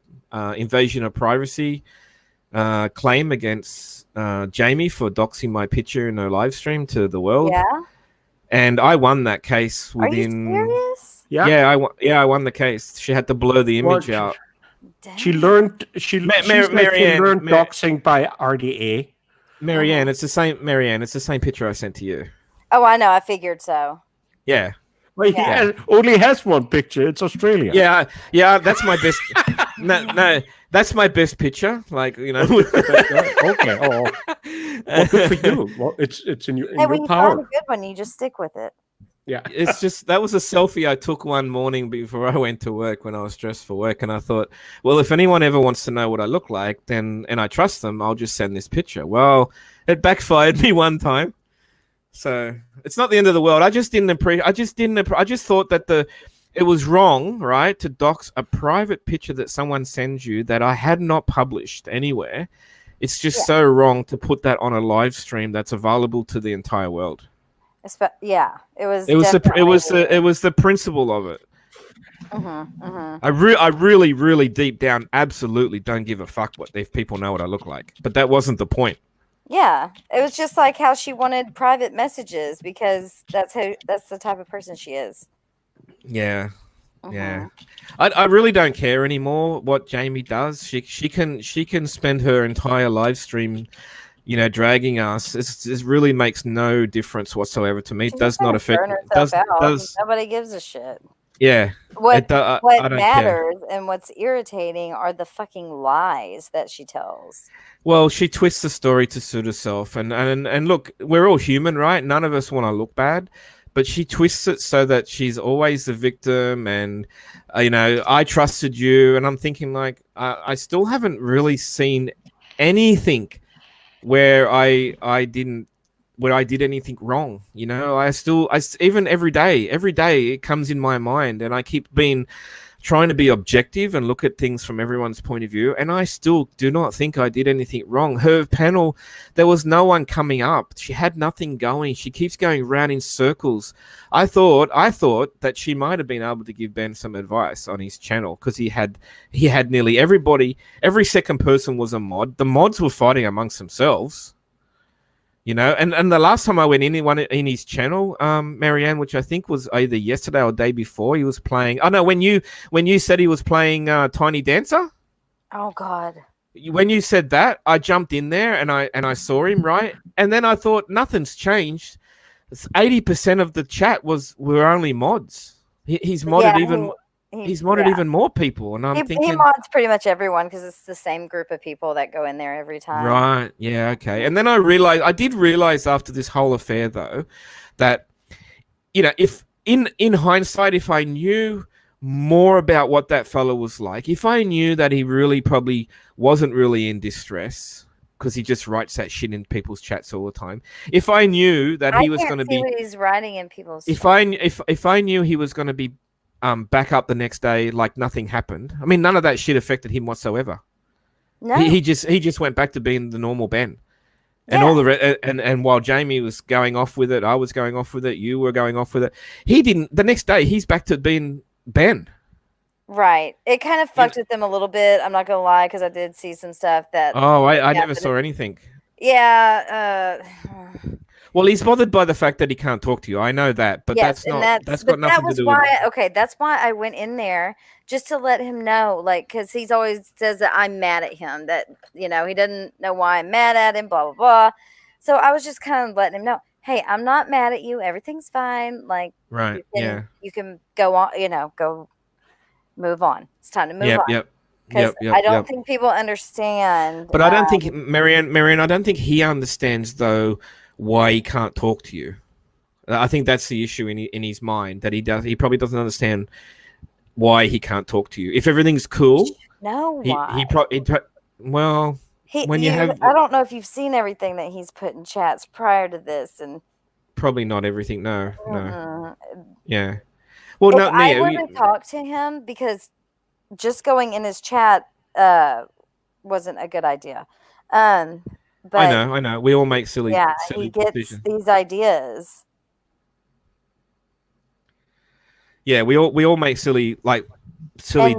invasion of privacy claim against Jamie for doxing my picture in her live stream to the world. Yeah. And I won that case within. Are you serious? Yeah, I won the case. She had to blur the image out. Dang. She learned doxing by RDA. Marianne, it's the same. Marianne, it's the same picture I sent to you. Oh, I know. I figured so. Yeah. Well, he only has one picture. It's Australia. Yeah. That's my best. no, that's my best picture. Like, you know. Okay. Oh, well, good for you. Well, it's in your when you power. find a good one, you just stick with it. Yeah. It's just that was a selfie I took one morning before I went to work when I was dressed for work, and I thought, well, if anyone ever wants to know what I look like, then and I trust them, I'll just send this picture. Well, it backfired me one time. So it's not the end of the world. I just thought that it was wrong, right, to dox a private picture that someone sends you that I had not published anywhere. It's just so wrong to put that on a live stream that's available to the entire world. Yeah, it was the principle of it. I really deep down absolutely don't give a fuck what if people know what I look like, but that wasn't the point. Yeah, it was just like how she wanted private messages because that's the type of person she is. Yeah. Yeah, I really don't care anymore what Jamie does. She can spend her entire live stream, you know, dragging us. It really makes no difference whatsoever to me. It does not affect. Nobody gives a shit. Yeah. What I don't matters care. and what's irritating are the fucking lies that she tells. Well, she twists the story to suit herself, and look, we're all human, right? None of us want to look bad. But she twists it so that she's always the victim, and you know, I trusted you, and I'm thinking like I still haven't really seen anything where I did anything wrong. You know, I even every day it comes in my mind, and I keep trying to be objective and look at things from everyone's point of view, and I still do not think I did anything wrong. Her panel, there was no one coming up. She had nothing going. She keeps going around in circles. I thought that she might have been able to give Ben some advice on his channel because he had nearly everybody. Every second person was a mod. The mods were fighting amongst themselves. You know, and the last time I went in his channel, Marianne, which I think was either yesterday or day before, he was playing. Oh no, when you said he was playing Tiny Dancer. Oh God. When you said that, I jumped in there and I saw him, right, and then I thought nothing's changed. 80% of the chat were only mods. He's modded even more people, and I'm thinking he mods pretty much everyone because it's the same group of people that go in there every time. Right? Yeah. Okay. And then I did realize after this whole affair, though, that you know, if in hindsight, if I knew more about what that fellow was like, if I knew that he really probably wasn't really in distress because he just writes that shit in people's chats all the time, if I knew that he was going to be, what he's writing in people's if I knew he was going to be back up the next day like nothing happened. I mean, none of that shit affected him whatsoever. No, he just went back to being the normal Ben, and all the and while Jamie was going off with it, I was going off with it, you were going off with it. He didn't. The next day, he's back to being Ben. Right. It kind of fucked with them a little bit. I'm not gonna lie, because I did see some stuff that. Oh, I never saw anything. Yeah. Well, he's bothered by the fact that he can't talk to you. I know that, but Yes, that's and not. That's got nothing to do with. that's why I went in there just to let him know, like, because he's always says that I'm mad at him, that he doesn't know why I'm mad at him, blah blah blah. So I was just kind of letting him know, hey, I'm not mad at you. Everything's fine. Like, Right. Yeah. you can go on, go move on. It's time to move Yep. on. Yep. Because Yep. I don't Yep. think people understand. But I don't think Marianne. I don't think he understands though why he can't talk to you. I think that's the issue in his mind, that he probably doesn't understand why he can't talk to you. If everything's cool, No, why? he probably well, when you have I don't know if you've seen everything that he's put in chats prior to this, and probably not everything. No. mm-mm. Yeah. Well, If no, I were to talk to him, because just going in his chat wasn't a good idea. But I know. We all make silly he gets decisions. these ideas. Yeah, we all make silly And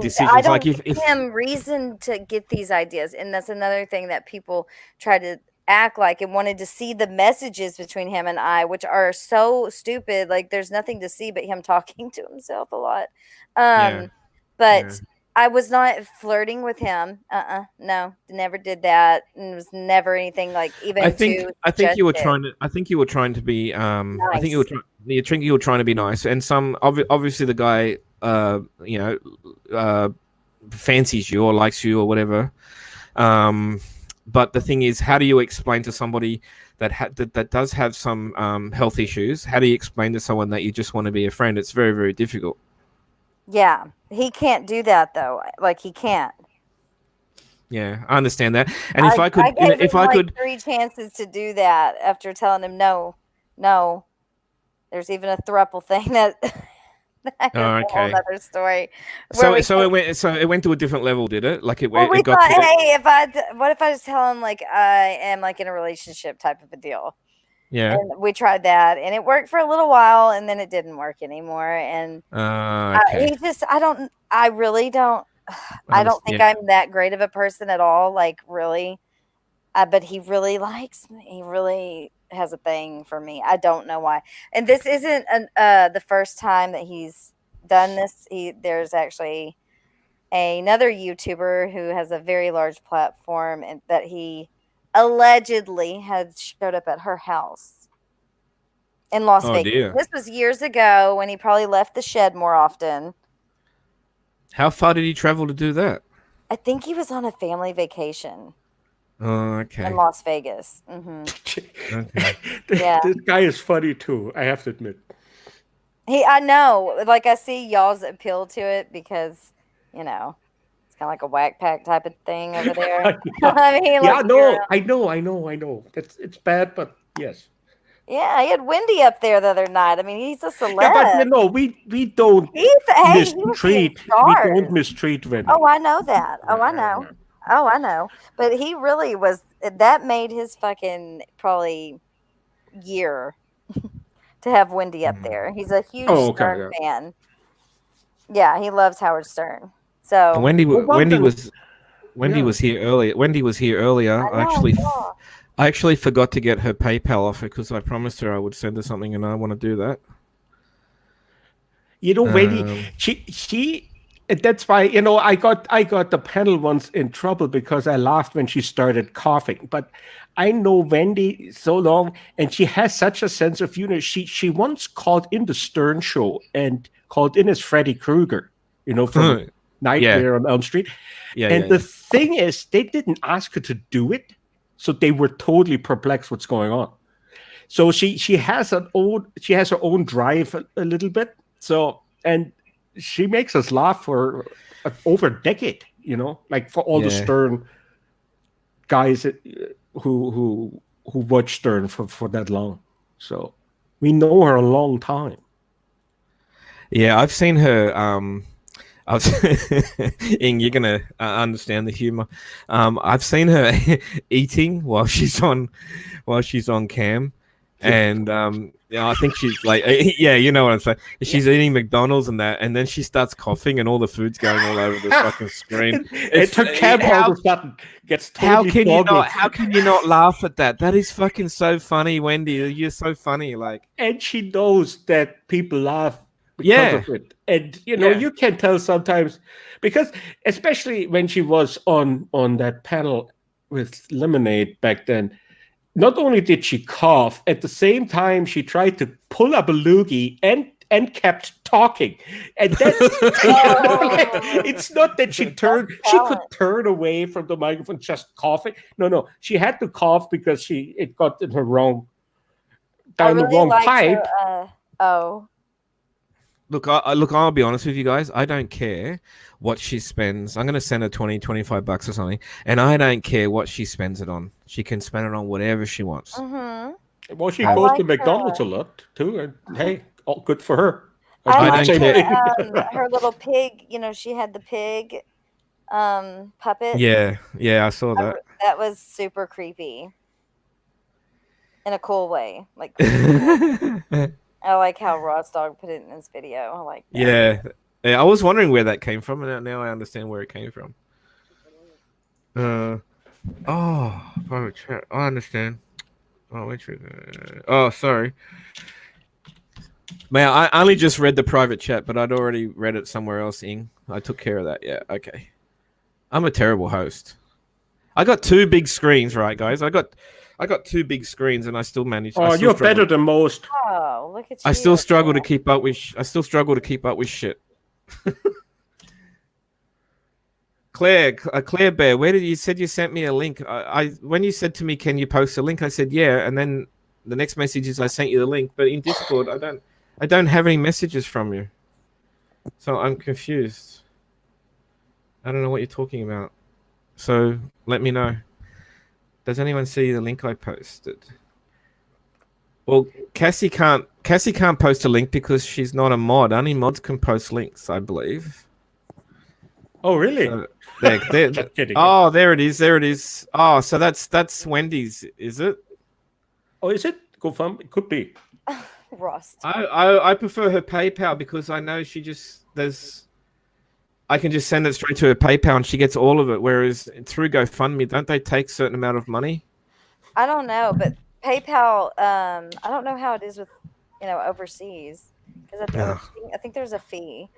decisions. I don't Like give if him reason to get these ideas, and that's another thing that people try to act like and wanted to see the messages between him and I, which are so stupid. Like, there's nothing to see but him talking to himself a lot. Yeah. But Yeah. I was not flirting with him. No, never did that. And it was never anything like even. I think you were suggestive. I think you were trying to be I think Nice. you were trying to be nice, and obviously the guy fancies you or likes you or whatever. But the thing is, how do you explain to somebody that does have some health issues? How do you explain to someone that you just want to be a friend? It's very, very difficult. Yeah, he can't do that though. Like, he can't. Yeah, I understand that. And if I could, gave if him, I like, could, 3 chances to do that after telling him no. There's even a throuple thing that that's Oh, a whole okay. other story. So it went to a different level, did it? Like Well, we it got thought, to hey, what if I just tell him like I am like in a relationship type of a deal? yeah. And we tried that, and it worked for a little while, and then it didn't work anymore. And Okay. I really don't. I don't think Yeah. I'm that great of a person at all. Like, really. But he really likes me. He really has a thing for me. I don't know why. And this isn't the first time that he's done this. There's actually another YouTuber who has a very large platform, and that he allegedly had showed up at her house in Las Oh, Vegas. dear. This was years ago when he probably left the shed more often. How far did he travel to do that? I think he was on a family vacation Oh, okay. in Las Vegas. Hmm. Okay. Yeah. This guy is funny too, I have to admit. I know. Like, I see y'all's appeal to it because, it's kind of like a whack pack type of thing over there. I mean, he Yeah, loves to be no, around. I know. It's bad, but yes. Yeah, he had Wendy up there the other night. I mean, he's a celeb. Yeah, but we don't He was seeing mistreat. We stars. don't mistreat Wendy. Oh, I know that. Oh, I know. Oh, I know. But he really was. That made his fucking probably year to have Wendy up there. He's a huge Stern fan. Yeah, he loves Howard Stern. So Wendy then- was here earlier. Wendy was here earlier. I know, I actually forgot to get her PayPal off her because I promised her I would send her something, and I want to do that. Wendy, she that's why I got the panel once in trouble because I laughed when she started coughing. But I know Wendy so long, and she has such a sense of humor. She once called in the Stern Show and called in as Freddy Krueger, from Nightmare on Elm Street. Yeah. The thing is, they didn't ask her to do it, so they were totally perplexed what's going on. So she has her own drive a little bit. So, and she makes us laugh for over a decade, like for all the Stern guys who watch Stern for that long. So we know her a long time. Yeah, I've seen her. Ing, you're gonna understand the humor. I've seen her eating while she's on cam, And yeah, I think she's like, yeah, you know what I'm saying. She's eating McDonald's and that, and then she starts coughing, and all the food's going all over the fucking screen. And her cam all of a sudden gets totally foggy. How can you not laugh at that? That is fucking so funny, Wendy. You're so funny. Like, And she knows that people laugh because Yeah. of it. And you know, Yeah. you can tell sometimes because especially when she was on that panel with Lemonade back then, not only did she cough, at the same time she tried to pull up a loogie and kept talking. And that's it's not that she could turn away from the microphone just coughing. No. She had to cough because it got in her wrong the wrong pipe. Look, I'll be honest with you guys. I don't care what she spends. I'm going to send her 20, 25 bucks or something. And I don't care what she spends it on. She can spend it on whatever she wants. Mm-hmm. Well, she goes to McDonald's a lot too. And hey, all good for her. I don't like care. her little pig. You know, she had the pig puppet. Yeah, I saw that. That was super creepy. In a cool way. Like, I like how Rod's dog put it in this video. I like that. Yeah, I was wondering where that came from, and now I understand where it came from. Private chat. I understand. Oh, wait. Oh, sorry. Man, I only just read the private chat, but I'd already read it somewhere else. I took care of that. Yeah, okay. I'm a terrible host. I got two big screens, right, guys? I got two big screens, and I still managed. Oh, you're better than most. Oh, look at you! I still struggle to keep up with. I still struggle to keep up with shit. Claire Bear, where did you said you sent me a link? I when you said to me, "Can you post a link?" I said, "Yeah," and then the next message is, "I sent you the link," but in Discord, I don't have any messages from you, so I'm confused. I don't know what you're talking about. So let me know. Does anyone see the link I posted? Well, Cassie can't post a link because she's not a mod. Only mods can post links, I believe. Oh, really? So, oh, there it is. Oh, so that's Wendy's, is it? Oh, is it? Confirm. It could be. Rust. I prefer her PayPal because I know I can just send it straight to her PayPal and she gets all of it. Whereas through GoFundMe, don't they take a certain amount of money? I don't know, but PayPal. I don't know how it is with overseas because I think there's a fee.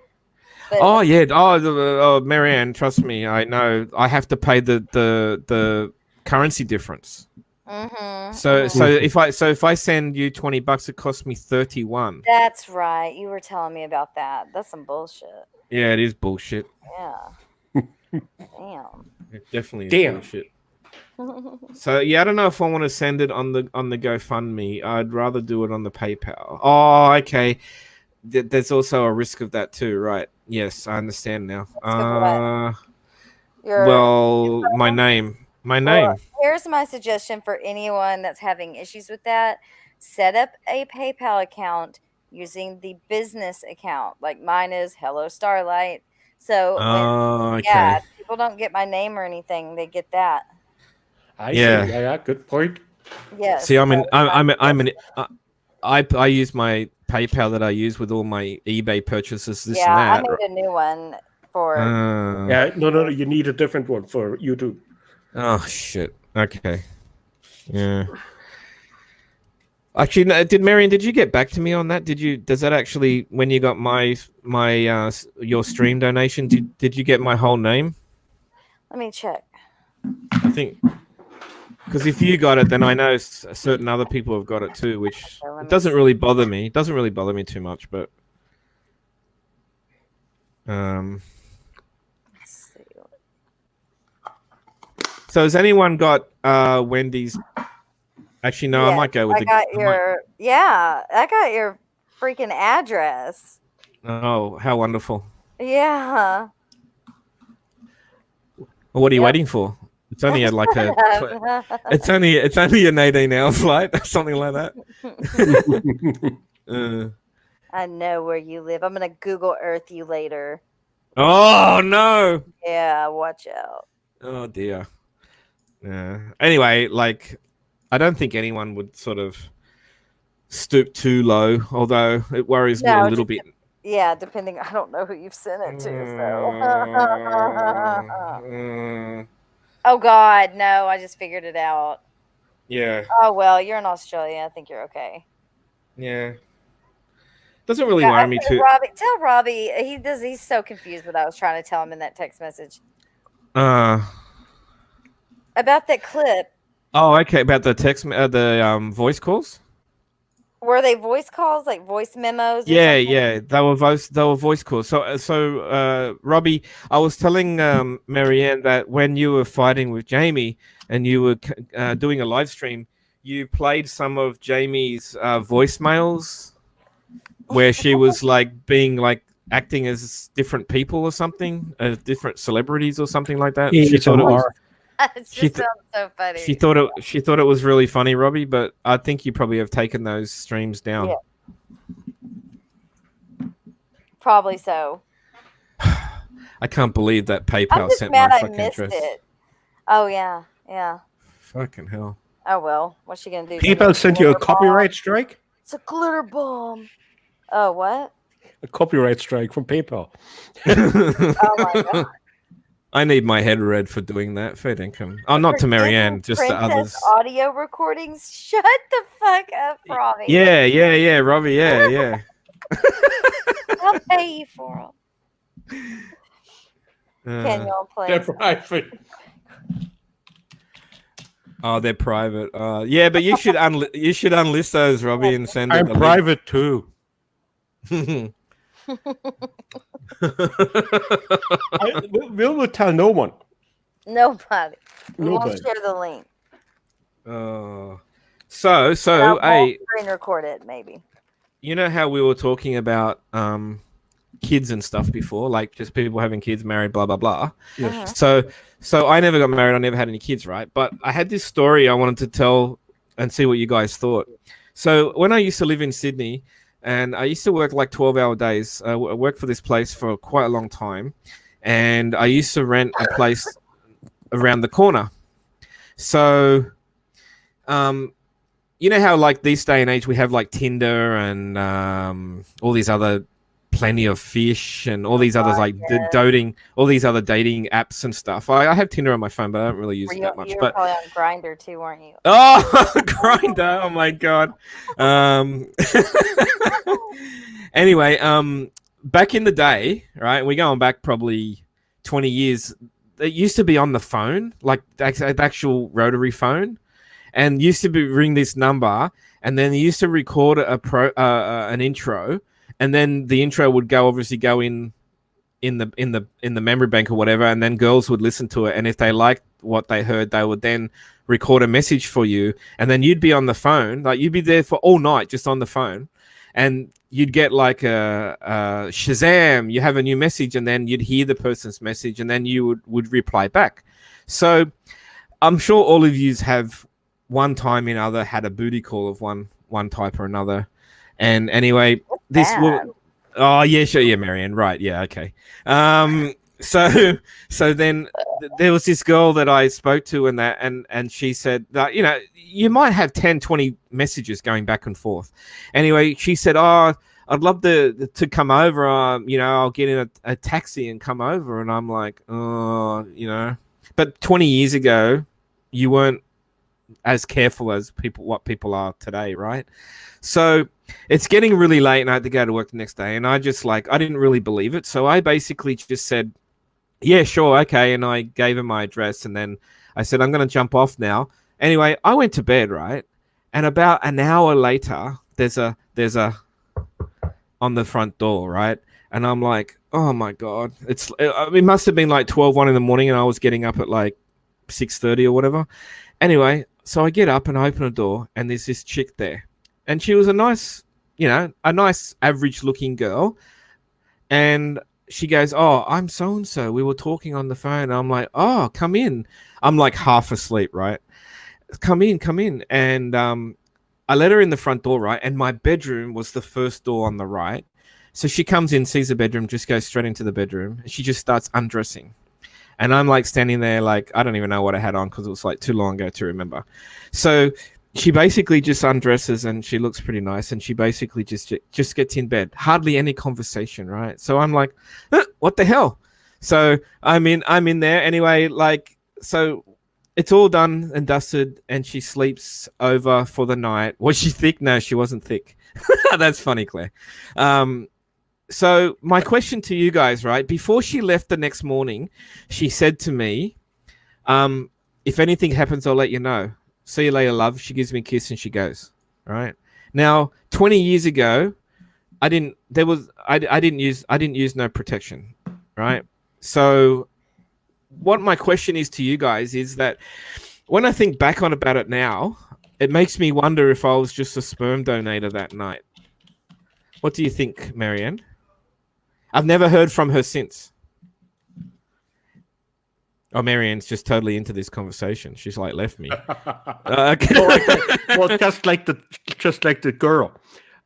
But, Oh yeah. Oh, Marianne, trust me. I know. I have to pay the currency difference. Mm-hmm, So if I send you $20, it costs me 31. That's right. You were telling me about that. That's some bullshit. Yeah, it is bullshit. Yeah. Damn. It definitely is bullshit. So yeah, I don't know if I want to send it on the GoFundMe. I'd rather do it on the PayPal. Oh, okay. There's also a risk of that too, right? Yes, I understand now. My name. Well, here's my suggestion for anyone that's having issues with that. Set up a PayPal account using the business account. Like mine is Hello Starlight. So when people don't get my name or anything, they get that. I see. Yeah, good point. Yes. See, I use my PayPal that I use with all my eBay purchases. This and that. I made a new one for. No. You need a different one for YouTube. Oh shit. Okay. Yeah. Actually, no, did you get back to me on that? Does that actually, when you got my your stream donation, did you get my whole name? Let me check. I think because if you got it, then I know certain other people have got it too, which doesn't really bother me. It doesn't really bother me too much, but Let's see. So has anyone got Wendy's? Actually, no. I might go with I got your freaking address. Oh, how wonderful! Yeah. Well, what are you waiting for? It's only at like it's only an 18-hour flight, something like that. I know where you live. I'm gonna Google Earth you later. Oh no! Yeah, watch out. Oh dear. Yeah. Anyway, like, I don't think anyone would sort of stoop too low, although it worries me a No, little just bit. yeah, depending. I don't know who you've sent it to. So. Oh God, no! I just figured it out. Yeah, Oh well, you're in Australia. I think you're okay. yeah. Doesn't really Yeah, worry me too. tell Robbie he's so confused what I was trying to tell him in that text message Uh about that clip. oh, okay. About the voice calls. Were they voice calls, like voice memos or Yeah, something? yeah. They were voice calls. So Robbie, I was telling Marianne that when you were fighting with Jamie and you were doing a live stream, you played some of Jamie's voicemails where she was like being like acting as different people or something, different celebrities or something like that. She thought it was. ASMR. It She just th- sounds so funny. She thought it was really funny, Robbie, but I think you probably have taken those streams down. Yeah. Probably so. I can't believe that I'm PayPal just sent mad my I fucking missed address. it. Oh yeah, yeah. Fucking hell. Oh well, what's she gonna do? PayPal sent you a Glitter bomb? copyright strike. It's a glitter bomb. Oh what? A copyright strike from PayPal. Oh my god. I need my head read for doing that. Fair income. Oh, not to Marianne, just to Princess others. audio recordings. Shut the fuck up, Robbie. Yeah, Robbie. Yeah. I'll pay you for them. Can y'all play? They're private. Oh, they're private. Yeah, but you should unlist those, Robbie, and send I'm it. private too. We'll tell no one. Nobody. We won't Nobody. share the link. So, I'll hey, screen record it, maybe. you know how we were talking about kids and stuff before, like just people having kids, married, blah blah blah. Yes. So I never got married. I never had any kids, right? But I had this story I wanted to tell and see what you guys thought. So when I used to live in Sydney, and I used to work like 12-hour days. I worked for this place for quite a long time, and I used to rent a place around the corner. So, you know how like this day and age we have like Tinder and all these other Plenty of Fish and all these others like all these other dating apps and stuff. I have Tinder on my phone, but I don't really use it that much. You were But probably on Grindr too, weren't you? oh, Grinder! Oh my god. Anyway, back in the day, right? We're going back probably 20 years. It used to be on the phone, like the actual rotary phone, and used to ring this number, and then they used to record an intro, and then the intro would obviously go in the memory bank or whatever, and then girls would listen to it, and if they liked what they heard, they would then record a message for you, and then you'd be on the phone, like you'd be there for all night just on the phone, and you'd get like a Shazam, you have a new message, and then you'd hear the person's message, and then you would reply back. So I'm sure all of you have one time or another had a booty call of one type or another. And anyway, this will. Oh yeah, sure, yeah, Marianne, right? Yeah, okay. So then there was this girl that I spoke to, and she said that you might have 10, 20 messages going back and forth. Anyway, she said, "Oh, I'd love to come over. I'll get in a taxi and come over." And I'm like, "Oh, But 20 years ago, you weren't as careful as what people are today, right? So it's getting really late and I had to go to work the next day, and I didn't really believe it. So I basically just said, yeah, sure, okay. And I gave her my address, and then I said, I'm going to jump off now. Anyway, I went to bed, right? And about an hour later, there's a on the front door, right? And I'm like, oh my God. It must have been like 1 in the morning, and I was getting up at like 6:30 or whatever. Anyway, so I get up and I open a door, and there's this chick there. And she was a nice average looking girl. And she goes, "Oh, I'm so-and-so. We were talking on the phone." And I'm like, "Oh, come in." I'm like half asleep, right? Come in. And I let her in the front door, right? And my bedroom was the first door on the right. So she comes in, sees the bedroom, just goes straight into the bedroom. She just starts undressing. And I'm like standing there like, I don't even know what I had on because it was like too long ago to remember. So she basically just undresses and she looks pretty nice, and she basically just gets in bed. Hardly any conversation, right? So I'm like, what the hell? So I'm in there anyway. Like, so it's all done and dusted, and she sleeps over for the night. Was she thick? No, she wasn't thick. That's funny, Claire. So my question to you guys, right? Before she left the next morning, she said to me, if anything happens, I'll let you know. See you later, love. She gives me a kiss and she goes. Right now, 20 years ago, I didn't use no protection. Right. So what my question is to you guys is that when I think back on about it now, it makes me wonder if I was just a sperm donor that night. What do you think, Marianne? I've never heard from her since. Oh, Marianne's just totally into this conversation. She's like left me. Well, just like the girl.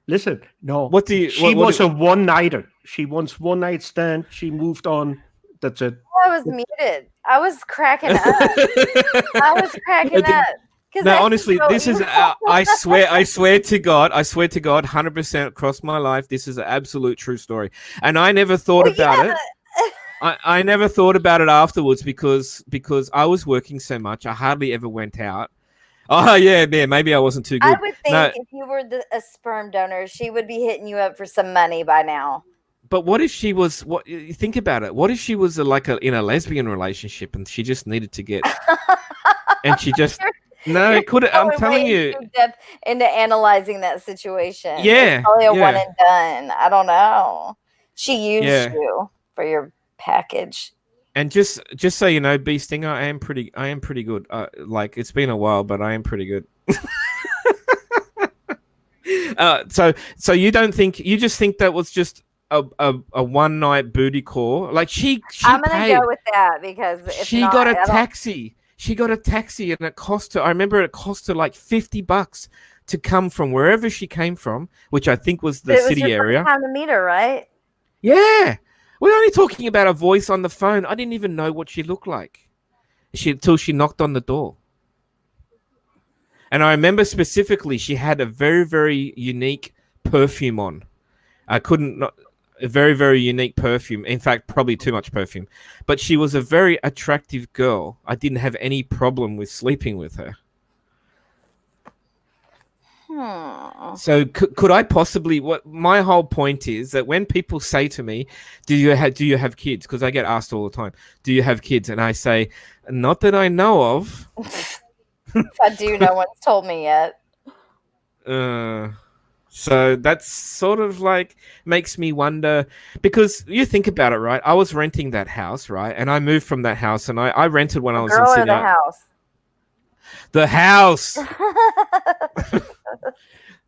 Listen, no. What do you? She was a one-nighter. She wants one night stand. She moved on. That's it. I was muted. I was cracking up. I was cracking up. No, honestly, this is. I swear to God, 100% across my life, this is an absolute true story, and I never thought about it. I never thought about it afterwards because I was working so much. I hardly ever went out. Oh yeah, maybe I wasn't too good. I would think if you were a sperm donor, she would be hitting you up for some money by now. But what if she was? What think about it? What if she was in a lesbian relationship and she just needed to get, and she just no, it could. I'm telling you, into analyzing that situation. Yeah, it's probably a one and done. I don't know. She used you for your package. And just so you know, Bee Stinger, I am pretty good. Like it's been a while, but I am pretty good. So you just think that was just a one night booty call? Like she I'm gonna go with that because she got a taxi. She got a taxi and it cost her. I remember it cost her like $50 to come from wherever she came from, which I think was the city area. First time to meet her, right? Yeah. We're only talking about a voice on the phone. I didn't even know what she looked like until she knocked on the door. And I remember specifically she had a very, very unique perfume on. A very, very unique perfume. In fact, probably too much perfume. But she was a very attractive girl. I didn't have any problem with sleeping with her. So could I possibly? What my whole point is that when people say to me, "Do you have kids?" Because I get asked all the time, "Do you have kids?" And I say, "Not that I know of." I do. No one's told me yet. So that's sort of like makes me wonder because you think about it, right? I was renting that house, right? And I moved from that house, and I rented when I was in Sydney. The house. The house.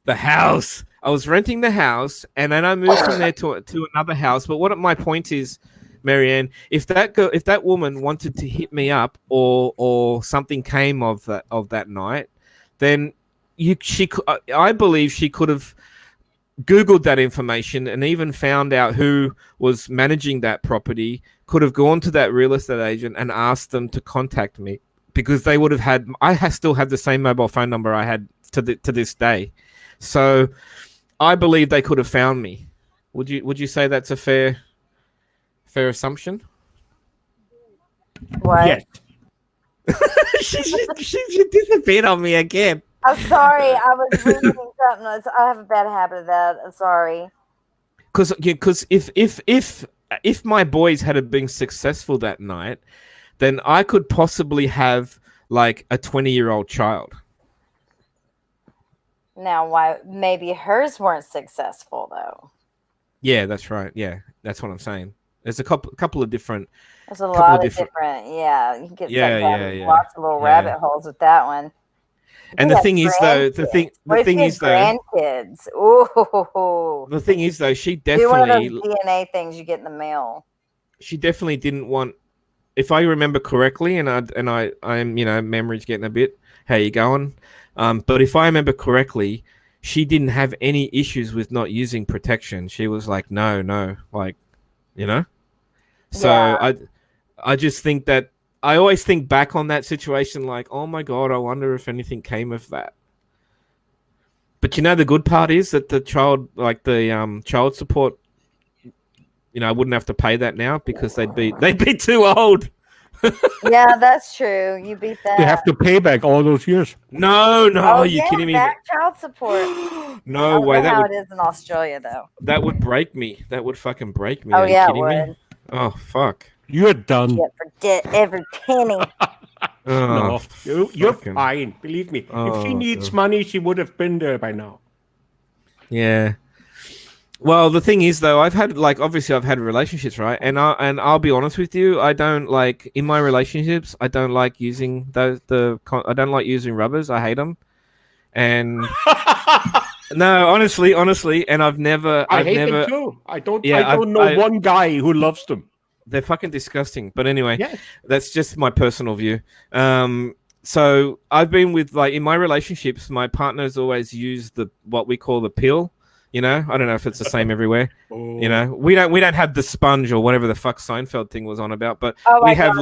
The house. I was renting the house, and then I moved from there to another house. But what my point is, Marianne, if that woman wanted to hit me up or something came of that night, then I believe she could have Googled that information and even found out who was managing that property. Could have gone to that real estate agent and asked them to contact me. Because they would have had, still have the same mobile phone number I had to this day, so I believe they could have found me. Would you say that's a fair assumption? What? Yes. she disappeared on me again. I'm sorry. I was reading something. I have a bad habit of that. I'm sorry. Because if my boys had been successful that night, then I could possibly have like a 20-year-old child. Now, why maybe hers weren't successful though? Yeah, that's right. Yeah, that's what I'm saying. There's a couple of different. There's a lot of different. Yeah, you can get lots of little rabbit holes with that one. And the thing is, though, grandkids. Ooh. The thing is, though, she do one of definitely those DNA things you get in the mail. She definitely didn't want. If I remember correctly, and I'm memory's getting a bit. How you going? But if I remember correctly, she didn't have any issues with not using protection. She was like, no, like, So yeah. I just think that I always think back on that situation like, oh my God, I wonder if anything came of that. But the good part is that the child, like the child support, I wouldn't have to pay that now because they'd be too old. Yeah, that's true. You beat that. You have to pay back all those years. No, are you kidding me? Back child support. No I way. don't know how it is in Australia, though. That would break me. That would fucking break me. Oh, Are you yeah, it kidding me? would. Oh, fuck. You're done. Yeah, forget every penny. No, Oh, you're fucking- fine. Believe me. If she Oh, needs God. money, she would have been there by now. Yeah. Well, the thing is, though, I've had relationships, right? And I'll be honest with you, I don't like in my relationships. I don't like using I don't like using rubbers. I hate them. And no, honestly, and I've never. I hate them too. I don't know I- one guy who loves them. They're fucking disgusting. But anyway, Yes. that's just my personal view. So I've been with in my relationships, my partners always use what we call the pill. I don't know if it's the same everywhere. Oh. We don't have the sponge or whatever the fuck Seinfeld thing was on about, but Oh, we have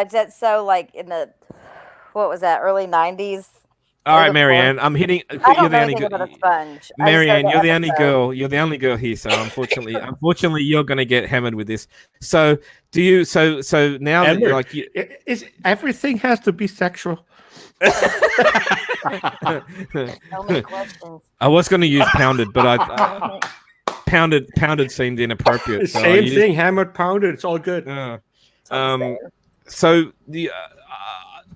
that's so in the what was that, early 90s? All right, Marianne, I'm hitting. I You're don't the know only anything about a girl. sponge. Marianne, you're the only girl. You're the only girl here. So unfortunately, you're gonna get hammered with this. So do you? So now that you're Is everything has to be sexual? So many questions. I was going to use pounded, but I pounded seemed inappropriate. So Same thing, hammered, pounded. It's all good. So the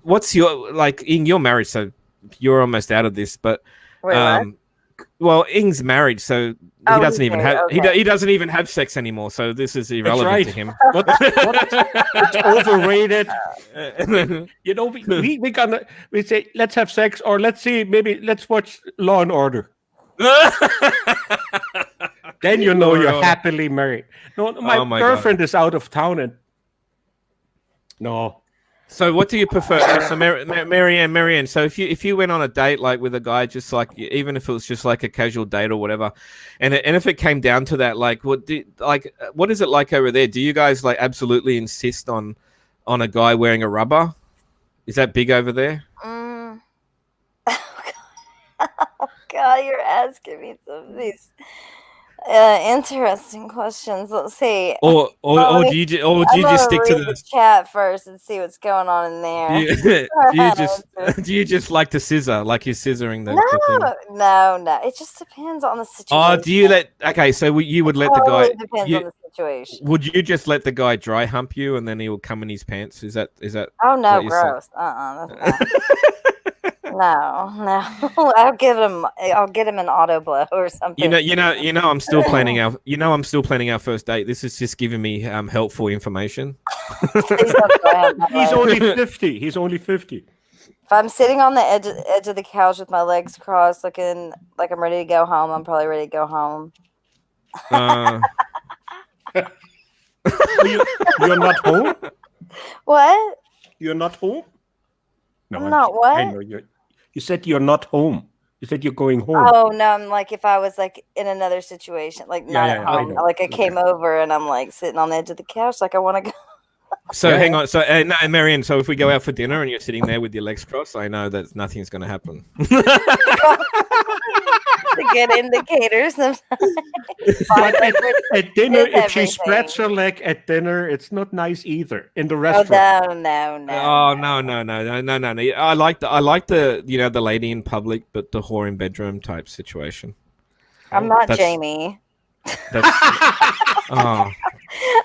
what's your you're married, so you're almost out of this, but Wait, what? well, Ing's married, so Oh, he doesn't he's even married, have okay. he doesn't even have sex anymore. So this is irrelevant right. to him. It's overrated. We say let's have sex, or let's watch Law and Order. Then you're happily married. No, my girlfriend is out of town, and no. So what do you prefer? So Marianne. So if you went on a date with a guy, just even if it was just a casual date or whatever, and if it came down to that, what is it like over there? Do you guys absolutely insist on a guy wearing a rubber? Is that big over there? Oh God, you're asking me some of these interesting questions. Let's see. Or do you just stick to the chat first and see what's going on in there? Do you just like to scissor, like you're scissoring the thing? No. It just depends on the situation. Oh, do you so you would let the guy? Depends on the situation. Would you just let the guy dry hump you and then he will come in his pants? Is that? Oh no, gross. That's not. No. I'll get him an auto blow or something. I'm still planning our first date. This is just giving me helpful information. He's only 50. He's only 50. If I'm sitting on the edge of the couch with my legs crossed, looking like I'm ready to go home, I'm probably ready to go home. You're not home? What? You're not home? No, I'm not what? I know you said you're not home. You said you're going home. Oh no, I'm if I was in another situation, not at home. I came over and I'm sitting on the edge of the couch, I want to go. So hang on. So Marianne, so if we go out for dinner and you're sitting there with your legs crossed, I know that nothing's going to happen. To get indicators sometimes. At dinner, if she spreads her leg at dinner, it's not nice either in the restaurant. Oh, no. Oh no. I like the the lady in public, but the whore in bedroom type situation. I'm not Jamie. That's, oh.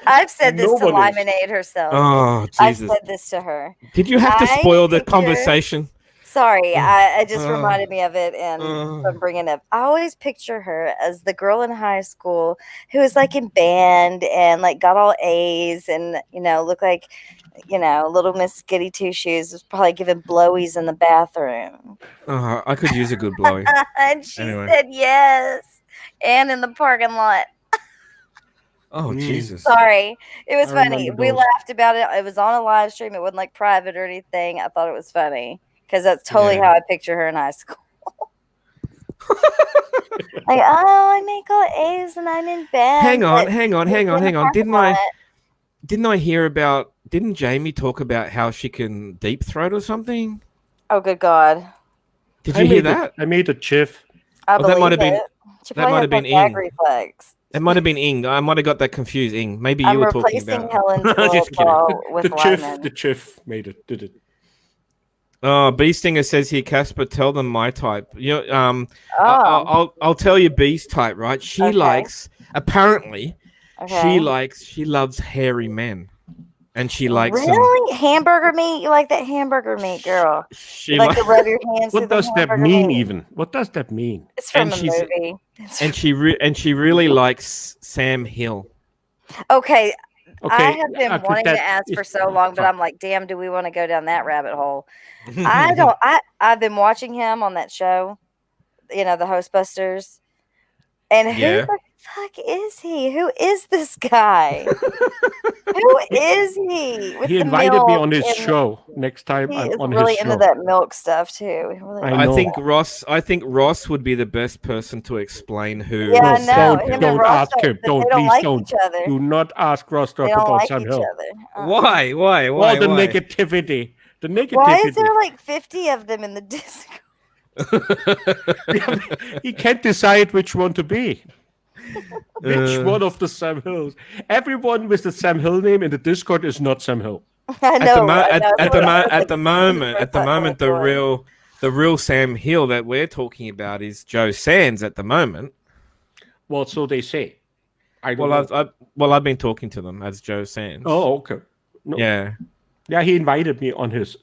I've said this to Lemonade herself. Oh, Jesus. I've said this to her. Did you have to spoil the conversation? Sorry, I just reminded me of it, and I'm bringing it up. I always picture her as the girl in high school who was in band and got all A's and looked like little Miss Goody Two Shoes, was probably giving blowies in the bathroom. I could use a good blowy. And she said yes, and in the parking lot. Oh, Jesus. Sorry. It was funny. We laughed about it. It was on a live stream. It wasn't private or anything. I thought it was funny because that's totally how I picture her in high school. I make all A's and I'm in bed. Hang on. Didn't I hear about, didn't Jamie talk about how she can deep throat or something? Oh, good God. Did you hear that? I made a GIF. I Oh, that might believe have been. it. She That probably might has have been like gag Ing. reflex. It might have been Ing. I might have got that confused. Ing. Maybe you I'm were talking replacing about. Helen's gold Just kidding. ball with Lyman. The chief made it. Did it? Oh, Beestinger says here, Casper, tell them my type. You know, Oh, I'll tell you Beast type, right? She Okay. likes apparently okay. she loves hairy men, and she likes them. Really? Hamburger meat? You like that hamburger meat, girl? She You like to like, rub your hands through What the does that hamburger mean? meat? Even what does that mean? It's from And a she's- movie. It's and she really likes Sam Hill. okay. I Okay, have been could wanting to that- ask for is- so long, but fine. I'm like, damn, do we want to go down that rabbit hole? I don't. I've been watching him on that show, you know, the Hostbusters, and Yeah. who the fuck is he? Who is this guy? Who is he? With He the invited me milk on his and- show next time. He I'm is on really his into show. that milk stuff too. He really I I know. think Ross would be the best person to explain who. Yeah, I No, know. don't- Him and don't Ross ask him. they Don't, don't please like don't. each other. Do not ask Ross They talk don't about like Sam each Hill. other. Why? All the Why? negativity. The negativity. Why is there like 50 of them in the Discord? He can't decide which one to be. Which Uh, one of the Sam Hills? Everyone with the Sam Hill name in the Discord is not Sam Hill. I at know. the mo- I at, know, at the that's mo- what I was at the like, moment first time I the went. real Sam Hill that we're talking about is Joe Sands at the moment. Well, so they say. I don't Well, know. I've been talking to them as Joe Sands. Oh, okay. No. Yeah. Yeah, he invited me on his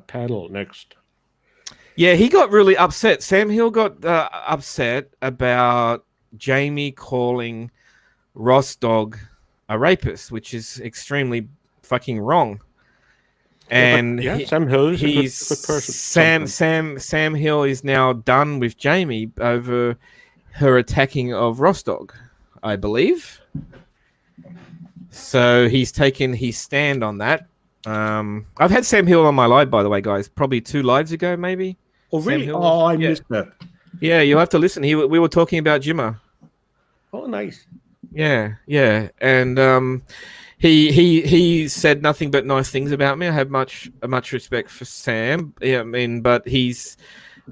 panel next. Yeah, he got really upset. Sam Hill got upset about Jamie calling Ross Dog a rapist, which is extremely fucking wrong. And Yeah, Sam Hill is a he's good person. Sam Hill is now done with Jamie over her attacking of Ross Dog, I believe. So he's taken his stand on that. I've had Sam Hill on my live, by the way, guys. Probably 2 lives ago, maybe. Oh, Sam really? Hill Oh, I yeah. missed that. Yeah, you'll have to listen. We were talking about Jimmer. Oh, nice. Yeah, and he said nothing but nice things about me. I have much respect for Sam. Yeah, I mean, but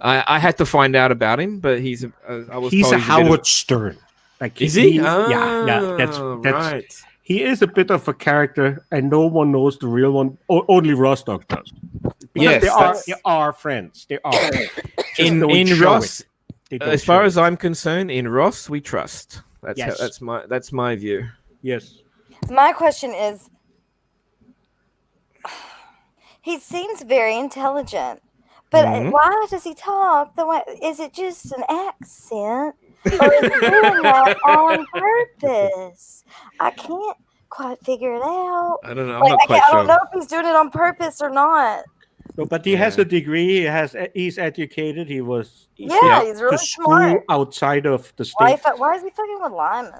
I had to find out about him. But he's I was He's told a he's a bit of- Howard Stern. Like Is he? Yeah. That's right. He is a bit of a character, and no one knows the real one. Only Rostock does. Yes, They are friends. They are. Just in don't show Ross. it. They don't As far show as it. I'm concerned, in Ross we trust. Yes. That's my view. Yes. My question is, he seems very intelligent, but Mhm. why does he talk the way? Is it just an accent, or is he doing that on purpose? I can't quite figure it out. I don't know. I'm Like, not quite I don't sure. know if he's doing it on purpose or not. No, but he has Yeah. a degree. He's educated. He was Yeah, he's really to smart. school outside of the Why, state. why is he fucking with Lyman?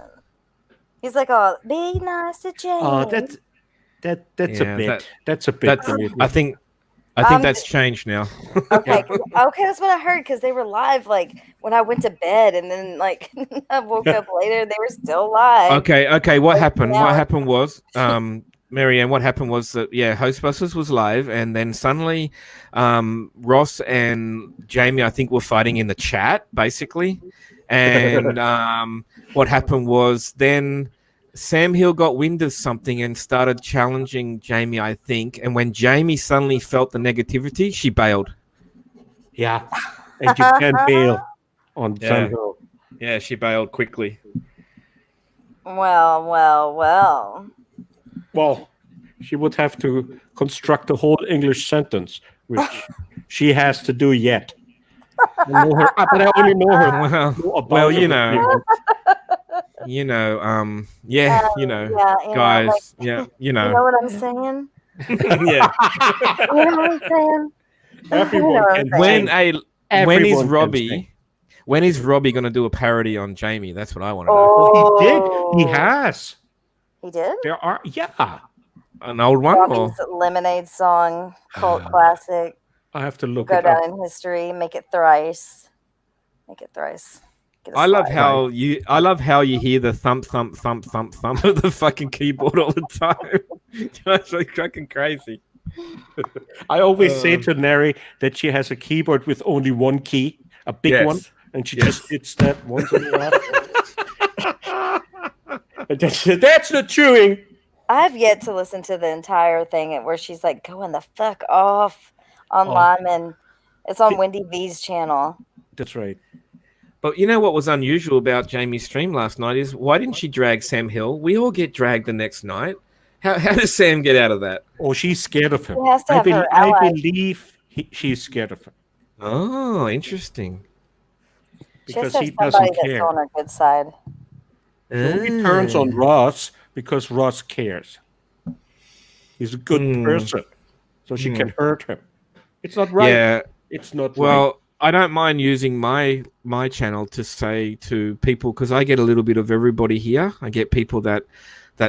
He's like, "Oh, be nice to James." Oh, that's Yeah, a bit. that- That's a bit. I think that's changed now. Okay, okay, that's what I heard because they were live like when I went to bed, and then like I woke up later, and they were still live. Okay. What happened? now- What happened was, Marianne. What happened was that Hostbusters was live, and then suddenly, Ross and Jamie, I think, were fighting in the chat, basically. And what happened was then Sam Hill got wind of something and started challenging Jamie, I think. And when Jamie suddenly felt the negativity, she bailed. Yeah, and you can't bail on Yeah. Sam Hill. Yeah, she bailed quickly. Well. Well, she would have to construct a whole English sentence, which she has to do yet. I know her, but I only know her. Well, you her. know, Yeah, guys, like, you you know know, what I'm saying? yeah. You know what I'm saying? Everyone You know can what I'm saying? Everyone When is Robbie gonna do a parody on Jamie? That's what I want to know. Oh, He did. He has. He did? There are. Yeah. An old one, or Robbie's Lemonade song, cult classic. I have to look Go it up. down in history. Make it thrice. Make it thrice. Get a I love slide. how you hear the thump thump thump thump thump of the fucking keyboard all the time. It's like fucking crazy. I always say to Neri that she has a keyboard with only one key, a big Yes. one, and she Yes. just hits that once in a while. And that's not chewing. I've yet to listen to the entire thing where she's like going the fuck off on Lyman. It's on Wendy V's channel. That's right. But you know what was unusual about Jamie's stream last night is why didn't she drag Sam Hill? We all get dragged the next night. How does Sam get out of that? Oh, she's scared of him. She has to have her I ally. believe she's scared of him. Oh, interesting. She has Because to have he somebody doesn't that's care. on her good side. So he turns on Ross because Ross cares. He's a good person. So she can hurt him. It's not right. Yeah. It's not Well, right. I don't mind using my channel to say to people, because I get a little bit of everybody here. I get people that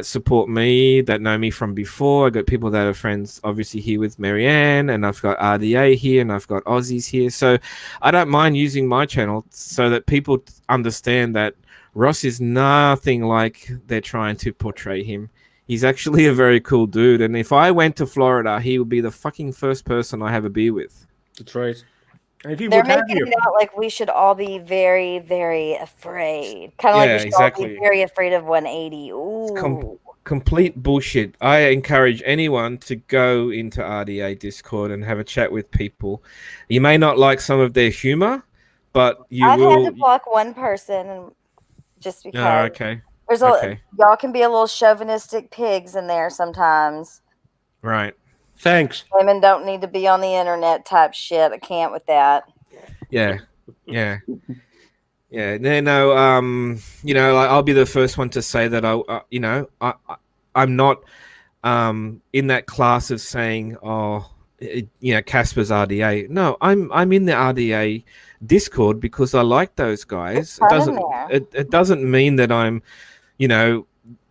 support me, that know me from before. I got people that are friends, obviously, here with Marianne, and I've got RDA here, and I've got Aussies here. So I don't mind using my channel so that people understand that Ross is nothing like they're trying to portray him. He's actually a very cool dude, and if I went to Florida, he would be the fucking first person I have a beer with. That's right. And he They're would have making you. it out like we should all be very, very afraid. Kind of like we should all exactly. be very afraid of 180. Ooh. Complete bullshit. I encourage anyone to go into RDA Discord and have a chat with people. You may not like some of their humor, but you I've will. had to block one person and just because. Oh, okay. There's y'all can be a little chauvinistic pigs in there sometimes. Right. Thanks. Women don't need to be on the internet type shit. I can't with that. Yeah. Yeah. Yeah. No. You know, like, I'll be the first one to say that I'm not in that class of saying, Casper's RDA. No, I'm in the RDA Discord because I like those guys. It doesn't mean that I'm,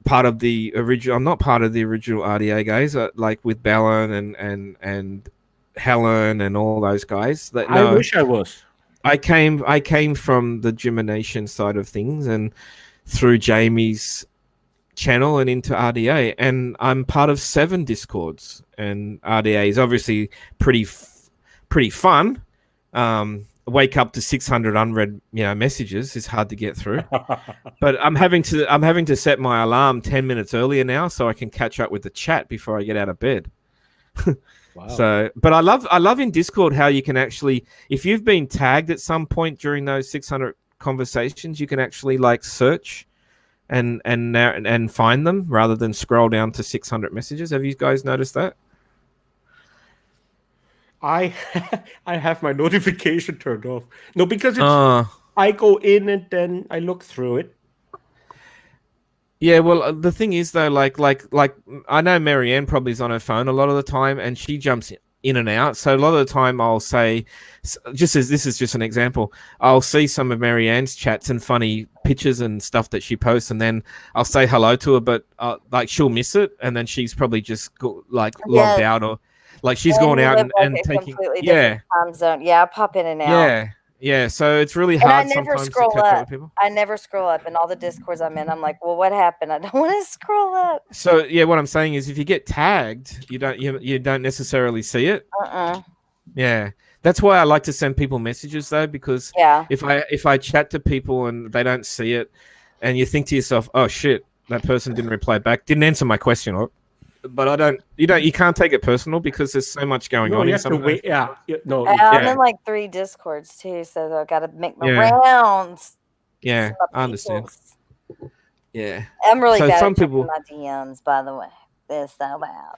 part of the original. I'm not part of the original RDA guys, like with Ballon and Helen and all those guys. I wish I was. I came from the Gemination side of things and through Jamie's channel and into RDA, and I'm part of 7 Discords, and RDA is obviously pretty fun. Wake up to 600 unread messages is hard to get through, but I'm having to set my alarm 10 minutes earlier now so I can catch up with the chat before I get out of bed. Wow. So, but I love in Discord how you can actually, if you've been tagged at some point during those 600 conversations, you can actually like search and find them rather than scroll down to 600 messages. Have you guys noticed that? I have my notification turned off. No, because I go in and then I look through it. Yeah, well, the thing is though, like I know Marianne probably is on her phone a lot of the time, and she jumps in and out. So a lot of the time, I'll say, just as this is just an example, I'll see some of Marianne's chats and funny pictures and stuff that she posts, and then I'll say hello to her, but like she'll miss it, and then she's probably just logged out, or like she's gone out and taking time zone. Yeah, I pop in and out. Yeah, so it's really hard sometimes to catch up with people. I never scroll up in all the Discords I'm in. I'm like, well, what happened? I don't want to scroll up. So yeah, what I'm saying is, if you get tagged, you don't necessarily see it. Yeah, that's why I like to send people messages though, because if I chat to people and they don't see it, and you think to yourself, oh shit, that person didn't reply back, didn't answer my question, but you can't take it personal because there's so much going on. You have to wait. I'm in like 3 Discords too, so I got to make my rounds. Yeah, I understand. Yeah, I'm really bad some at people my DMs, by the way. They're so bad.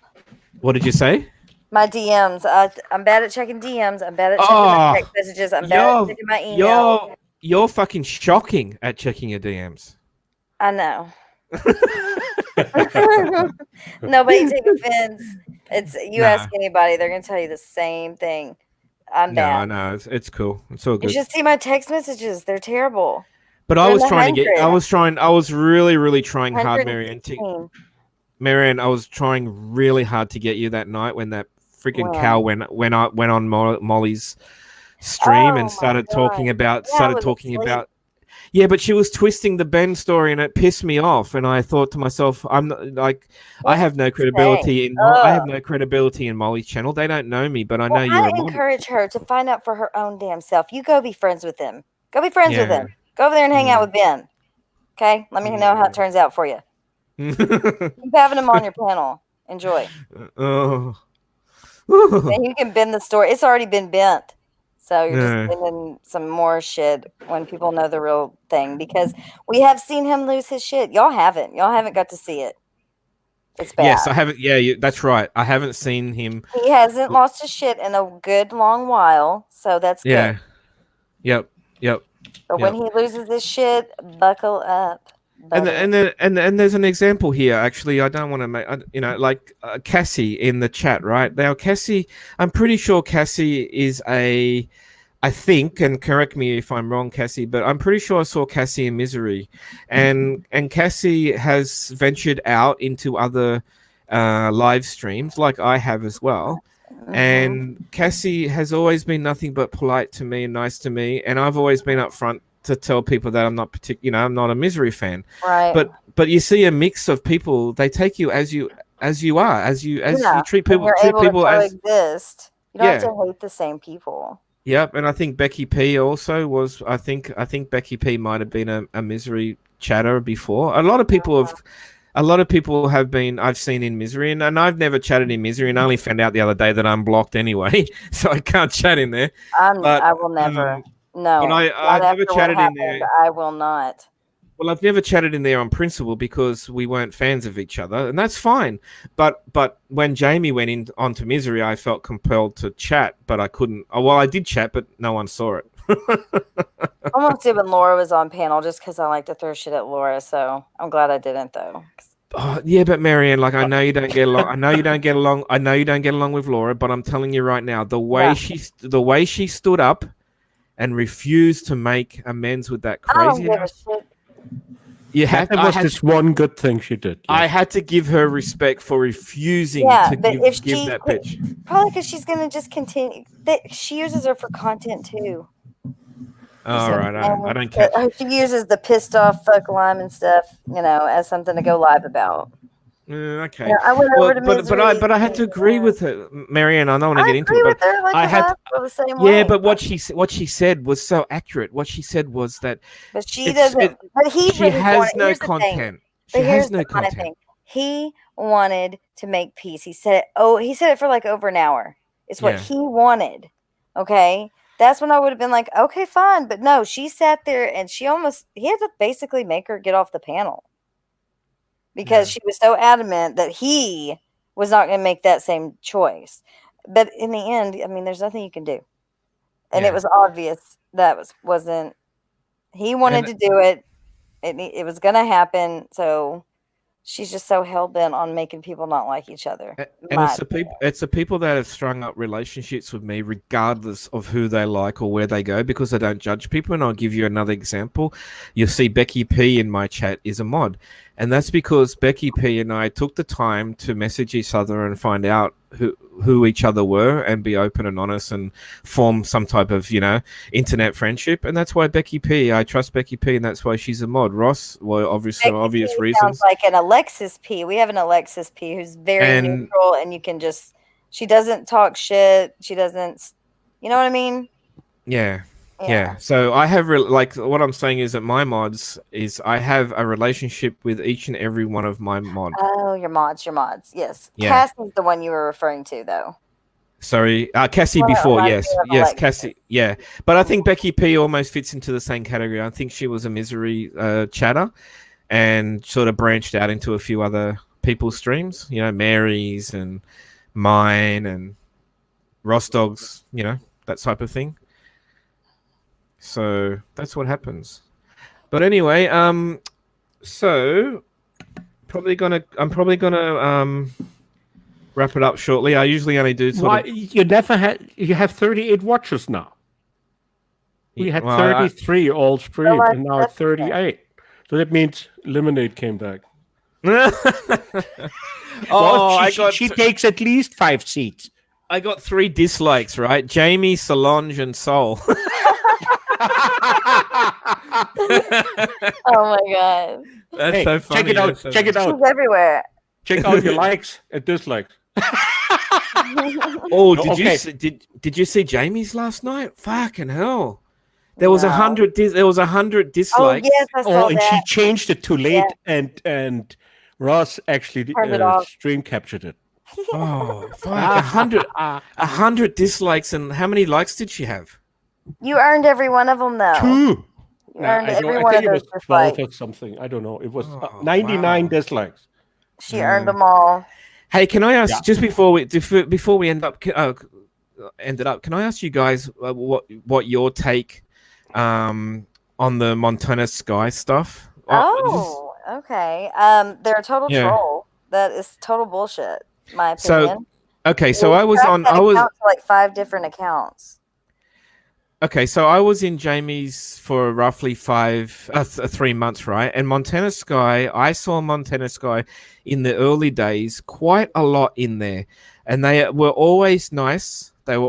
What did you say? My DMs. I'm bad at checking DMs. I'm bad at checking my text messages. I'm bad at checking my email. You're fucking shocking at checking your DMs. I know. Nobody take offense. Ask anybody, they're gonna tell you the same thing. I'm bad. No, it's cool. It's all good. You should see my text messages. They're terrible. But I was really trying hard, Marianne. I was trying really hard to get you that night when that freaking cow went on Molly's stream and started talking about. Yeah, but she was twisting the Ben story, and it pissed me off. And I thought to myself, I have no credibility I have no credibility in Molly's channel. They don't know me, but I know you're. I encourage her to find out for her own damn self. You go be friends with them. Go be friends with Yeah. him. Go over there and hang out with Ben. Okay? Let me know how it turns out for you. Keep having him on your panel. Enjoy. Oh. And you can bend the story. It's already been bent. So you're Yeah. just bending some more shit when people know the real thing. Because we have seen him lose his shit. Y'all haven't. Y'all haven't got to see it. It's bad. Yes, I haven't. Yeah, that's right. I haven't seen him. He hasn't lost his shit in a good long while. So that's Yeah. good. Yep. But when he loses his shit, buckle up. And buddy. and there's an example here. Actually, I don't want to make like Cassie in the chat, right now. Cassie, I'm pretty sure Cassie is I think, and correct me if I'm wrong, Cassie, but I'm pretty sure I saw Cassie in Misery, and Cassie has ventured out into other live streams like I have as well. And Cassie has always been nothing but polite to me and nice to me, and I've always been upfront to tell people that I'm not I'm not a Misery fan. Right. But you see a mix of people. They take you as you are, as you treat people. You're Treat able people to as coexist. You don't have to hate the same people. Yep, and I think Becky P also was. I think Becky P might have been a Misery chatter before. A lot of people have been. I've seen in Misery, and I've never chatted in Misery, and I only found out the other day that I'm blocked anyway, so I can't chat in there. I will never. No, but I've never chatted in there. I will not. Well, I've never chatted in there on principle because we weren't fans of each other, and that's fine. But when Jamie went onto Misery, I felt compelled to chat, but I couldn't. Oh, well, I did chat, but no one saw it. I almost did when Laura was on panel, just because I like to throw shit at Laura. So I'm glad I didn't, though. Oh, yeah, but Marianne, like I know you don't get along. I know you don't get along with Laura, but I'm telling you right now, the way she stood up and refused to make amends with that I don't craziness. give a shit. That was just one good thing she did. Yeah. I had to give her respect for refusing to give that bitch. Probably because she's going to just continue. She uses her for content, too. All right, I don't care. She uses the pissed off fuck lime and stuff, as something to go live about. Okay. I went over to Misery, but I had to agree with her, Marianne. I don't want to get into it, but her, like I had the same way. but what she said was so accurate. What she said was that, but she doesn't. But he she has no content. She has no content. He wanted to make peace. He said it. He said it for like over an hour. It's what he wanted. Okay. That's when I would have been like, okay, fine. But no, she sat there and he had to basically make her get off the panel. Because she was so adamant that he was not going to make that same choice. But in the end, I mean, there's nothing you can do. And it was obvious that wasn't. He wanted to do it. It was going to happen. So she's just so hell-bent on making people not like each other. And it's the people that have strung up relationships with me, regardless of who they like or where they go, because I don't judge people. And I'll give you another example. You'll see Becky P in my chat is a mod. And that's because Becky P and I took the time to message each other and find out who each other were and be open and honest and form some type of, internet friendship. And that's why I trust Becky P, and that's why she's a mod. Ross, well, obvious reasons. Sounds like an Alexis P. We have an Alexis P who's very neutral, and you can she doesn't talk shit. She doesn't, you know what I mean? Yeah. So I have what I'm saying is that my mods is I have a relationship with each and every one of my mods. Oh, your mods. Yes. Yeah. Cassie's the one you were referring to, though. Sorry, Cassie before. Yes, Cassie. Yeah, but I think Becky P almost fits into the same category. I think she was a Misery chatter and sort of branched out into a few other people's streams. Mary's and mine and Ross Dog's. That type of thing. So that's what happens. But anyway, so I'm probably gonna wrap it up shortly. I usually only do you have 38 watches now. We had 33 all stream, and now 38. So that means Lemonade came back. She takes at least 5 seats. I got 3 dislikes, right? Jamie, Solange, and Soul. Oh my god. That's so funny. Check it out. Check it out. She's everywhere. Check out your likes and dislikes. Oh, did you see Jamie's last night? Fucking hell. There was No. 100. There was 100 Oh dislikes. yes, I saw and that. she changed it too late, and Ross actually Turned it off. stream captured it. Oh, fuck! 100 dislikes, and how many likes did she have? You earned every one of them, though. 2. You No, earned I every don't- one I of think it those was 12 dislikes. or something. I don't know. It was Oh, 99 wow. dislikes. She earned them all. Hey, can I ask Yeah. just before we ended up? Can I ask you guys what your take on the Montana Sky stuff? Oh, okay. They're a total Yeah. troll. That is total bullshit. My So, opinion. okay, so They I was tracked on. that I was account to like 5 different accounts. okay. So I was in Jamie's for roughly 3 months, right? And Montana Sky, I saw Montana Sky in the early days, quite a lot in there, and they were always nice. They were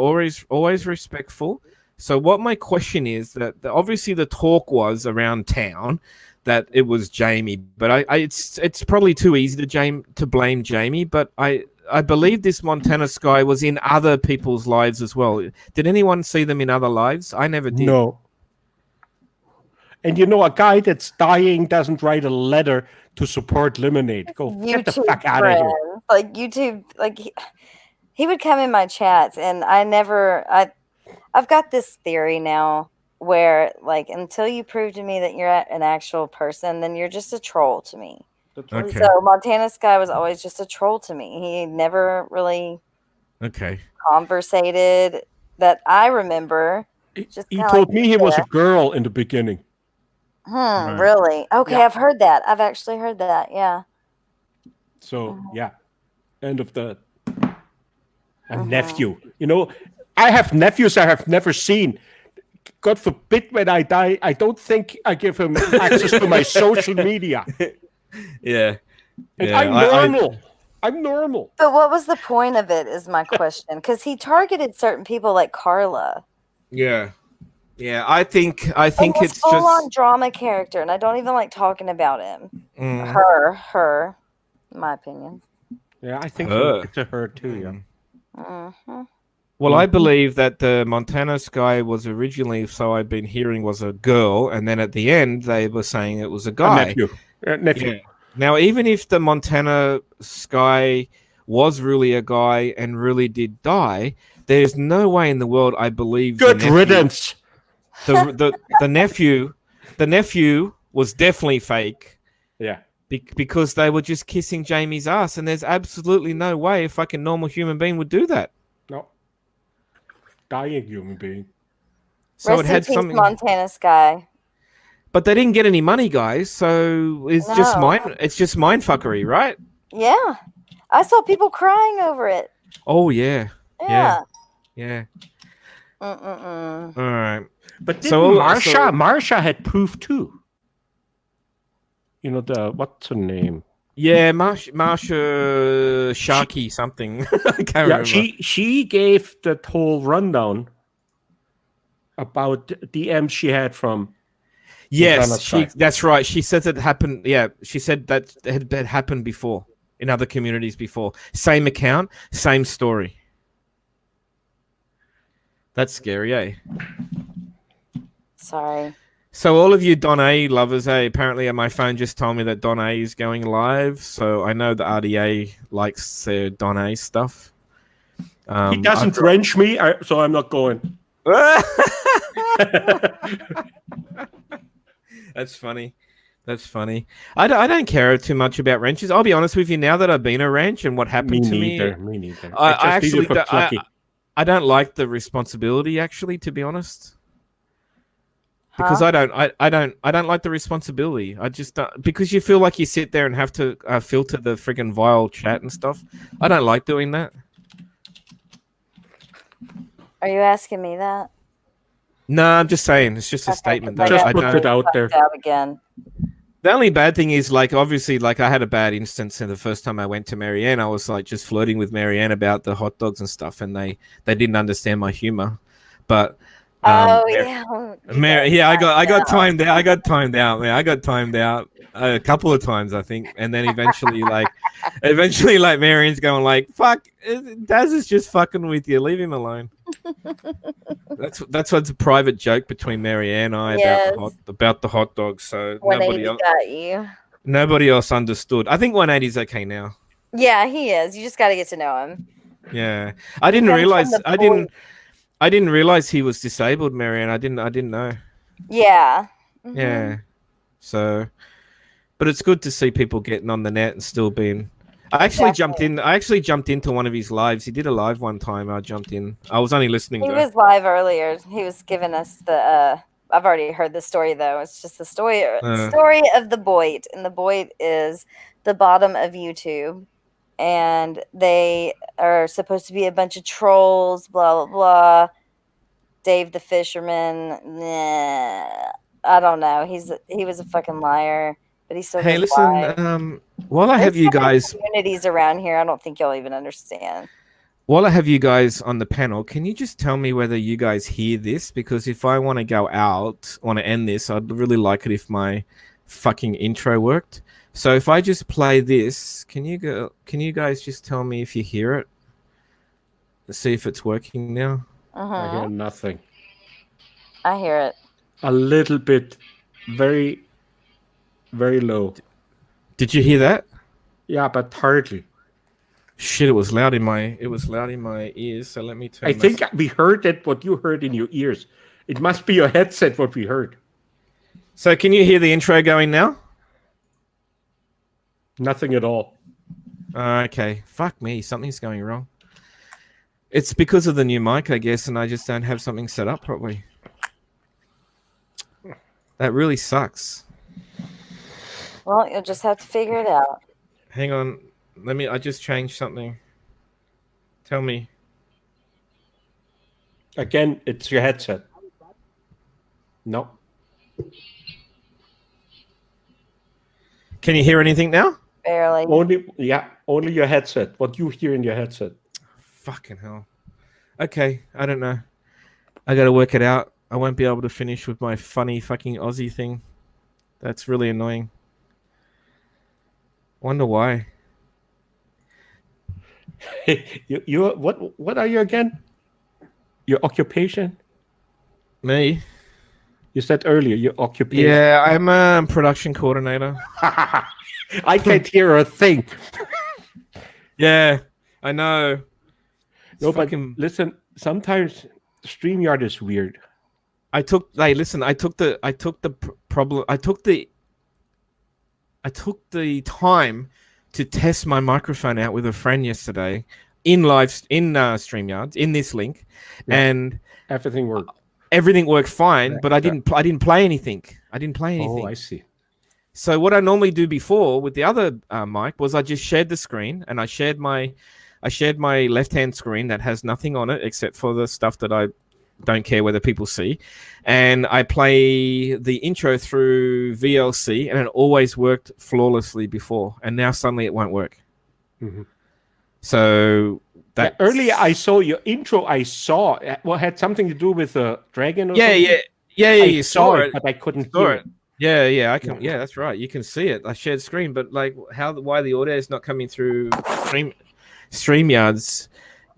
always respectful. So what my question is that obviously the talk was around town that it was Jamie, but it's probably too easy to blame Jamie, but I believe this Montana Sky was in other people's lives as well. Did anyone see them in other lives? I never did. No. And a guy that's dying doesn't write a letter to support Lemonade. Go get the fuck out of here. friends. Like YouTube, like he would come in my chats, and I've got this theory now where, like, until you prove to me that you're an actual person, then you're just a troll to me. Okay. So Montana Sky was always just a troll to me. He never really Okay. conversated that I remember. Just He kinda told like, me he was yeah. a girl in the beginning. Right. Really? Okay, Yeah. I've heard that. I've actually heard that. Yeah. So, yeah. End of the a Mhm. nephew. I have nephews I have never seen. God forbid when I die, I don't think I give him access to my social media. Yeah. And Yeah, I'm normal. I'm normal. But what was the point of it is my question. Because he targeted certain people like Carla. Yeah. Yeah. I think And was it's full on just. drama character, and I don't even like talking about him. Mm, Her, in my opinion. Yeah, I think Her. it's a her too, yeah. hmm Well, I believe that the Montana Sky was originally, so I've been hearing, was a girl, and then at the end they were saying it was a A guy. nephew. Nephew. Yeah. Now, even if the Montana Sky was really a guy and really did die, there's no way in the world I believe Good riddance. the nephew was definitely fake Yeah. because they were just kissing Jamie's ass, and there's absolutely no way a fucking normal human being would do that. No. Dying human being. So Rest it had in peace, something, Montana Sky. but they didn't get any money, guys. So it's just No. mind fuckery, right? Yeah. I saw people crying over it. Oh yeah, Yeah. yeah. Mm-mm-mm. All right. But didn't So- Marsha had proof too? What's her name? Yeah, Marsha Sharky something. I can't Yeah, remember. she gave that whole rundown about DMs she had from Yes, Montana Sky. that's right. She said it happened. Yeah, she said that had happened before in other communities before. Same account, same story. That's scary, eh? Sorry. So all of you Don A lovers, apparently my phone just told me that Don A is going live. So I know the RDA likes their Don A stuff. He doesn't wrench me, so I'm not going. That's funny. That's funny. I don't care too much about wrenches. I'll be honest with you. Now that I've been a wrench and what happened to me, Me neither. I just actually needed for Plucky. I don't like the responsibility. Actually, to be honest, because Huh? I don't like the responsibility. I just don't, because you feel like you sit there and have to filter the friggin' vile chat and stuff. I don't like doing that. Are you asking me that? No, I'm just saying. It's just a Okay, statement. 'cause That Just I put don't. it out there. Out again. The only bad thing is, like, obviously, like, I had a bad instance in the first time I went to Marianne. I was like just flirting with Marianne about the hot dogs and stuff, and they didn't understand my humor. But Yeah. yeah, I got timed out. I got timed out, man. I got timed out a couple of times, I think, and then eventually, like Marianne's going like, "Fuck, Daz is just fucking with you. Leave him alone." That's what's a private joke between Mary and I Yes. about the hot dog. So 180 got you. nobody else understood. I think 180 is okay now. Yeah, he is. You just got to get to know him. Yeah, I didn't comes from realize. the I didn't realize he was disabled, Marianne. I didn't know. Yeah. Mhm. Yeah. So, but it's good to see people getting on the net and still being. I actually jumped in. I actually jumped into one of his lives. He did a live one time. I jumped in. I was only listening. He though. was live earlier. He was giving us the. I've already heard the story though. It's just the story of the Boyd, and the Boyd is the bottom of YouTube, and they are supposed to be a bunch of trolls. Blah blah blah. Dave the fisherman. Nah, I don't know. He was a fucking liar, but he still. Hey, goes listen. live. While I have There's you so many guys, communities around here, I don't think you'll even understand. while I have you guys on the panel, can you just tell me whether you guys hear this? Because if I want to go out, want to end this, I'd really like it if my fucking intro worked. So if I just play this, can you guys just tell me if you hear it? Let's see if it's working now. I hear nothing. I hear it. A little bit, very, very low. Did you hear that? Yeah, but hardly. Shit, it was loud in my ears. So let me turn. I think we heard that what you heard in your ears. It must be your headset what we heard. So can you hear the intro going now? Nothing at all. Okay. Fuck me. Something's going wrong. It's because of the new mic, I guess, and I just don't have something set up properly. That really sucks. Well, you'll just have to figure it out. Hang on. I just changed something. Tell me. Again, it's your headset. No. Can you hear anything now? Barely. Only your headset. What you hear in your headset. Fucking hell. Okay, I don't know. I gotta work it out. I won't be able to finish with my funny fucking Aussie thing. That's really annoying. Wonder why. you what are you again? Your occupation? Me? You said earlier your occupation. Yeah, I'm a production coordinator. I can't hear a thing. Yeah, I know. No, but listen, sometimes StreamYard is weird. I took the time to test my microphone out with a friend yesterday in StreamYard in this link, and everything worked. Everything worked fine, but I didn't play anything. Oh, I see. So what I normally do before with the other mic was I just shared the screen, and I shared my left-hand screen that has nothing on it except for the stuff that I don't care whether people see, and I play the intro through VLC, and it always worked flawlessly before, and now suddenly it won't work. Mm-hmm. So that earlier I saw your intro. I saw had something to do with a dragon. Or something? You saw it, but I couldn't hear it. Yeah, I can. Yeah, that's right. You can see it. I shared screen, but like, why the audio is not coming through StreamYards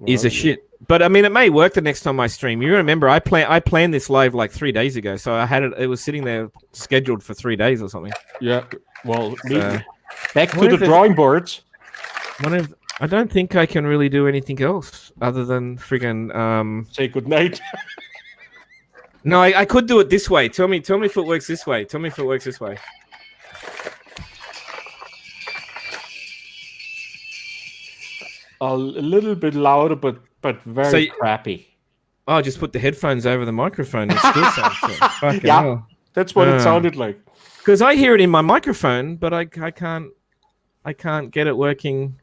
is a shit. But I mean, it may work the next time I stream. You remember, I planned this live like 3 days ago, so I had it. It was sitting there scheduled for 3 days or something. Yeah. Well, back to the drawing boards. I don't think I can really do anything else other than friggin' say goodnight. No, I could do it this way. Tell me if it works this way. Tell me if it works this way. A little bit louder, but very crappy. Oh, just put the headphones over the microphone. It still sounds fucking hell. That's what it sounded like. Because I hear it in my microphone, but I can't get it working.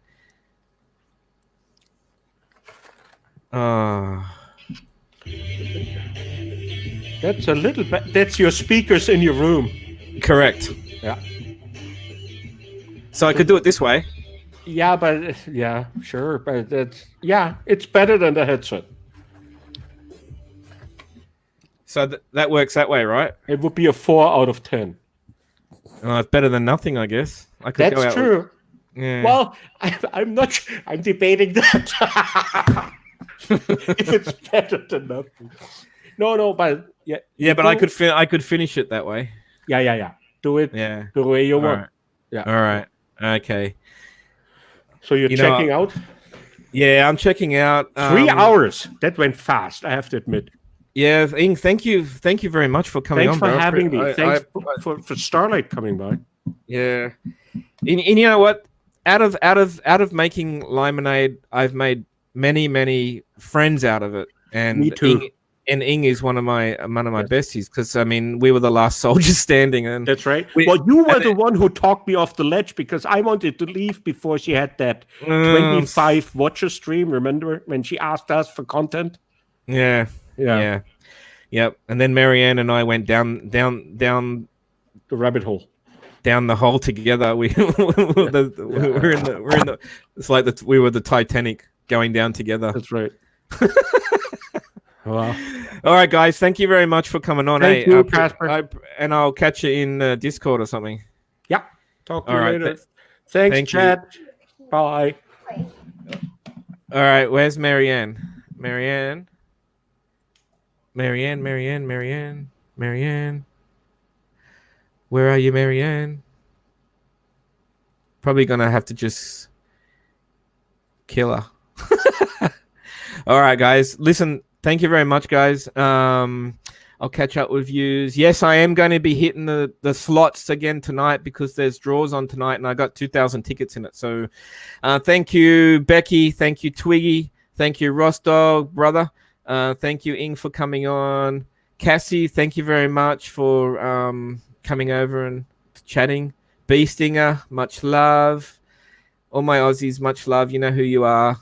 That's a little bit. That's your speakers in your room. Correct. Yeah. So I could do it this way. Yeah, but sure, but it's better than the headset. So that works that way, right? It would be a 4 out of 10. It's better than nothing, I guess. That's true. Yeah. Well, I'm not. I'm debating that. if it's better than nothing. No, but yeah. Yeah, but I could finish it that way. Yeah. Do it. Yeah. The way you All want. right. Yeah. All right. Okay. So you're checking out? Yeah, I'm checking out. 3 hours. That went fast, I have to admit. Yeah, Ing, thank you very much for coming Thanks on. for having me. Thanks I- for Starlight coming by. Yeah, and you know what? Out of making lemonade, I've made many friends out of it, and Me too. Ing is one of my besties because I mean we were the last soldiers standing, and That's right. Well, you were the one who talked me off the ledge because I wanted to leave before she had that 25 watcher stream. Remember when she asked us for content? Yeah. Yep. And then Marianne and I went down the rabbit hole. Down the hole together. We're in the. It's like we were the Titanic going down together. That's right. Wow. All right, guys. Thank you very much for coming on. Thank you, Casper. And I'll catch you in Discord or something. Yeah. Talk to you All right, later. Thanks, Chad. Bye. All right. Where's Marianne? Marianne. Where are you, Marianne? Probably gonna have to just kill her. All right, guys. Listen, thank you very much, guys. I'll catch up with you. Yes, I am going to be hitting the slots again tonight because there's draws on tonight, and I got 2,000 tickets in it. So, thank you, Becky. Thank you, Twiggy. Thank you, Rostog, brother. Thank you, Ing, for coming on. Cassie, thank you very much for coming over and chatting. Beestinger, much love. All my Aussies, much love. You know who you are.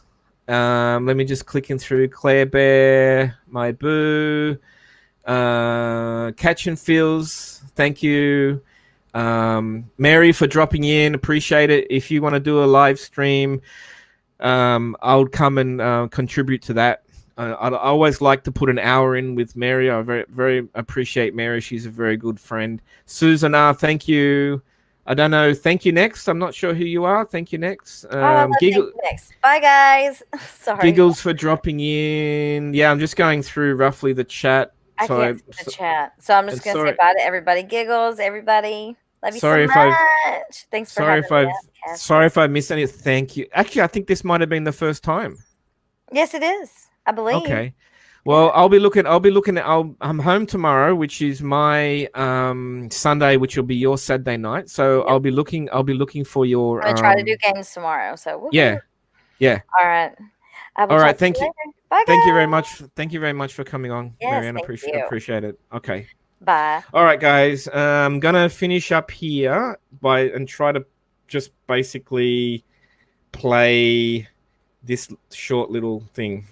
Let me just clicking through. Claire Bear, my boo. Catch and Feels, thank you. Mary for dropping in, appreciate it. If you want to do a live stream, I'll come and contribute to that. I always like to put an hour in with Mary. I very appreciate Mary. She's a very good friend. Susan R, thank you. I don't know. Thank you next. I'm not sure who you are. Thank you next. Thank you next. Bye, guys. Sorry. Giggles for dropping in. Yeah, I'm just going through roughly the chat. I can't see the chat. So I'm just going to say bye to everybody. Giggles, everybody. Love you so much. Thanks for having me. Sorry if I missed any. Thank you. Actually, I think this might have been the first time. Yes, it is. I believe. Okay. Well, I'll be looking at. I'm home tomorrow, which is my Sunday, which will be your Saturday night. So I'll be looking for your. I'm gonna try to do games tomorrow. So woo-hoo. Yeah. All right. All right. Thank you. Bye, thank you very much. Thank you very much for coming on, yes, Marianne. Appreciate it. Okay. Bye. All right, guys. I'm gonna finish up here and try to just basically play this short little thing.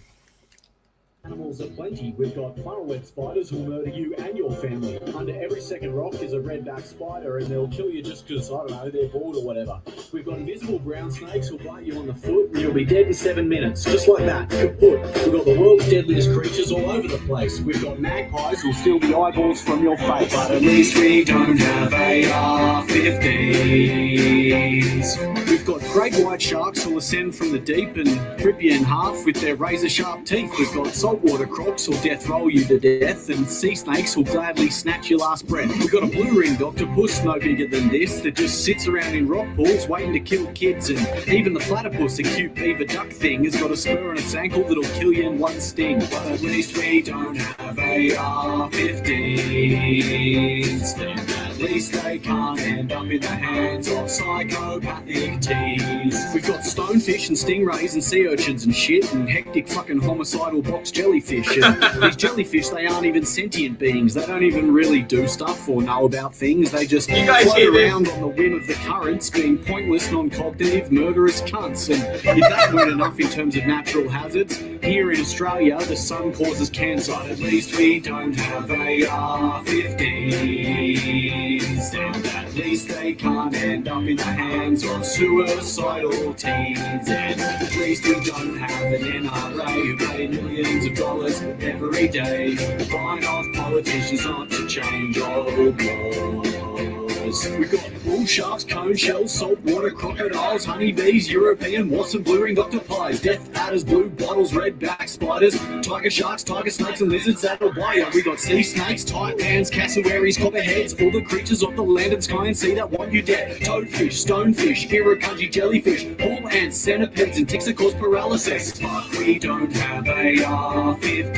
Animals aplenty. We've got funnel-web spiders who'll murder you and your family. Under every second rock is a red-backed spider, and they'll kill you just because, I don't know, they're bored or whatever. We've got invisible brown snakes who'll bite you on the foot, and you'll be dead in 7 minutes. Just like that, kaput. We've got the world's deadliest creatures all over the place. We've got magpies who'll steal the eyeballs from your face. But at least we don't have AR-15s. We've got great white sharks who'll ascend from the deep and rip you in half with their razor-sharp teeth. We've got saltwater crocs who'll death roll you to death, and sea snakes who'll gladly snatch your last breath. We've got a blue-ringed octopus no bigger than this that just sits around in rock pools waiting to kill kids, and even the platypus, a cute beaver duck thing, has got a spur on its ankle that'll kill you in one sting. But at least we don't have AR-15s. At least they can't end up in the hands of psychopathic teens. We've got stonefish and stingrays and sea urchins and shit, and hectic fucking homicidal box jellyfish. And these jellyfish, they aren't even sentient beings. They don't even really do stuff or know about things. They just float around on the whim of the currents, being pointless, non-cognitive, murderous cunts. And if that weren't enough in terms of natural hazards, here in Australia, the sun causes cancer. At least we don't have AR-15s. And at least they can't end up in the hands of suicidal teens. And at least we don't have an NRA who pay millions of dollars every day buying off politicians not to change all laws. spiders. We've got bull sharks, cone shells, saltwater crocodiles, honeybees, European wasps, blue ring octopies, death adders, blue bottles, redback spiders, tiger sharks, tiger snakes, and lizards that'll bite you. We got sea snakes, taipans, cassowaries, copperheads, all the creatures of the land and sky and sea that want you dead. Toadfish, stonefish, irukandji jellyfish, ball ants, centipedes, and ticks that cause paralysis. But we don't have AR-15s,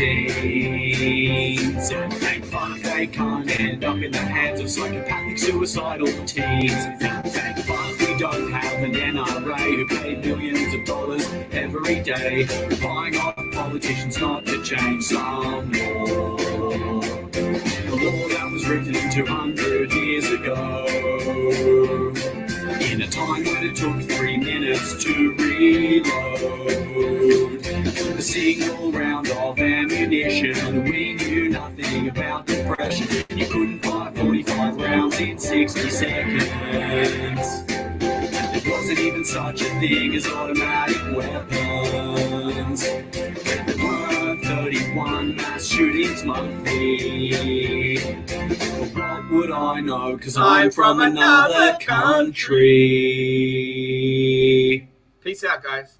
and thank fuck they can't end up in the hands of psychopathic suicidal teens. And thank fuck we don't have an NRA who pay millions of dollars every day buying off politicians not to change some law. The law that was written 200 years ago, in a time when it took 3 minutes to reload a single round of ammunition. We knew nothing about depression. You couldn't fire 45 rounds in 60 seconds. There wasn't even such a thing as automatic weapons. There were 31 mass shootings monthly. But what would I know? 'Cause I'm from another country. Peace out, guys.